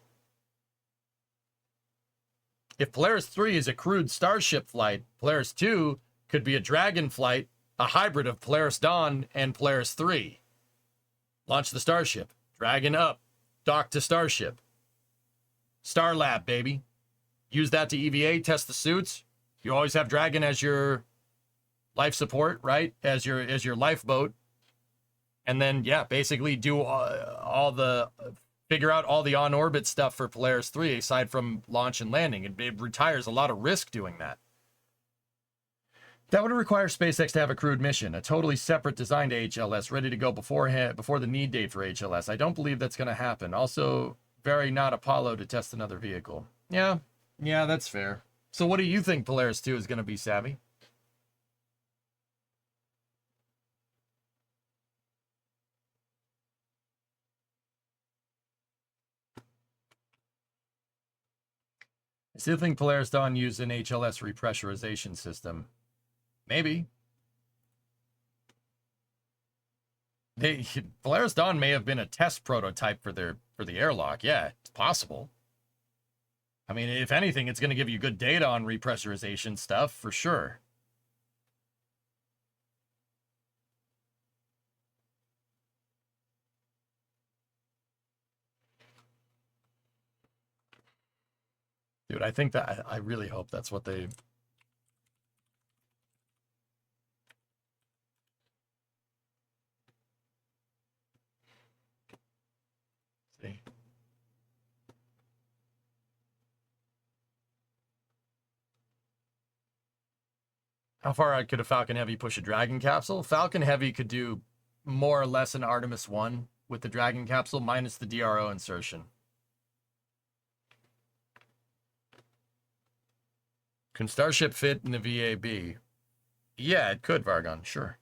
if Polaris 3 is a crewed Starship flight, Polaris 2 could be a Dragon flight, a hybrid of Polaris Dawn and Polaris 3. Launch the Starship. Dragon up. Dock to Starship. Star Lab, baby. Use that to EVA, test the suits. You always have Dragon as your life support, right? As your lifeboat. And then, basically do figure out all the on-orbit stuff for Polaris 3, aside from launch and landing. It retires a lot of risk doing that. That would require SpaceX to have a crewed mission, a totally separate design to HLS, ready to go before the need date for HLS. I don't believe that's going to happen. Also, very not Apollo to test another vehicle. Yeah, that's fair. So what do you think Polaris 2 is going to be, Savvy? I still think Polaris Dawn used an HLS repressurization system. Maybe. Polaris Dawn may have been a test prototype for the airlock. Yeah, it's possible. I mean, if anything, it's going to give you good data on repressurization stuff, for sure. Dude, I think that, I really hope that's what they... See? How far out could a Falcon Heavy push a Dragon capsule? Falcon Heavy could do more or less an Artemis 1 with the Dragon capsule minus the DRO insertion. Can Starship fit in the VAB? Yeah, it could, Vargon, sure.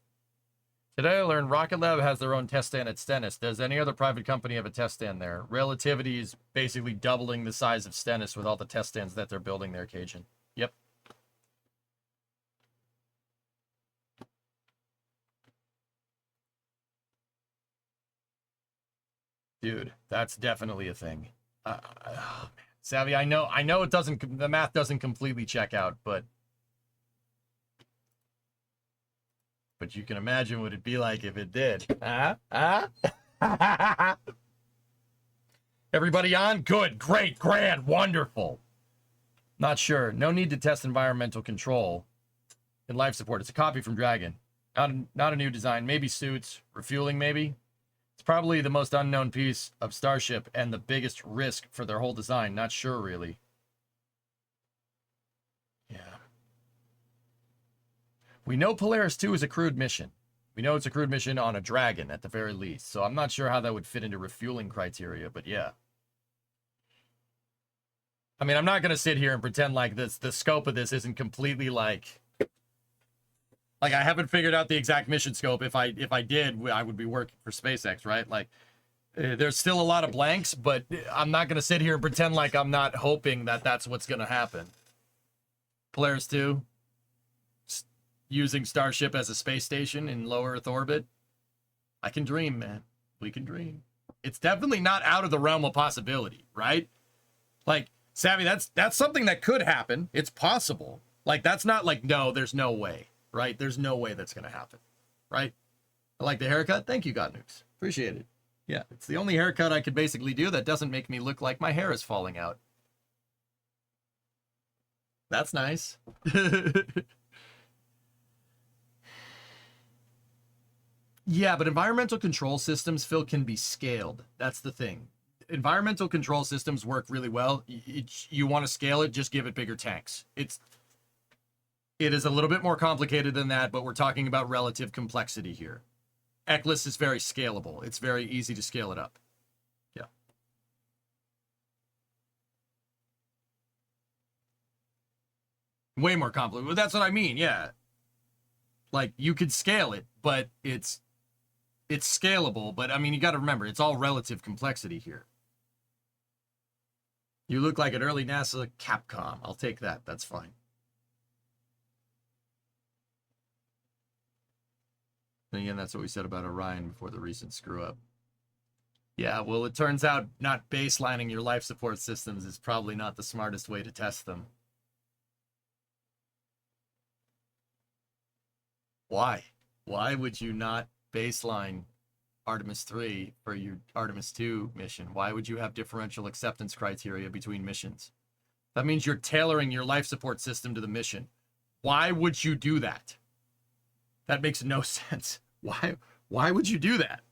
Today I learned Rocket Lab has their own test stand at Stennis. Does any other private company have a test stand there? Relativity is basically doubling the size of Stennis with all the test stands that they're building there, Cajun. Yep. Dude, that's definitely a thing. Oh, man. Savvy, I know it doesn't, the math doesn't completely check out, but you can imagine what it'd be like if it did. Everybody on? Good, great, grand, wonderful. Not sure. No need to test environmental control in life support. It's a copy from Dragon. Not a new design. Maybe suits, refueling maybe. It's probably the most unknown piece of Starship and the biggest risk for their whole design. Not sure, really. Yeah. We know Polaris 2 is a crewed mission. We know it's a crewed mission on a Dragon, at the very least. So I'm not sure how that would fit into refueling criteria, but yeah. I mean, I'm not going to sit here and pretend like the scope of this isn't completely like I haven't figured out the exact mission scope. If I did, I would be working for SpaceX, right? Like, there's still a lot of blanks, but I'm not going to sit here and pretend like I'm not hoping that that's what's going to happen. Polaris 2, using Starship as a space station in low Earth orbit. I can dream, man. We can dream. It's definitely not out of the realm of possibility, right? Like, Savvy, that's something that could happen. It's possible. Like, that's not like, no, there's no way. Right? There's no way that's going to happen. Right? I like the haircut. Thank you, God Nukes. Appreciate it. Yeah, it's the only haircut I could basically do that doesn't make me look like my hair is falling out. That's nice. Yeah, but environmental control systems, Phil, can be scaled. That's the thing. Environmental control systems work really well. You want to scale it, just give it bigger tanks. It is a little bit more complicated than that, but we're talking about relative complexity here. Eclipse is very scalable. It's very easy to scale it up. Yeah. Way more complicated. But that's what I mean, yeah. Like, you could scale it, but it's scalable. But, I mean, you got to remember, it's all relative complexity here. You look like an early NASA Capcom. I'll take that. That's fine. And again, that's what we said about Orion before the recent screw up. Yeah, well, it turns out not baselining your life support systems is probably not the smartest way to test them. Why? Why would you not baseline Artemis 3 for your Artemis 2 mission? Why would you have differential acceptance criteria between missions? That means you're tailoring your life support system to the mission. Why would you do that? That makes no sense. Why would you do that?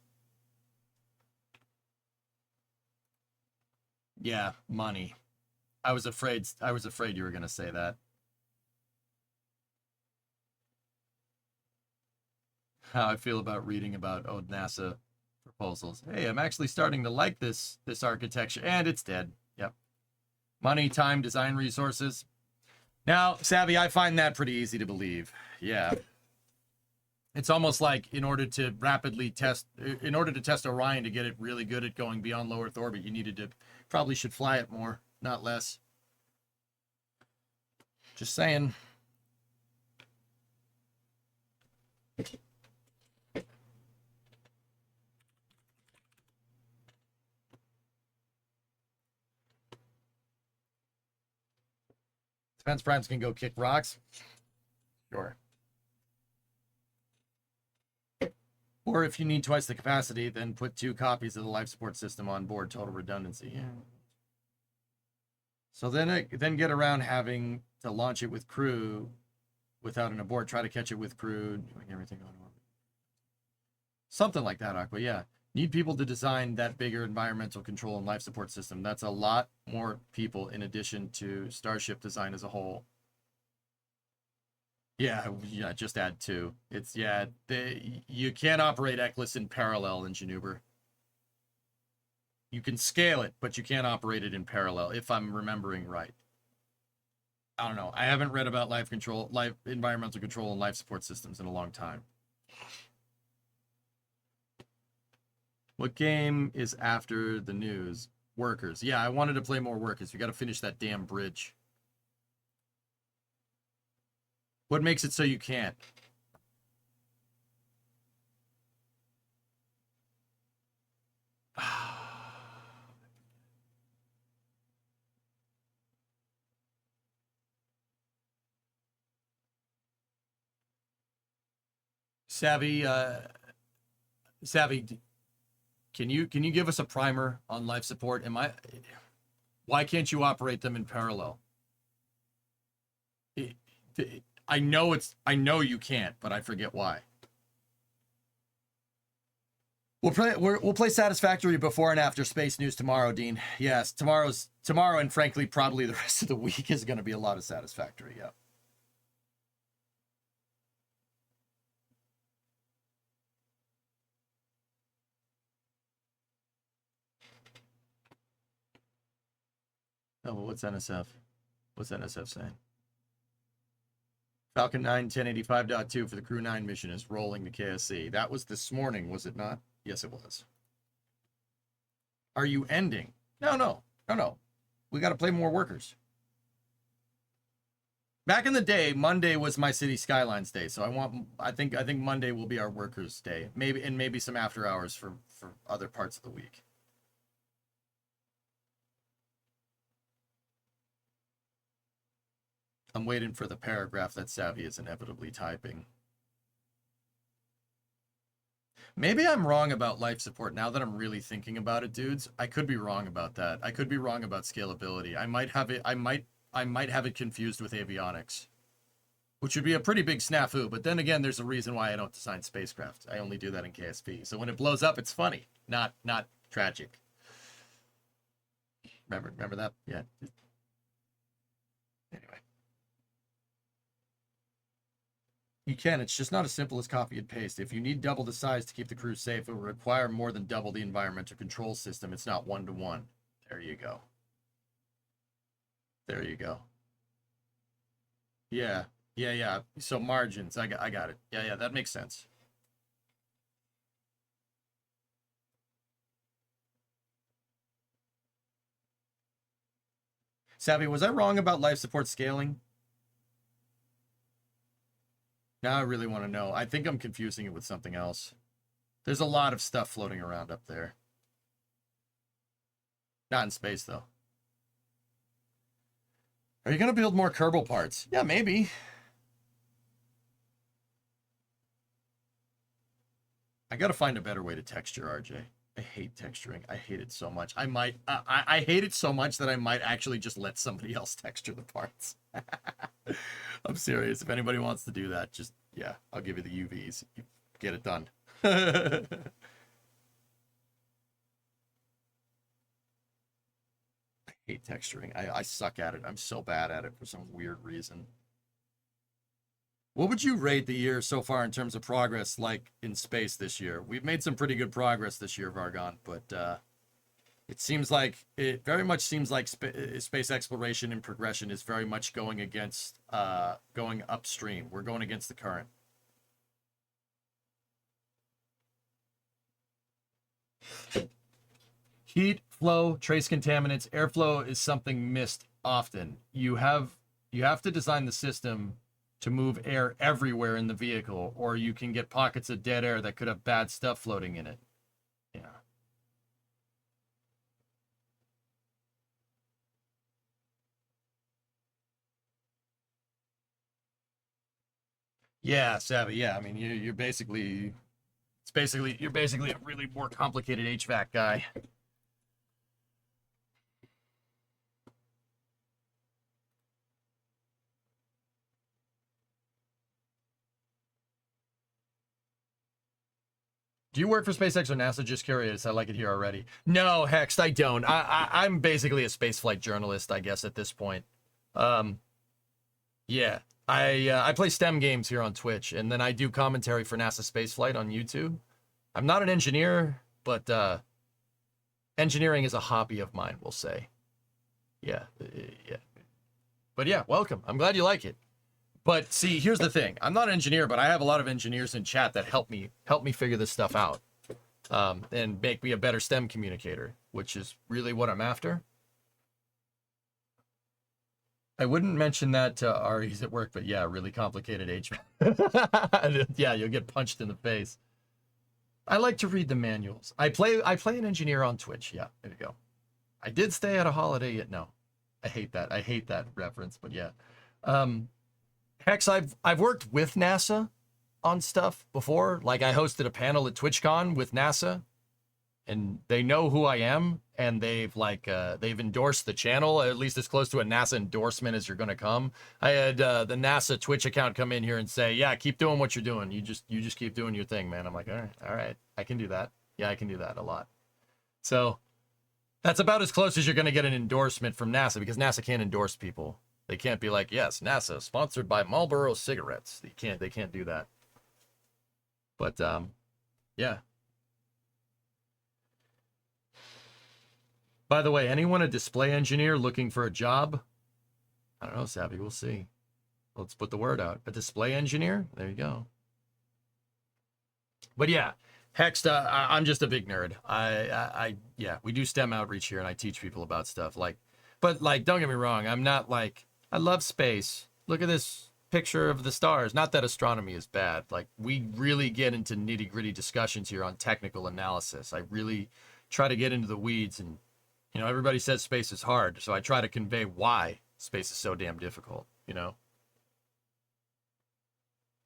Yeah, money. I was afraid you were going to say that. How I feel about reading about old NASA proposals. Hey, I'm actually starting to like this architecture, and it's dead. Yep. Money, time, design resources. Now, Savvy, I find that pretty easy to believe. Yeah. It's almost like in order to test Orion to get it really good at going beyond low Earth orbit, you probably should fly it more, not less. Just saying. Defense primes can go kick rocks. Sure. Or if you need twice the capacity, then put 2 copies of the life support system on board. Total redundancy. Yeah. So then get around having to launch it with crew without an abort. Try to catch it with crew, doing everything on orbit. Something like that, Aqua. Yeah. Need people to design that bigger environmental control and life support system. That's a lot more people in addition to Starship design as a whole. Yeah, just add 2. It's, yeah, you can't operate Eclipse in parallel in Januber. You can scale it, but you can't operate it in parallel, if I'm remembering right. I don't know. I haven't read about life environmental control and life support systems in a long time. What game is after the news? Workers. Yeah, I wanted to play more Workers. We got to finish that damn bridge. What makes it so you can't? Savvy, can you give us a primer on life support? Why can't you operate them in parallel? I know you can't, but I forget why. We'll play Satisfactory before and after Space News tomorrow, Dean. Yes, tomorrow and frankly probably the rest of the week is going to be a lot of Satisfactory. Yeah. Oh, well, what's NSF? What's NSF saying? Falcon 9 1085.2 for the Crew 9 mission is rolling to KSC. That was this morning, was it not? Yes, it was. Are you ending? No. We got to play more Workers. Back in the day, Monday was my City Skylines day, so I think Monday will be our Workers day. Maybe some after hours for other parts of the week. I'm waiting for the paragraph that Savvy is inevitably typing. Maybe I'm wrong about life support now that I'm really thinking about it, dudes. I could be wrong about that. I could be wrong about scalability. I might have it confused with avionics, which would be a pretty big snafu. But then again, there's a reason why I don't design spacecraft. I only do that in KSP. So when it blows up, it's funny, not tragic. Remember that? Yeah. Anyway. You can. It's just not as simple as copy and paste. If you need double the size to keep the crew safe, it will require more than double the environmental control system. It's not 1-to-1. There you go. There you go. Yeah. So margins. I got it. Yeah, that makes sense. Savvy, was I wrong about life support scaling? Now I really want to know. I think I'm confusing it with something else. There's a lot of stuff floating around up there. Not in space, though. Are you going to build more Kerbal parts? Yeah, maybe. I got to find a better way to texture, RJ. I hate texturing. I hate it so much. I hate it so much that I might actually just let somebody else texture the parts. I'm serious. If anybody wants to do that, just, yeah, I'll give you the UVs. Get it done. I hate texturing. I suck at it. I'm so bad at it for some weird reason. What would you rate the year so far in terms of progress, like in space this year? We've made some pretty good progress this year, Vargon, but it very much seems like space exploration and progression is very much going upstream. We're going against the current. Heat, flow, trace contaminants, airflow is something missed often. You have to design the system to move air everywhere in the vehicle, or you can get pockets of dead air that could have bad stuff floating in it. Yeah. Yeah, Savvy. Yeah, I mean, you're basically a really more complicated HVAC guy. Do you work for SpaceX or NASA? Just curious. I like it here already. No, Hext, I don't. I'm basically a spaceflight journalist, I guess, at this point. Yeah. I play STEM games here on Twitch, and then I do commentary for NASA spaceflight on YouTube. I'm not an engineer, but engineering is a hobby of mine, we'll say. Yeah. But yeah, welcome. I'm glad you like it. But see, here's the thing. I'm not an engineer, but I have a lot of engineers in chat that help me figure this stuff out, and make me a better STEM communicator, which is really what I'm after. I wouldn't mention that to Ari's at work, but yeah, really complicated HVAC. Yeah, you'll get punched in the face. I like to read the manuals. I play an engineer on Twitch. Yeah, there you go. I did stay at a Holiday Inn. No, I hate that. I hate that reference, but yeah. Hex, I've worked with NASA on stuff before. Like I hosted a panel at TwitchCon with NASA, and they know who I am, and they've endorsed the channel, at least as close to a NASA endorsement as you're gonna come. I had the NASA Twitch account come in here and say, "Yeah, keep doing what you're doing. You just keep doing your thing, man." I'm like, all right, I can do that. Yeah, I can do that a lot. So that's about as close as you're gonna get an endorsement from NASA, because NASA can't endorse people. They can't be like, "Yes, NASA sponsored by Marlboro cigarettes." They can't do that. But yeah. By the way, anyone a display engineer looking for a job? I don't know, Savvy. We'll see. Let's put the word out. A display engineer? There you go. But yeah, Hex, I'm just a big nerd. Yeah, we do STEM outreach here, and I teach people about stuff. But don't get me wrong. I'm not like, I love space. Look at this picture of the stars. Not that astronomy is bad. We really get into nitty-gritty discussions here on technical analysis. I really try to get into the weeds, and everybody says space is hard, so I try to convey why space is so damn difficult,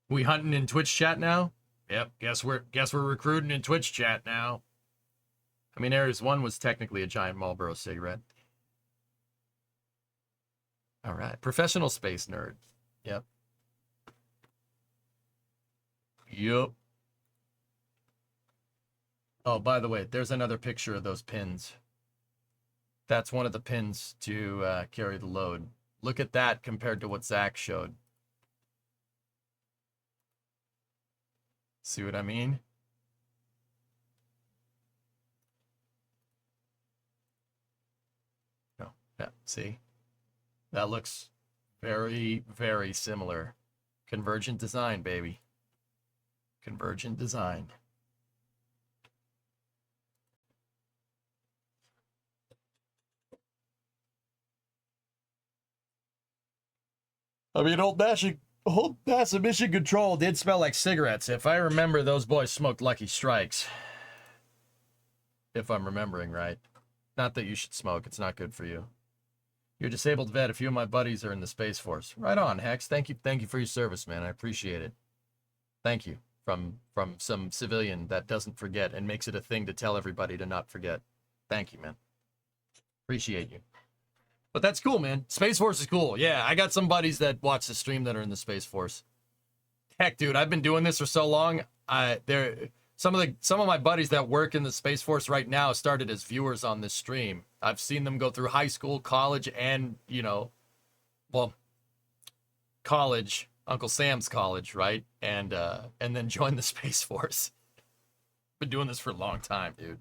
We hunting in Twitch chat now? Yep, guess we're recruiting in Twitch chat now. I mean, Ares 1 was technically a giant Marlboro cigarette. All right, professional space nerd. Yep. Oh, by the way, there's another picture of those pins. That's one of the pins to carry the load. Look at that compared to what Zach showed. See what I mean? Oh, yeah, see? That looks very, very similar. Convergent design, baby. Convergent design. I mean, old NASA Mission Control did smell like cigarettes. If I remember, those boys smoked Lucky Strikes. If I'm remembering right. Not that you should smoke. It's not good for you. You're a disabled vet. A few of my buddies are in the Space Force. Right on, Hex. Thank you for your service, man. I appreciate it. Thank you. From some civilian that doesn't forget and makes it a thing to tell everybody to not forget. Thank you, man. Appreciate you. But that's cool, man. Space Force is cool. Yeah, I got some buddies that watch the stream that are in the Space Force. Heck, dude, I've been doing this for so long. Some of my buddies that work in the Space Force right now started as viewers on this stream. I've seen them go through high school, college, and college, Uncle Sam's college, right? And then join the Space Force. Been doing this for a long time, dude.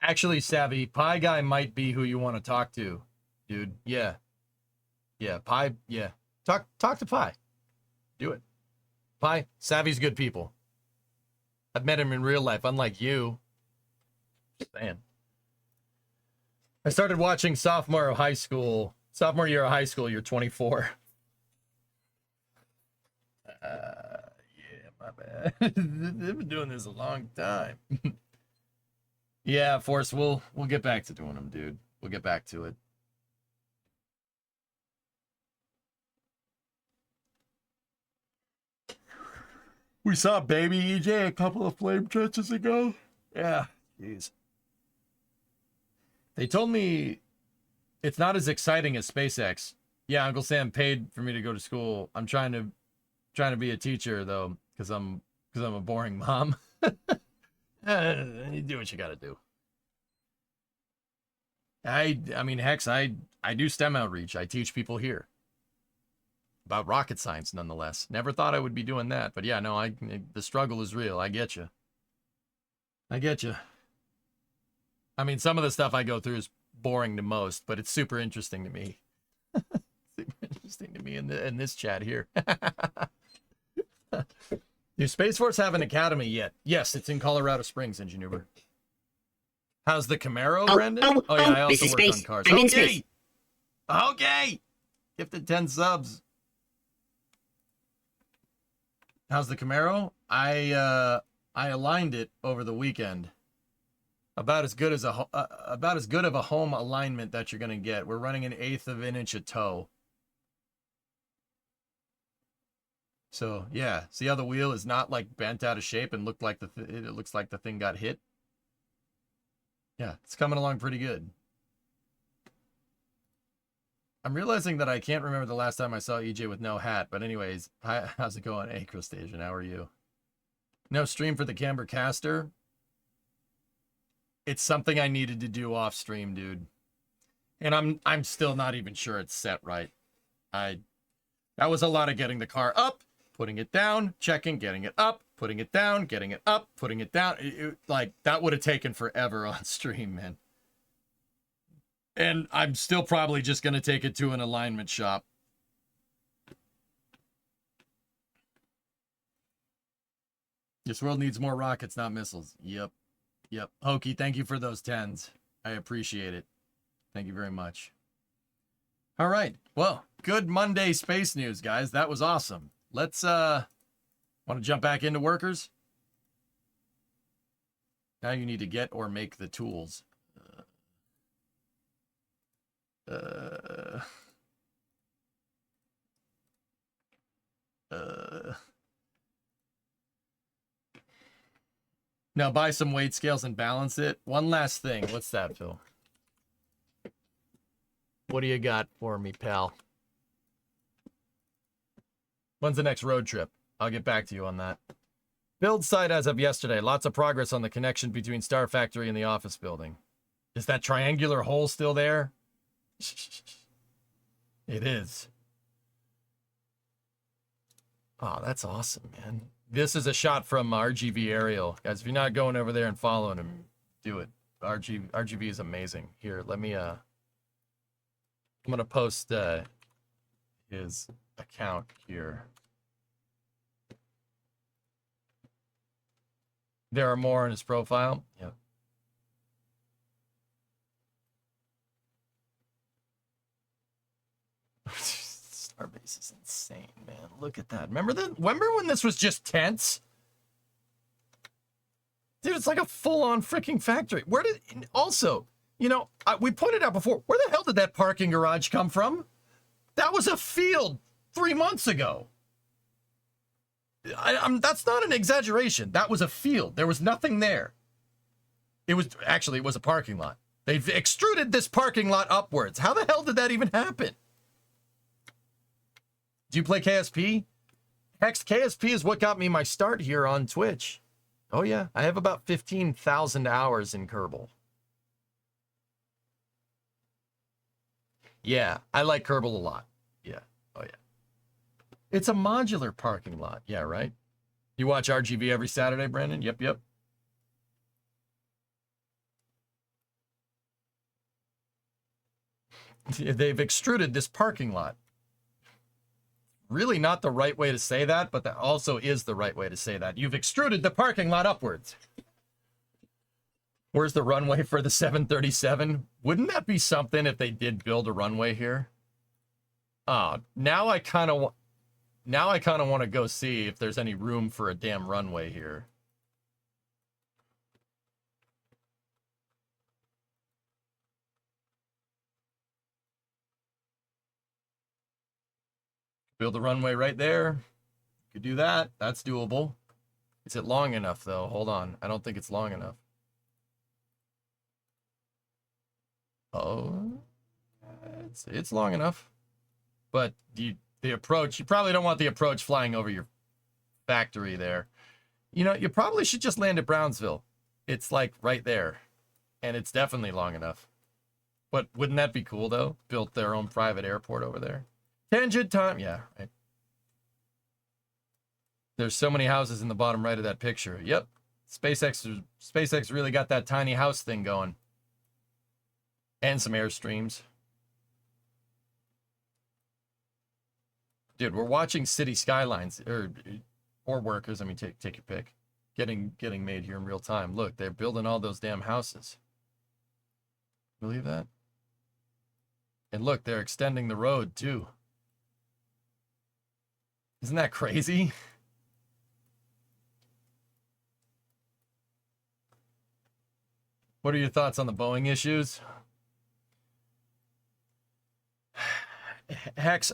Actually, Savvy, Pie Guy might be who you want to talk to, dude. Yeah. Yeah, Pie, yeah. Talk to Pie. Do it. Pie, Savvy's good people. I've met him in real life, unlike you. Just saying. I started watching sophomore year of high school, you're 24. Yeah, my bad. I've been doing this a long time. Yeah, Force, we'll get back to doing them, dude. We'll get back to it. We saw Baby EJ a couple of flame trenches ago. Yeah, jeez. They told me it's not as exciting as SpaceX. Yeah, Uncle Sam paid for me to go to school. I'm trying to trying to be a teacher though, because I'm a boring mom. You do what you got to do. I mean, Hex, I do STEM outreach. I teach people here about rocket science, nonetheless. Never thought I would be doing that, but yeah, no, the struggle is real. I get you. I get you. I mean, some of the stuff I go through is boring to most, but it's super interesting to me. Super interesting to me in this chat here. Do Space Force have an academy yet? Yes, it's in Colorado Springs, Engineer. How's the Camaro, Brendan? Oh, yeah, I also work on cars. I'm in Okay. space. Okay. Gifted 10 subs. How's the Camaro? I aligned it over the weekend. About as good of a home alignment that you're gonna get. We're running 1/8 of an inch of toe. So yeah, see how the wheel is not like bent out of shape and looked like it looks like the thing got hit. Yeah, it's coming along pretty good. I'm realizing that I can't remember the last time I saw EJ with no hat, but anyways, how's it going? Hey, Crustacean, how are you? No stream for the Camber Caster. It's something I needed to do off stream, dude. And I'm still not even sure it's set right. That was a lot of getting the car up, putting it down, checking, getting it up, putting it down, getting it up, putting it down. Like, that would have taken forever on stream, man. And I'm still probably just going to take it to an alignment shop. This world needs more rockets, not missiles. Yep. Yep. Hokey, thank you for those 10s. I appreciate it. Thank you very much. All right. Well, good Monday space news, guys. That was awesome. Let's, want to jump back into workers? Now you need to get or make the tools. Now buy some weight scales and balance it. One last thing. What's that, Phil? What do you got for me, pal? When's the next road trip? I'll get back to you on that. Build site as of yesterday. Lots of progress on the connection between Star Factory and the office building. Is that triangular hole still there? It is. Oh, that's awesome, man. This is a shot from RGV Aerial. Guys, if you're not going over there and following him, do it. RGV is amazing. Here, let me, I'm going to post his account here. There are more on his profile. Yep. Starbase is insane, man. Look at that. Remember when this was just tents? Dude, it's like a full-on freaking factory. Also, you know, we pointed out before, where the hell did that parking garage come from? That was a field 3 months ago. That's not an exaggeration. That was a field. There was nothing there. It was a parking lot. They've extruded this parking lot upwards. How the hell did that even happen? Do you play KSP? Hex, KSP is what got me my start here on Twitch. Oh yeah, I have about 15,000 hours in Kerbal. Yeah, I like Kerbal a lot. Yeah, oh yeah. It's a modular parking lot. Yeah, right? You watch RGV every Saturday, Brandon? Yep, yep. They've extruded this parking lot. Really not the right way to say that, but that also is the right way to say that. You've extruded the parking lot upwards. Where's the runway for the 737? Wouldn't that be something if they did build a runway here? Now I kind of want to go see if there's any room for a damn runway here. Build a runway right there. Could do that. That's doable. Is it long enough, though? Hold on. I don't think it's long enough. Oh, it's long enough. But do you The approach, you probably don't want the approach flying over your factory there. You know, you probably should just land at Brownsville. It's like right there. And it's definitely long enough. But wouldn't that be cool though? Built their own private airport over there. Tangent time, yeah, right. There's so many houses in the bottom right of that picture. Yep. SpaceX really got that tiny house thing going. And some Airstreams. Dude, we're watching city skylines or workers. I mean, take your pick. Getting made here in real time. Look, they're building all those damn houses. Believe that? And look, they're extending the road too. Isn't that crazy? What are your thoughts on the Boeing issues? Hex,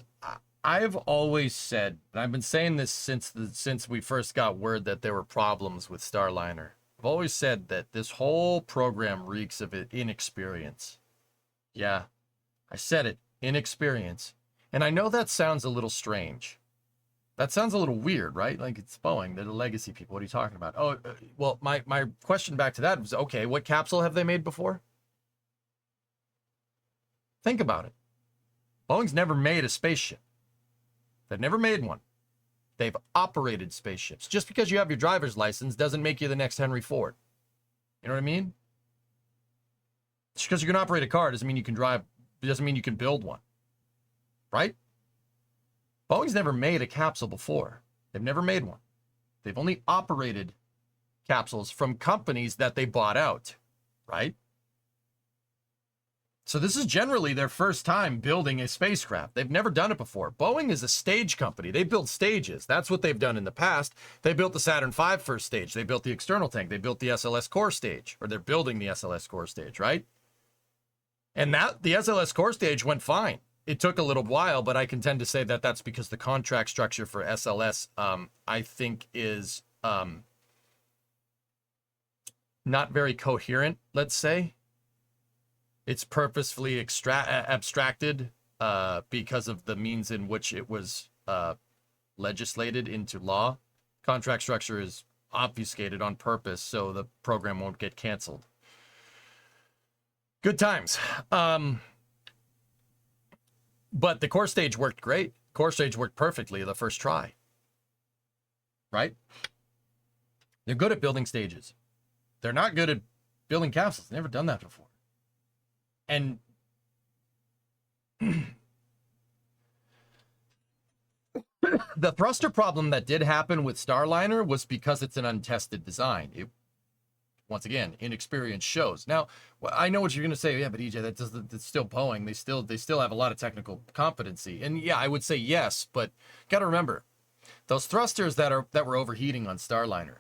I've always said, and I've been saying this since we first got word that there were problems with Starliner. I've always said that this whole program reeks of inexperience. Yeah, I said it, inexperience. And I know that sounds a little strange. That sounds a little weird, right? Like, it's Boeing, they're the legacy people. What are you talking about? Oh, well, my question back to that was, okay, what capsule have they made before? Think about it. Boeing's never made a spaceship. They've never made one. They've operated spaceships. Just because you have your driver's license doesn't make you the next Henry Ford. You know what I mean? Just because you can operate a car doesn't mean you can drive, doesn't mean you can build one. Right? Boeing's never made a capsule before. They've never made one. They've only operated capsules from companies that they bought out. Right? So this is generally their first time building a spacecraft. They've never done it before. Boeing is a stage company. They build stages. That's what they've done in the past. They built the Saturn V first stage. They built the external tank. They built the SLS core stage, or they're building the SLS core stage, right? And that the SLS core stage went fine. It took a little while, but I can tend to say that that's because the contract structure for SLS, I think, is not very coherent, let's say. It's purposefully abstracted because of the means in which it was legislated into law. Contract structure is obfuscated on purpose so the program won't get canceled. Good times. But the core stage worked great. Core stage worked perfectly the first try. Right? They're good at building stages. They're not good at building capsules. They've never done that before. And the thruster problem that did happen with Starliner was because it's an untested design. It, once again, inexperience shows. Now, I know what you're going to say. Yeah, but EJ, that's still Boeing. They still have a lot of technical competency. And yeah, I would say yes, but got to remember, those thrusters that were overheating on Starliner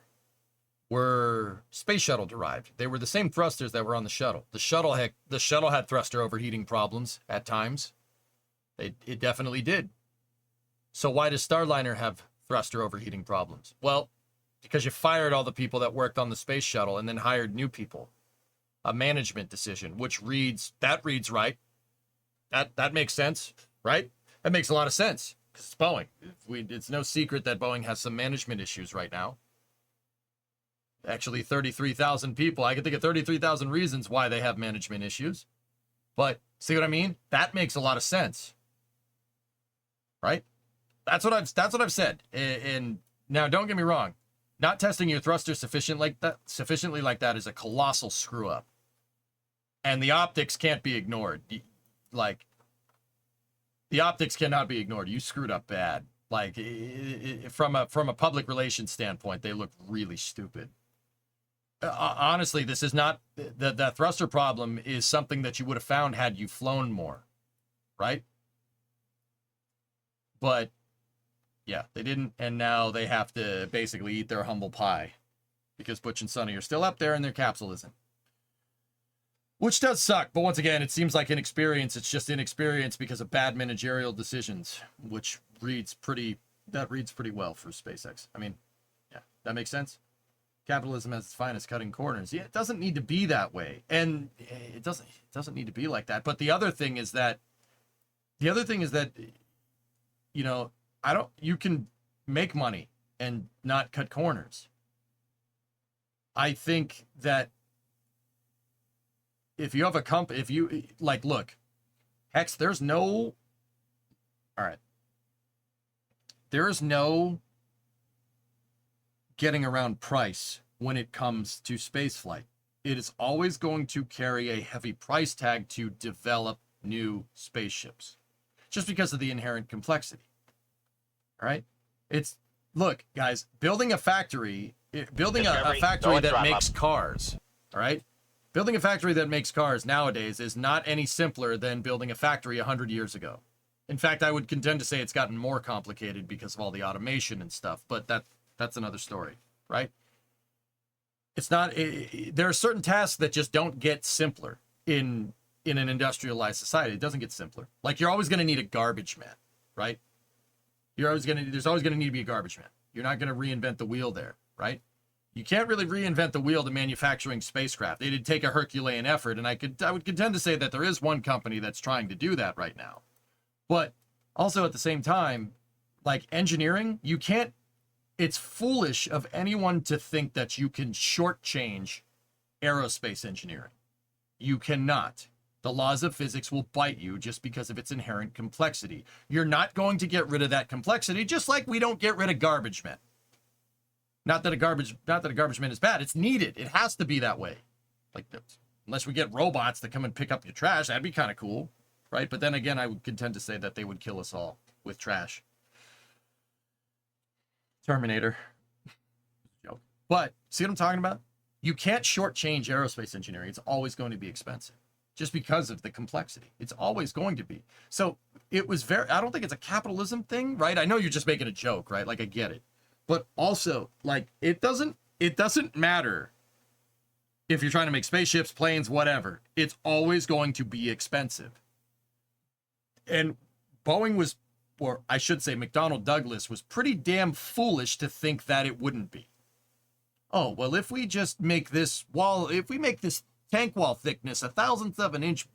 were space shuttle derived. They were the same thrusters that were on the shuttle. The shuttle had thruster overheating problems at times. It definitely did. So why does Starliner have thruster overheating problems? Well, because you fired all the people that worked on the space shuttle and then hired new people. A management decision, which reads right. That makes sense, right? That makes a lot of sense because it's Boeing. It's no secret that Boeing has some management issues right now. Actually, 33,000 people. I can think of 33,000 reasons why they have management issues. But see what I mean? That makes a lot of sense. Right? That's what I've said. And now don't get me wrong. Not testing your thruster sufficiently like that is a colossal screw up. And the optics can't be ignored. Like, the optics cannot be ignored. You screwed up bad. Like, from a public relations standpoint, they look really stupid. Honestly, this is not the thruster problem is something that you would have found had you flown more, right? But yeah, they didn't, and now they have to basically eat their humble pie because Butch and Sonny are still up there and their capsule isn't. Which does suck, but once again, it seems like inexperience. It's just inexperience because of bad managerial decisions, which reads pretty well for SpaceX. I mean, yeah, that makes sense. Capitalism at its finest, cutting corners. Yeah, it doesn't need to be that way, and it doesn't need to be like that. But the other thing is that you know, you can make money and not cut corners. I think that if you have a company, if you like, look, Hex, there is no getting around price when it comes to spaceflight. It is always going to carry a heavy price tag to develop new spaceships, just because of the inherent complexity. All right, look, guys, building a factory that makes cars. All right, building a factory that makes cars nowadays is not any simpler than building a factory 100 years ago. In fact, I would contend to say it's gotten more complicated because of all the automation and stuff, but that's another story, right? It's not, there are certain tasks that just don't get simpler in an industrialized society. It doesn't get simpler. Like, you're always going to need a garbage man, right? There's always going to need to be a garbage man. You're not going to reinvent the wheel there, right? You can't really reinvent the wheel to manufacturing spacecraft. It'd take a Herculean effort, and I would contend to say that there is one company that's trying to do that right now. But also at the same time, like engineering, it's foolish of anyone to think that you can shortchange aerospace engineering. You cannot. The laws of physics will bite you just because of its inherent complexity. You're not going to get rid of that complexity, just like we don't get rid of garbage men. Not that a garbage man is bad. It's needed. It has to be that way. Like, unless we get robots that come and pick up your trash, that'd be kind of cool, right? But then again, I would contend to say that they would kill us all with trash. Terminator. But see what I'm talking about? You can't shortchange aerospace engineering. It's always going to be expensive, just because of the complexity. It's always going to be. So it was I don't think it's a capitalism thing, right? I know you're just making a joke, right? Like, I get it. But also, like, it doesn't matter if you're trying to make spaceships, planes, whatever. It's always going to be expensive. And Boeing was, or I should say McDonnell Douglas was pretty damn foolish to think that it wouldn't be. Oh, well, if we just make this tank wall thickness 1/1000th of an inch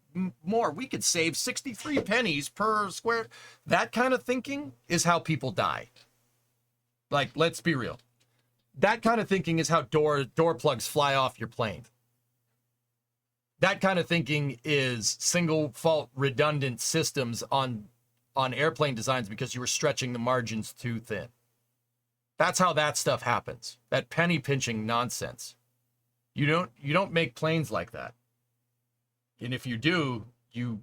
more, we could save 63 pennies per square. That kind of thinking is how people die. Like, let's be real. That kind of thinking is how door plugs fly off your plane. That kind of thinking is single fault redundant systems on airplane designs because you were stretching the margins too thin. That's how that stuff happens. That penny pinching nonsense. You don't make planes like that. And if you do, you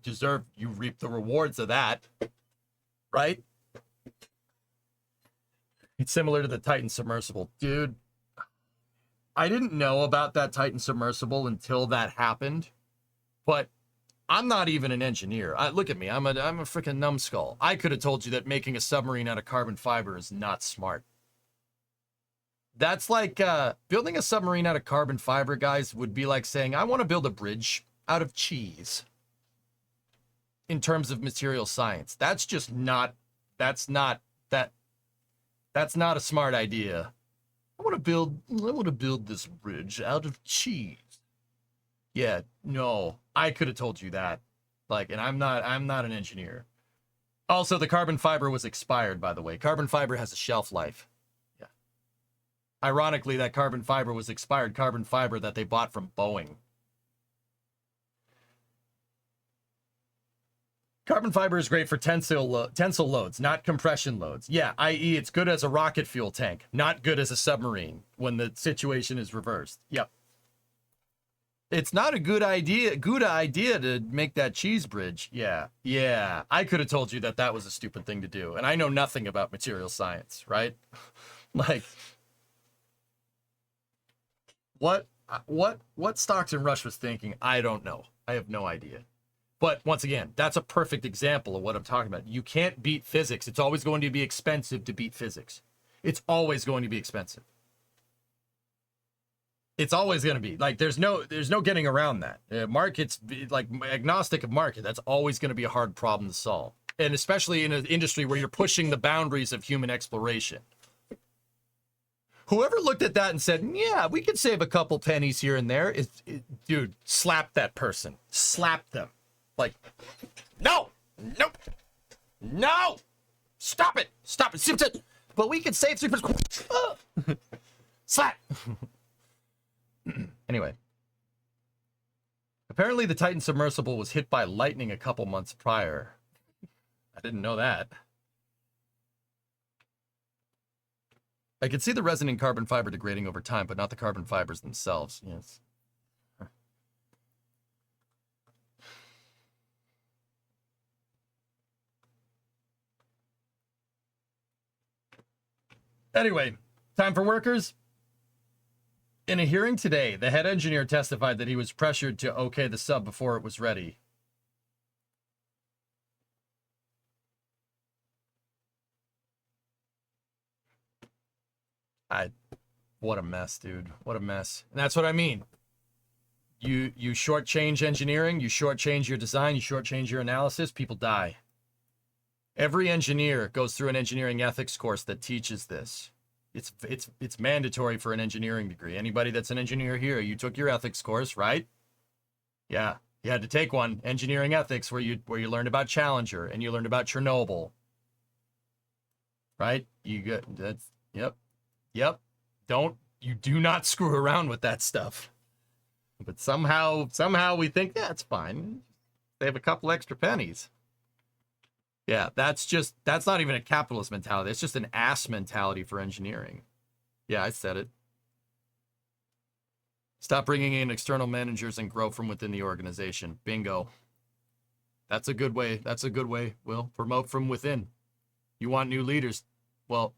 reap the rewards of that, right? It's similar to the Titan submersible. Dude, I didn't know about that Titan submersible until that happened, but I'm not even an engineer. Look at me. I'm a freaking numbskull. I could have told you that making a submarine out of carbon fiber is not smart. That's like building a submarine out of carbon fiber, guys, would be like saying, I want to build a bridge out of cheese. In terms of material science, that's not a smart idea. I want to build this bridge out of cheese. Yeah, no, I could have told you that. Like, and I'm not an engineer. Also, the carbon fiber was expired, by the way. Carbon fiber has a shelf life. Yeah. Ironically, that carbon fiber was expired carbon fiber that they bought from Boeing. Carbon fiber is great for tensile loads, not compression loads. Yeah, i.e. it's good as a rocket fuel tank, not good as a submarine when the situation is reversed. Yep. It's not a good idea to make that cheese bridge. Yeah. I could have told you that was a stupid thing to do. And I know nothing about material science, right? Like, what Stocks and Rush was thinking, I don't know. I have no idea. But once again, that's a perfect example of what I'm talking about. You can't beat physics. It's always going to be expensive to beat physics. It's always going to be expensive. It's always going to be. Like, there's no getting around that. Markets, like, agnostic of market, that's always going to be a hard problem to solve. And especially in an industry where you're pushing the boundaries of human exploration. Whoever looked at that and said, yeah, we could save a couple pennies here and there, dude, slap that person. Slap them. Like, no, nope, no, Stop it! Stop it! But we can save 3%. Slap! Anyway. Apparently the Titan submersible was hit by lightning a couple months prior. I didn't know that. I could see the resin in carbon fiber degrading over time, but not the carbon fibers themselves. Yes. Anyway, time for workers. In a hearing today, the head engineer testified that he was pressured to okay the sub before it was ready. What a mess, dude. What a mess. And that's what I mean. You shortchange engineering, you shortchange your design, you shortchange your analysis, people die. Every engineer goes through an engineering ethics course that teaches this. It's mandatory for an engineering degree. Anybody that's an engineer here, you took your ethics course, right? Yeah, you had to take one, engineering ethics, where you learned about Challenger and you learned about Chernobyl. Right? You got that's yep. You do not screw around with that stuff. But somehow we think, yeah, it's fine. Save a couple extra pennies. Yeah, that's not even a capitalist mentality. It's just an ass mentality for engineering. Yeah, I said it. Stop bringing in external managers and grow from within the organization. Bingo. That's a good way. That's a good way. Will promote from within. You want new leaders. Well,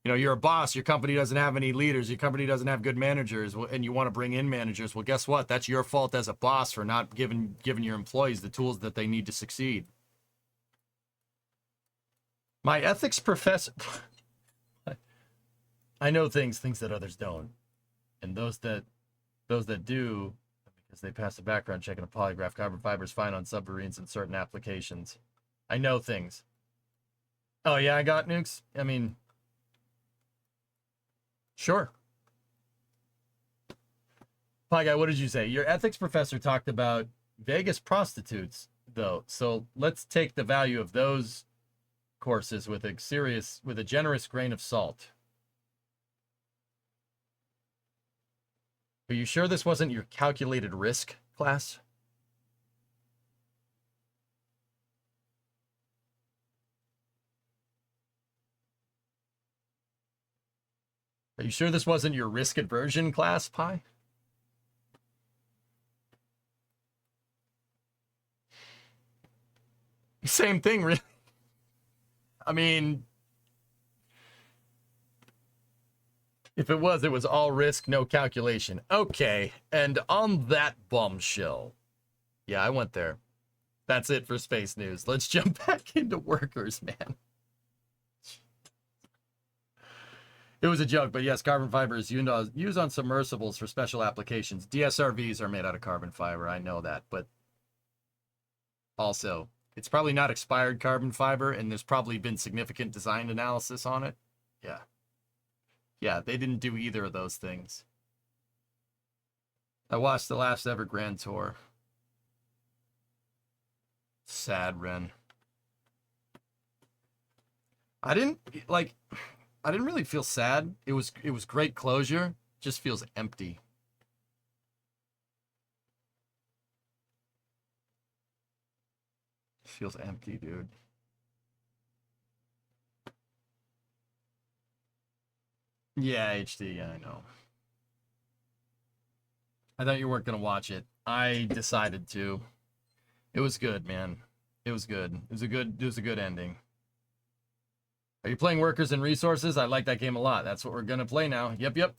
you're a boss. Your company doesn't have any leaders. Your company doesn't have good managers, and you want to bring in managers. Well, guess what? That's your fault as a boss for not giving your employees the tools that they need to succeed. My ethics professor, I know things that others don't, and those that do, because they pass a background check and a polygraph. Carbon fiber is fine on submarines and certain applications. I know things. Oh yeah, I got nukes. I mean, sure. Pie guy, what did you say? Your ethics professor talked about Vegas prostitutes, though. So let's take the value of those courses with a generous grain of salt. Are you sure this wasn't your calculated risk class? Are you sure this wasn't your risk aversion class, Pi? Same thing, really. I mean, if it was all risk, no calculation. Okay, and on that bombshell, yeah, I went there. That's it for space news. Let's jump back into workers, man. It was a joke, but yes, carbon fiber is used on submersibles for special applications. DSRVs are made out of carbon fiber, I know that, but also, it's probably not expired carbon fiber, and there's probably been significant design analysis on it. Yeah. Yeah, they didn't do either of those things. I watched the last ever Grand Tour. Sad, Ren. I didn't really feel sad. It was great closure. Just feels empty. Feels empty, dude. Yeah, HD, yeah, I know. I thought you weren't gonna watch it. I decided to. It was good, man. It was good. It was a good ending. Are you playing Workers and Resources? I like that game a lot. That's what we're gonna play now. Yep.